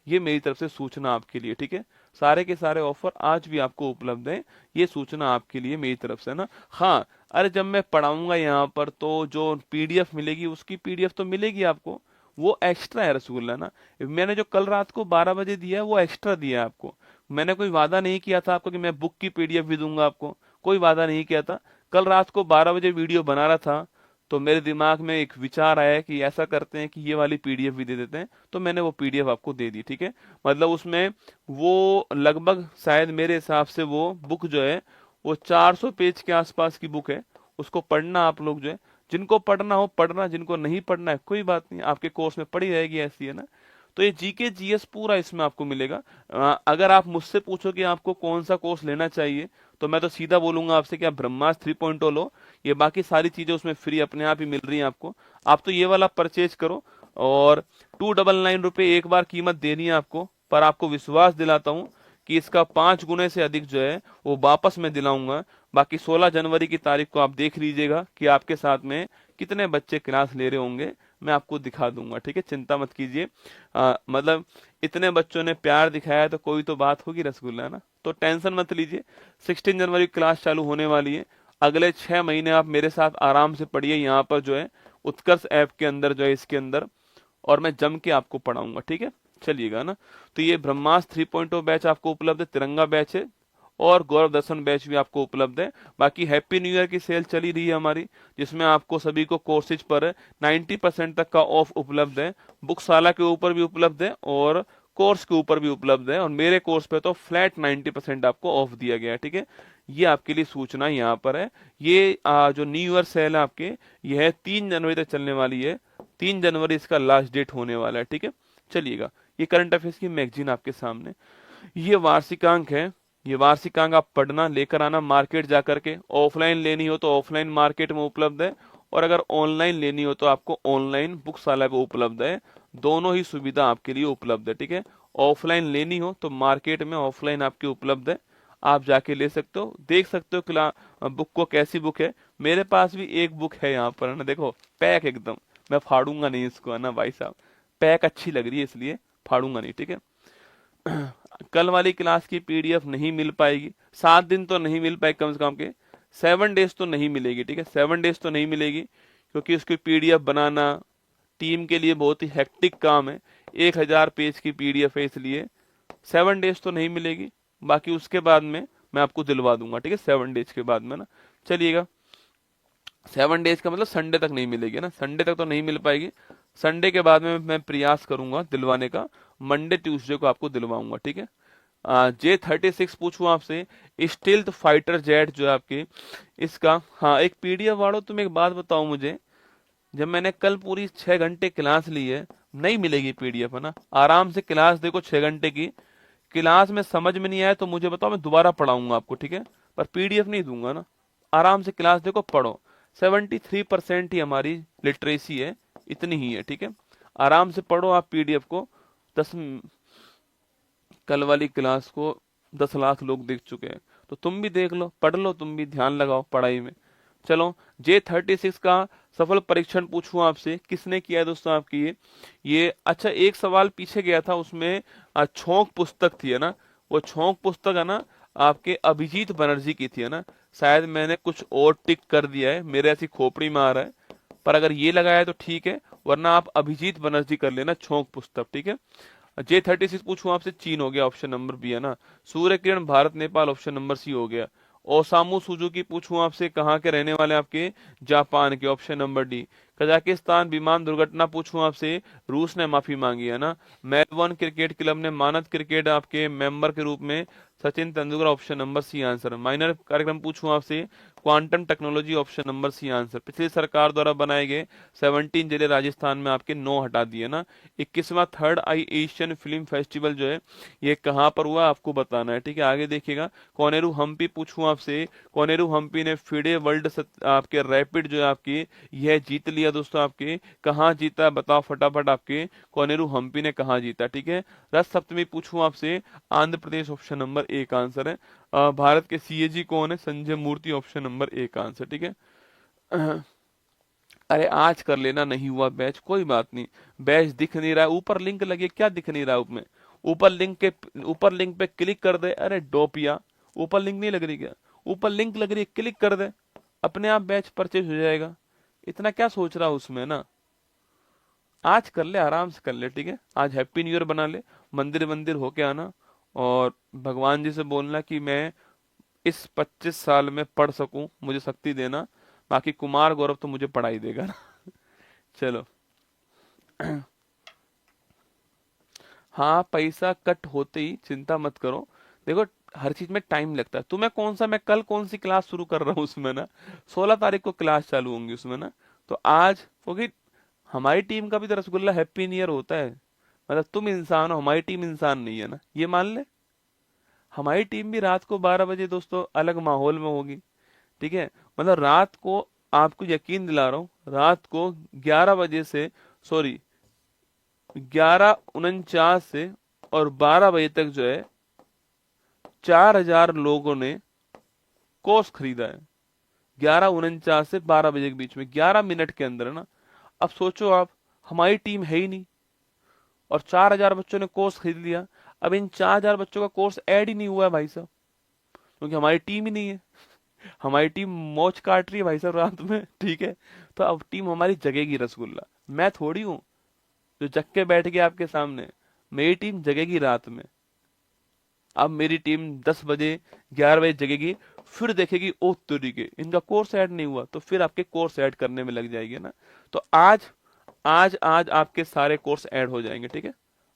ये मेरी तरफ से सूचना आपके लिए, ठीक है। सारे के सारे ऑफर आज भी आपको उपलब्ध है, ये सूचना आपके लिए मेरी तरफ से ना। हाँ, अरे जब मैं पढ़ाऊंगा यहाँ पर तो जो पीडीएफ मिलेगी उसकी पीडीएफ तो मिलेगी आपको, वो एक्स्ट्रा है रसगुल्ला ना। मैंने जो कल रात को 12 बजे दिया है वो एक्स्ट्रा दिया है आपको। मैंने कोई वादा नहीं किया था आपको कि मैं बुक की पीडीएफ भी दूंगा आपको, कोई वादा नहीं किया था। कल रात को 12 बजे वीडियो बना रहा था तो मेरे दिमाग में एक विचार आया कि ऐसा करते हैं कि ये वाली पीडीएफ भी दे देते हैं, तो मैंने वो पीडीएफ आपको दे दी, ठीक है। मतलब उसमें वो लगभग शायद मेरे हिसाब से वो बुक जो है वो 400 पेज के आसपास की बुक है। उसको पढ़ना आप लोग जो है, जिनको पढ़ना हो पढ़ना, जिनको नहीं पढ़ना है कोई बात नहीं, आपके कोर्स में पढ़ी रहेगी, ऐसी है ना। तो ये जीके जीएस पूरा इसमें आपको मिलेगा। अगर आप मुझसे पूछो कि आपको कौन सा कोर्स लेना चाहिए, तो मैं तो सीधा बोलूंगा आपसे कि आप ब्रह्मास्त्र 3.0 लो, ये बाकी सारी चीजें उसमें फ्री अपने आप ही मिल रही हैं आपको। आप तो ये वाला परचेज करो, और 299 रुपये एक बार कीमत देनी है आपको, पर आपको विश्वास दिलाता हूँ कि इसका 5 गुने से अधिक जो है वो वापस मैं दिलाऊंगा। बाकी 16 जनवरी की तारीख को आप देख लीजिएगा कि आपके साथ में कितने बच्चे क्लास ले रहे होंगे, मैं आपको दिखा दूंगा, ठीक है। चिंता मत कीजिए, मतलब इतने बच्चों ने प्यार दिखाया तो कोई तो बात होगी रसगुल्ला ना, तो टेंशन मत लीजिए। 16 जनवरी क्लास चालू होने वाली है। अगले 6 महीने आप मेरे साथ आराम से पढ़िए यहाँ पर जो है उत्कर्ष ऐप के अंदर जो है, इसके अंदर, और मैं जम के आपको पढ़ाऊंगा, ठीक है। चलिएगा ना। तो ये ब्रह्मास्त्र 3.0 बैच आपको उपलब्ध है, तिरंगा बैच है, और गौरव दर्शन बैच भी आपको उपलब्ध है। बाकी हैप्पी न्यू ईयर की सेल चली रही है हमारी, जिसमें आपको सभी को कोर्सेज पर 90% तक का ऑफ उपलब्ध है। बुकशाला के ऊपर भी उपलब्ध है और कोर्स के ऊपर भी उपलब्ध है, और मेरे कोर्स पे तो फ्लैट 90% आपको ऑफ दिया गया है, ठीक है। ये आपके लिए सूचना यहाँ पर है। ये जो न्यू ईयर सेल है आपके, यह 3 जनवरी तक चलने वाली है। 3 जनवरी इसका लास्ट डेट होने वाला है, ठीक है। चलिएगा, ये करंट अफेयर्स की मैगजीन आपके सामने, ये वार्षिकांक है। ये वार्षिकांक आप पढ़ना, लेकर आना मार्केट जाकर के। ऑफलाइन लेनी हो तो ऑफलाइन मार्केट में उपलब्ध है, और अगर ऑनलाइन लेनी हो तो आपको ऑनलाइन बुकशाला पे उपलब्ध है। दोनों ही सुविधा आपके लिए उपलब्ध है, ठीक है। ऑफलाइन लेनी हो तो मार्केट में ऑफलाइन आपके उपलब्ध है, आप जाके ले सकते हो, देख सकते हो बुक को कैसी बुक है। मेरे पास भी एक बुक है यहाँ पर ना, देखो पैक एकदम, मैं फाड़ूंगा नहीं इसको है ना भाई साहब, पैक अच्छी लग रही है इसलिए फाड़ूंगा नहीं, ठीक है। कल वाली क्लास की पीडीएफ नहीं मिल पाएगी, 7 दिन तो नहीं मिल पाएगी, कम से कम के 7 डेज तो नहीं मिलेगी, ठीक है। 7 डेज तो नहीं मिलेगी, क्योंकि उसकी पीडीएफ बनाना, टीम के लिए बहुत ही हेक्टिक काम है, 1000 पेज की पीडीएफ है, इसलिए 7 डेज तो नहीं मिलेगी, बाकी उसके बाद में मैं आपको दिलवा दूंगा, ठीक है, 7 डेज के बाद में ना। चलिएगा, 7 डेज का मतलब संडे तक नहीं मिलेगी ना, संडे तक तो नहीं मिल पाएगी, संडे के बाद में मैं प्रयास करूंगा दिलवाने का, मंडे ट्यूसडे को आपको दिलवाऊंगा, ठीक है। J36 पूछूं आपसे, स्टील्थ फाइटर जेट जो है आपके, इसका, हाँ एक पीडीएफ वालों, तुम एक बात बताओ मुझे, जब मैंने कल पूरी 6 घंटे क्लास ली है, नहीं मिलेगी पीडीएफ है ना, आराम से क्लास देखो 6 घंटे की, क्लास में समझ में नहीं आया तो मुझे बताओ, मैं दोबारा पढ़ाऊंगा आपको, ठीक है, पर पीडीएफ नहीं दूंगा ना, आराम से क्लास देखो पढ़ो, 73% ही हमारी लिटरेसी है, इतनी ही है, ठीक है, आराम से पढ़ो आप पीडीएफ को। 10 कल वाली क्लास को 10 लाख लोग देख चुके हैं, तो तुम भी देख लो, पढ़ लो, तुम भी ध्यान लगाओ पढ़ाई में। चलो, J36 का सफल परीक्षण पूछूं आपसे, किसने किया है दोस्तों आपकी ये अच्छा, एक सवाल पीछे गया था, उसमें छोंक पुस्तक थी है ना, वो छोंक पुस्तक है ना आपके अभिजीत बनर्जी की थी है ना, शायद मैंने कुछ और टिक कर दिया है, मेरे ऐसी खोपड़ी में आ रहा है, पर अगर ये लगाया है तो ठीक है, वरना आप अभिजीत बनर्जी कर लेना, छोंक पुस्तक, ठीक है। J36 पूछूं आपसे, चीन हो गया, ऑप्शन नंबर बी है ना, Surya Kiran Bharat Nepal, option number C हो गया। ओसामू सुजुकी पूछूं आपसे, कहाँ के रहने वाले आपके, जापान के, ऑप्शन नंबर डी। कजाकिस्तान विमान दुर्घटना पूछूं आपसे, रूस ने माफी मांगी है ना। मेलबर्न क्रिकेट क्लब ने मानद क्रिकेट आपके मेंबर के रूप में Sachin Tendulkar, option number C answer. Minor कार्यक्रम पूछूं आपसे, quantum technology, option number C answer. पिछली सरकार द्वारा बनाए गए 17 जिले राजस्थान में आपके 9 हटा दिए ना। 21वां थर्ड आई एशियन फिल्म फेस्टिवल जो है ये कहाँ पर हुआ आपको बताना है, ठीक है, आगे देखिएगा। कोनेरू हम्पी पूछूं आपसे, कोनेरू हम्पी ने फीडे वर्ल्ड आपके रैपिड जो है आपकी यह जीत लिया दोस्तों, आपके कहाँ जीता बताओ फटाफट, आपके कोनेरू हम्पी ने कहाँ जीता, ठीक है। रथ सप्तमी पूछूं आपसे, Andhra Pradesh, option number A का आंसर है। भारत के सीएजी कौन है, संजय मूर्ति, ऑप्शन नंबर ए का आंसर, ठीक है। अरे आज कर लेना, नहीं हुआ बैच कोई बात नहीं, बैच दिख नहीं रहा है, ऊपर लिंक लगी, क्या दिख नहीं रहा है उसमें, ऊपर लिंक पे क्लिक कर दे, अरे डोपिया, ऊपर लिंक नहीं लग रही क्या, ऊपर लिंक लग रही है, क्लिक कर दे, अपने आप बैच परचेज हो जाएगा, इतना क्या सोच रहा हूं उसमें ना, आज कर ले, आराम से कर ले, ठीक है, आज हैप्पी न्यू ईयर बना ले, मंदिर मंदिर होके आना, और भगवान जी से बोलना कि मैं इस 25 साल में पढ़ सकूं, मुझे शक्ति देना, बाकी कुमार गौरव तो मुझे पढ़ाई देगा ना। चलो, हाँ पैसा कट होते ही चिंता मत करो, देखो हर चीज में टाइम लगता है, तुम्हें कौन सा, मैं कल कौन सी क्लास शुरू कर रहा हूँ उसमें ना, 16 तारीख को क्लास चालू होंगी उसमें ना, तो आज, क्योंकि हमारी टीम का भी तो रसगुल्ला हैप्पी न्यू ईयर होता है, मतलब तुम इंसान हो, हमारी टीम इंसान नहीं है ना, ये मान ले, हमारी टीम भी रात को 12 बजे दोस्तों अलग माहौल में होगी, ठीक है, मतलब रात को, आपको यकीन दिला रहा हूँ, रात को 11 बजे से, सॉरी 11:49 से और 12 बजे तक जो है 4000 लोगों ने कोर्स खरीदा है, 11:49 से 12 बजे के बीच में, 11 मिनट के अंदर है ना। अब सोचो आप, हमारी टीम है ही नहीं और 4000 बच्चों ने कोर्स खरीद लिया, अब इन 4000 बच्चों का कोर्स ऐड ही नहीं हुआ है भाई साहब, क्योंकि हमारी टीम ही नहीं है, हमारी टीम मौज काट रही है भाई साहब रात में, ठीक है, तो अब टीम हमारी जगेगी रसगुल्ला, मैं थोड़ी हूँ जो जग के बैठ गया आपके सामने, मेरी टीम जगेगी रात में, अब मेरी टीम 10 बजे 11 बजे जगेगी, फिर देखेगी ओ तरीके इनका कोर्स ऐड नहीं हुआ, तो फिर आपके कोर्स ऐड करने में लग जाएगी ना, तो आज आज आज आपके सारे कोर्स ऐड हो जाएंगे, ठीक है,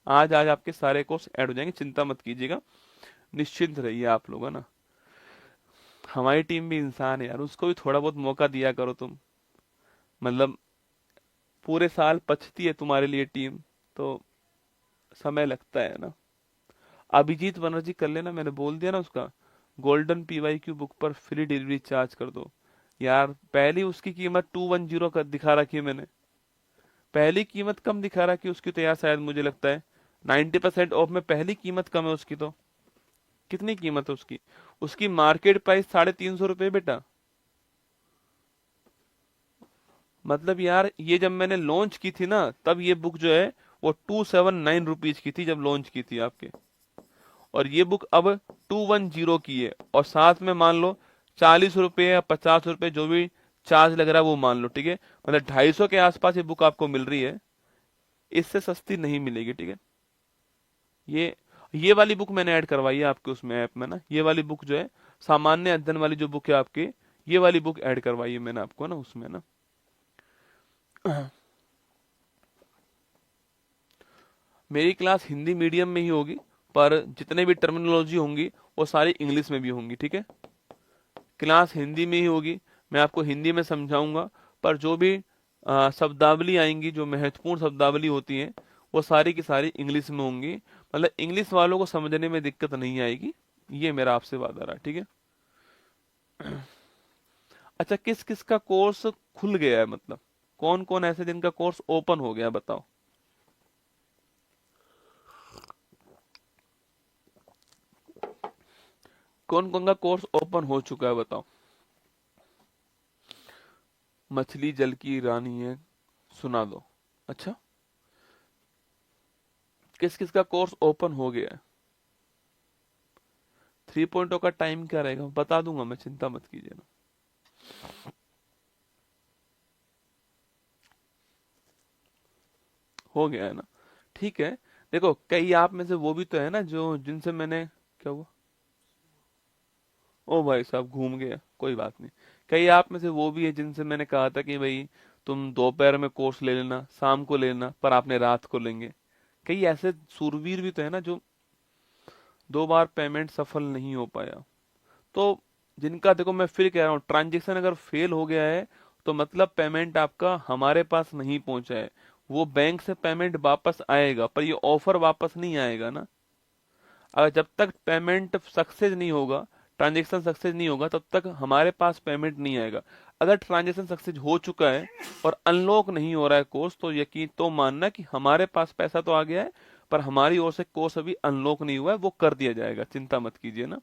आज आज आपके सारे कोर्स ऐड हो जाएंगे, चिंता मत कीजिएगा, निश्चिंत रहिए आप लोग है ना। हमारी टीम भी इंसान है यार, उसको भी थोड़ा बहुत मौका दिया करो तुम, मतलब पूरे साल पछती है तुम्हारे लिए टीम, तो समय लगता है ना। अभिजीत बनर्जी कर लेना, मैंने बोल दिया ना उसका, गोल्डन PYQ बुक पर फ्री डिलीवरी चार्ज कर दो यार, पहली उसकी कीमत 210 कर दिखा रखी है मैंने, पहली कीमत कम दिखा रखी है उसकी तो यार, शायद मुझे लगता है 90% ऑफ में पहली कीमत कम है उसकी, तो कितनी कीमत है उसकी, उसकी मार्केट प्राइस 350 रुपये बेटा, मतलब यार ये जब मैंने लॉन्च की थी ना, तब ये बुक जो है वो 279 रुपीज की थी जब लॉन्च की थी आपके, और ये बुक अब 210 की है, और साथ में मान लो 40 रुपये या 50 रुपये जो भी चार्ज लग रहा है वो मान लो, ठीक है, मतलब 250 के आसपास ये बुक आपको मिल रही है, इससे सस्ती नहीं मिलेगी, ठीक है। ये वाली बुक मैंने ऐड करवाई है आपके उसमें ऐप में ना, ये वाली बुक जो है सामान्य अध्ययन वाली जो बुक है आपकी, ये वाली बुक ऐड करवाई है मैंने आपको ना उसमें ना। मेरी क्लास हिंदी मीडियम में ही होगी, पर जितने भी टर्मिनोलॉजी होंगी वो सारी इंग्लिश में भी होंगी, ठीक है। क्लास हिंदी में ही होगी, मैं आपको हिंदी में समझाऊंगा, पर जो भी शब्दावली आएंगी, जो महत्वपूर्ण शब्दावली होती है, वो सारी की सारी इंग्लिश में होंगी। मतलब इंग्लिश वालों को समझने में दिक्कत नहीं आएगी, ये मेरा आपसे वादा रहा, ठीक है। अच्छा, किस किस का कोर्स खुल गया है, मतलब कौन कौन ऐसे जिनका कोर्स ओपन हो गया, बताओ। कौन कौन का कोर्स ओपन हो चुका है, बताओ। मछली जल की रानी है, सुना दो। अच्छा, किस किस का कोर्स ओपन हो गया है। 3.0 का टाइम क्या रहेगा बता दूंगा मैं, चिंता मत कीजिए ना। हो गया है ना, ठीक है। देखो, कई आप में से वो भी तो है ना जो जिनसे मैंने, क्या हुआ, ओ भाई साहब घूम गया, कोई बात नहीं। कई आप में से वो भी है जिनसे मैंने कहा था कि भाई तुम दोपहर में कोर्स ले लेना, शाम को ले लेना, पर आपने रात को लेंगे। कई ऐसे सूरवीर भी तो है ना जो 2 बार पेमेंट सफल नहीं हो पाया। तो जिनका, देखो मैं फिर कह रहा हूँ, ट्रांजेक्शन अगर फेल हो गया है तो मतलब पेमेंट आपका हमारे पास नहीं पहुंचा है। वो बैंक से पेमेंट वापस आएगा, पर ये ऑफर वापस नहीं आएगा ना। अगर जब तक पेमेंट सक्सेस नहीं होगा, ट्रांजेक्शन सक्सेस नहीं होगा, तब तक हमारे पास पेमेंट नहीं आएगा। अगर ट्रांजेक्शन सक्सेस हो चुका है और अनलॉक नहीं हो रहा है कोर्स, तो यकीन तो मानना कि हमारे पास पैसा तो आ गया है, पर हमारी ओर से कोर्स अभी अनलॉक नहीं हुआ है, वो कर दिया जाएगा, चिंता मत कीजिए ना।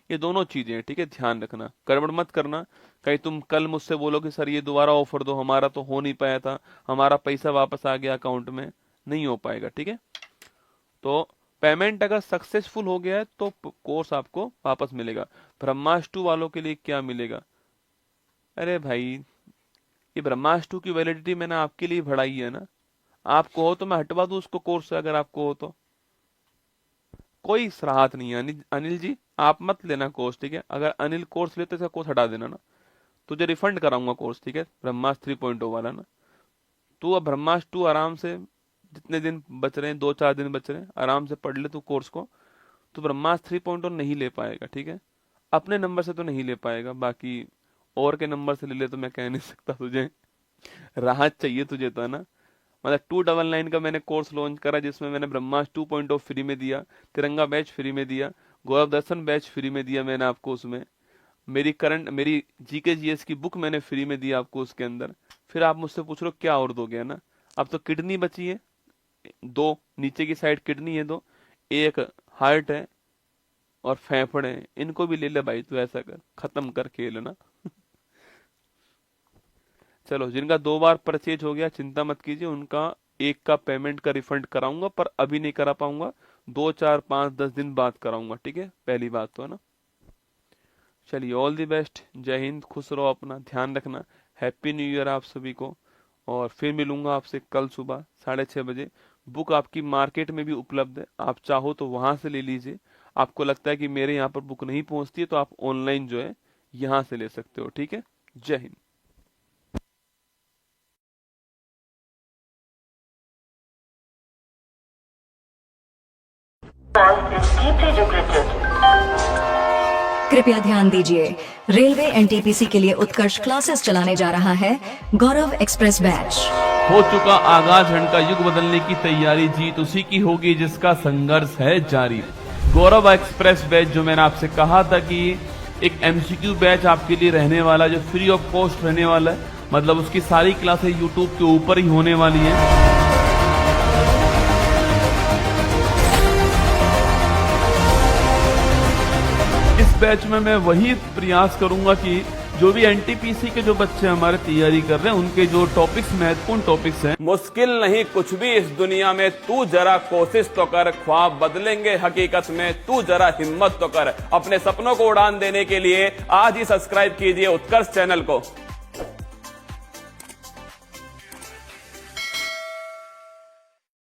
ये दोनों चीजें हैं, ठीक है, ध्यान रखना, गड़बड़ मत करना। कहीं तुम कल मुझसे बोलो कि सर ये दोबारा ऑफर दो, हमारा तो हो नहीं पाया था, हमारा पैसा वापस आ गया अकाउंट में, नहीं हो पाएगा, ठीक है। तो पेमेंट अगर सक्सेसफुल हो गया है तो कोर्स आपको वापस मिलेगा। ब्रह्मास्त्र वालों के लिए क्या मिलेगा, अरे भाई ये ब्रह्मास्त्र की वैलिडिटी मैंने आपके लिए बढ़ाई है ना। आपको हो तो मैं हटवा दूं उसको कोर्स से, अगर आपको हो तो। कोई सराहत नहीं है अनिल जी, आप मत लेना कोर्स, ठीक है। अगर अनिल कोर्स लेते तो कोर्स हटा देना ना, तुझे रिफंड कराऊंगा कोर्स, ठीक है, ब्रह्मास्त्र 3.0 वाला ना। तू अब ब्रह्मास्त्र 2 आराम से, जितने दिन बच रहे हैं, 2-4 दिन बच रहे हैं, आराम से पढ़ ले तू कोर्स को। तो ब्रह्मास्त्र 3.0 नहीं ले पाएगा, ठीक है। अपने नंबर से तो नहीं ले पाएगा, बाकी और के नंबर से ले ले तो मैं कह नहीं सकता तुझे। राहत चाहिए तुझे तो, है ना। मतलब 299 का मैंने कोर्स लॉन्च करा, जिसमें मैंने ब्रह्मास्त्र 2.0 फ्री में दिया, तिरंगा बैच फ्री में दिया, गौरव दर्शन बैच फ्री में दिया मैंने आपको उसमें, मेरी जीके जीएस की बुक मैंने फ्री में दी आपको उसके अंदर। फिर आप मुझसे पूछ रहे हो क्या और दोगे, है ना। अब तो किडनी बची है 2, नीचे की साइड किडनी है 2, एक हार्ट है और फेफड़े हैं, इनको भी ले ले भाई, तू ऐसा कर, खत्म कर खेल ना। चलो, जिनका 2 बार परचेज हो गया चिंता मत कीजिए, उनका एक का पेमेंट का रिफंड कराऊंगा, पर अभी नहीं करा पाऊंगा, 2-4-5-10 दिन बाद कराऊंगा, ठीक है, पहली बात तो, है ना। चलिए, ऑल दी बेस्ट, जय हिंद, खुश रहो, अपना ध्यान रखना, हैप्पी न्यू ईयर आप सभी को। और फिर मिलूंगा आपसे कल सुबह 6:30 बजे। बुक आपकी मार्केट में भी उपलब्ध है, आप चाहो तो वहां से ले लीजिए। आपको लगता है कि मेरे यहाँ पर बुक नहीं पहुंचती है, तो आप ऑनलाइन जो है यहाँ से ले सकते हो, ठीक है। जय हिंद। कृपया ध्यान दीजिए, रेलवे एनटीपीसी के लिए उत्कर्ष क्लासेस चलाने जा रहा है गौरव एक्सप्रेस बैच। हो चुका आगाज, हंड का युग बदलने की तैयारी, जीत उसी की होगी जिसका संघर्ष है जारी। गौरव एक्सप्रेस बैच, जो मैंने आपसे कहा था कि एक एमसीक्यू बैच आपके लिए रहने वाला, जो फ्री ऑफ कॉस्ट रहने वाला है, मतलब उसकी सारी क्लासें यूट्यूब के ऊपर ही होने वाली है। इस बैच में मैं वही प्रयास करूंगा कि जो भी एनटीपीसी के जो बच्चे हमारे तैयारी कर रहे हैं, उनके जो टॉपिक्स, महत्वपूर्ण टॉपिक्स हैं। मुश्किल नहीं कुछ भी इस दुनिया में, तू जरा कोशिश तो कर, ख्वाब बदलेंगे हकीकत में, तू जरा हिम्मत तो कर। अपने सपनों को उड़ान देने के लिए आज ही सब्सक्राइब कीजिए उत्कर्ष चैनल को।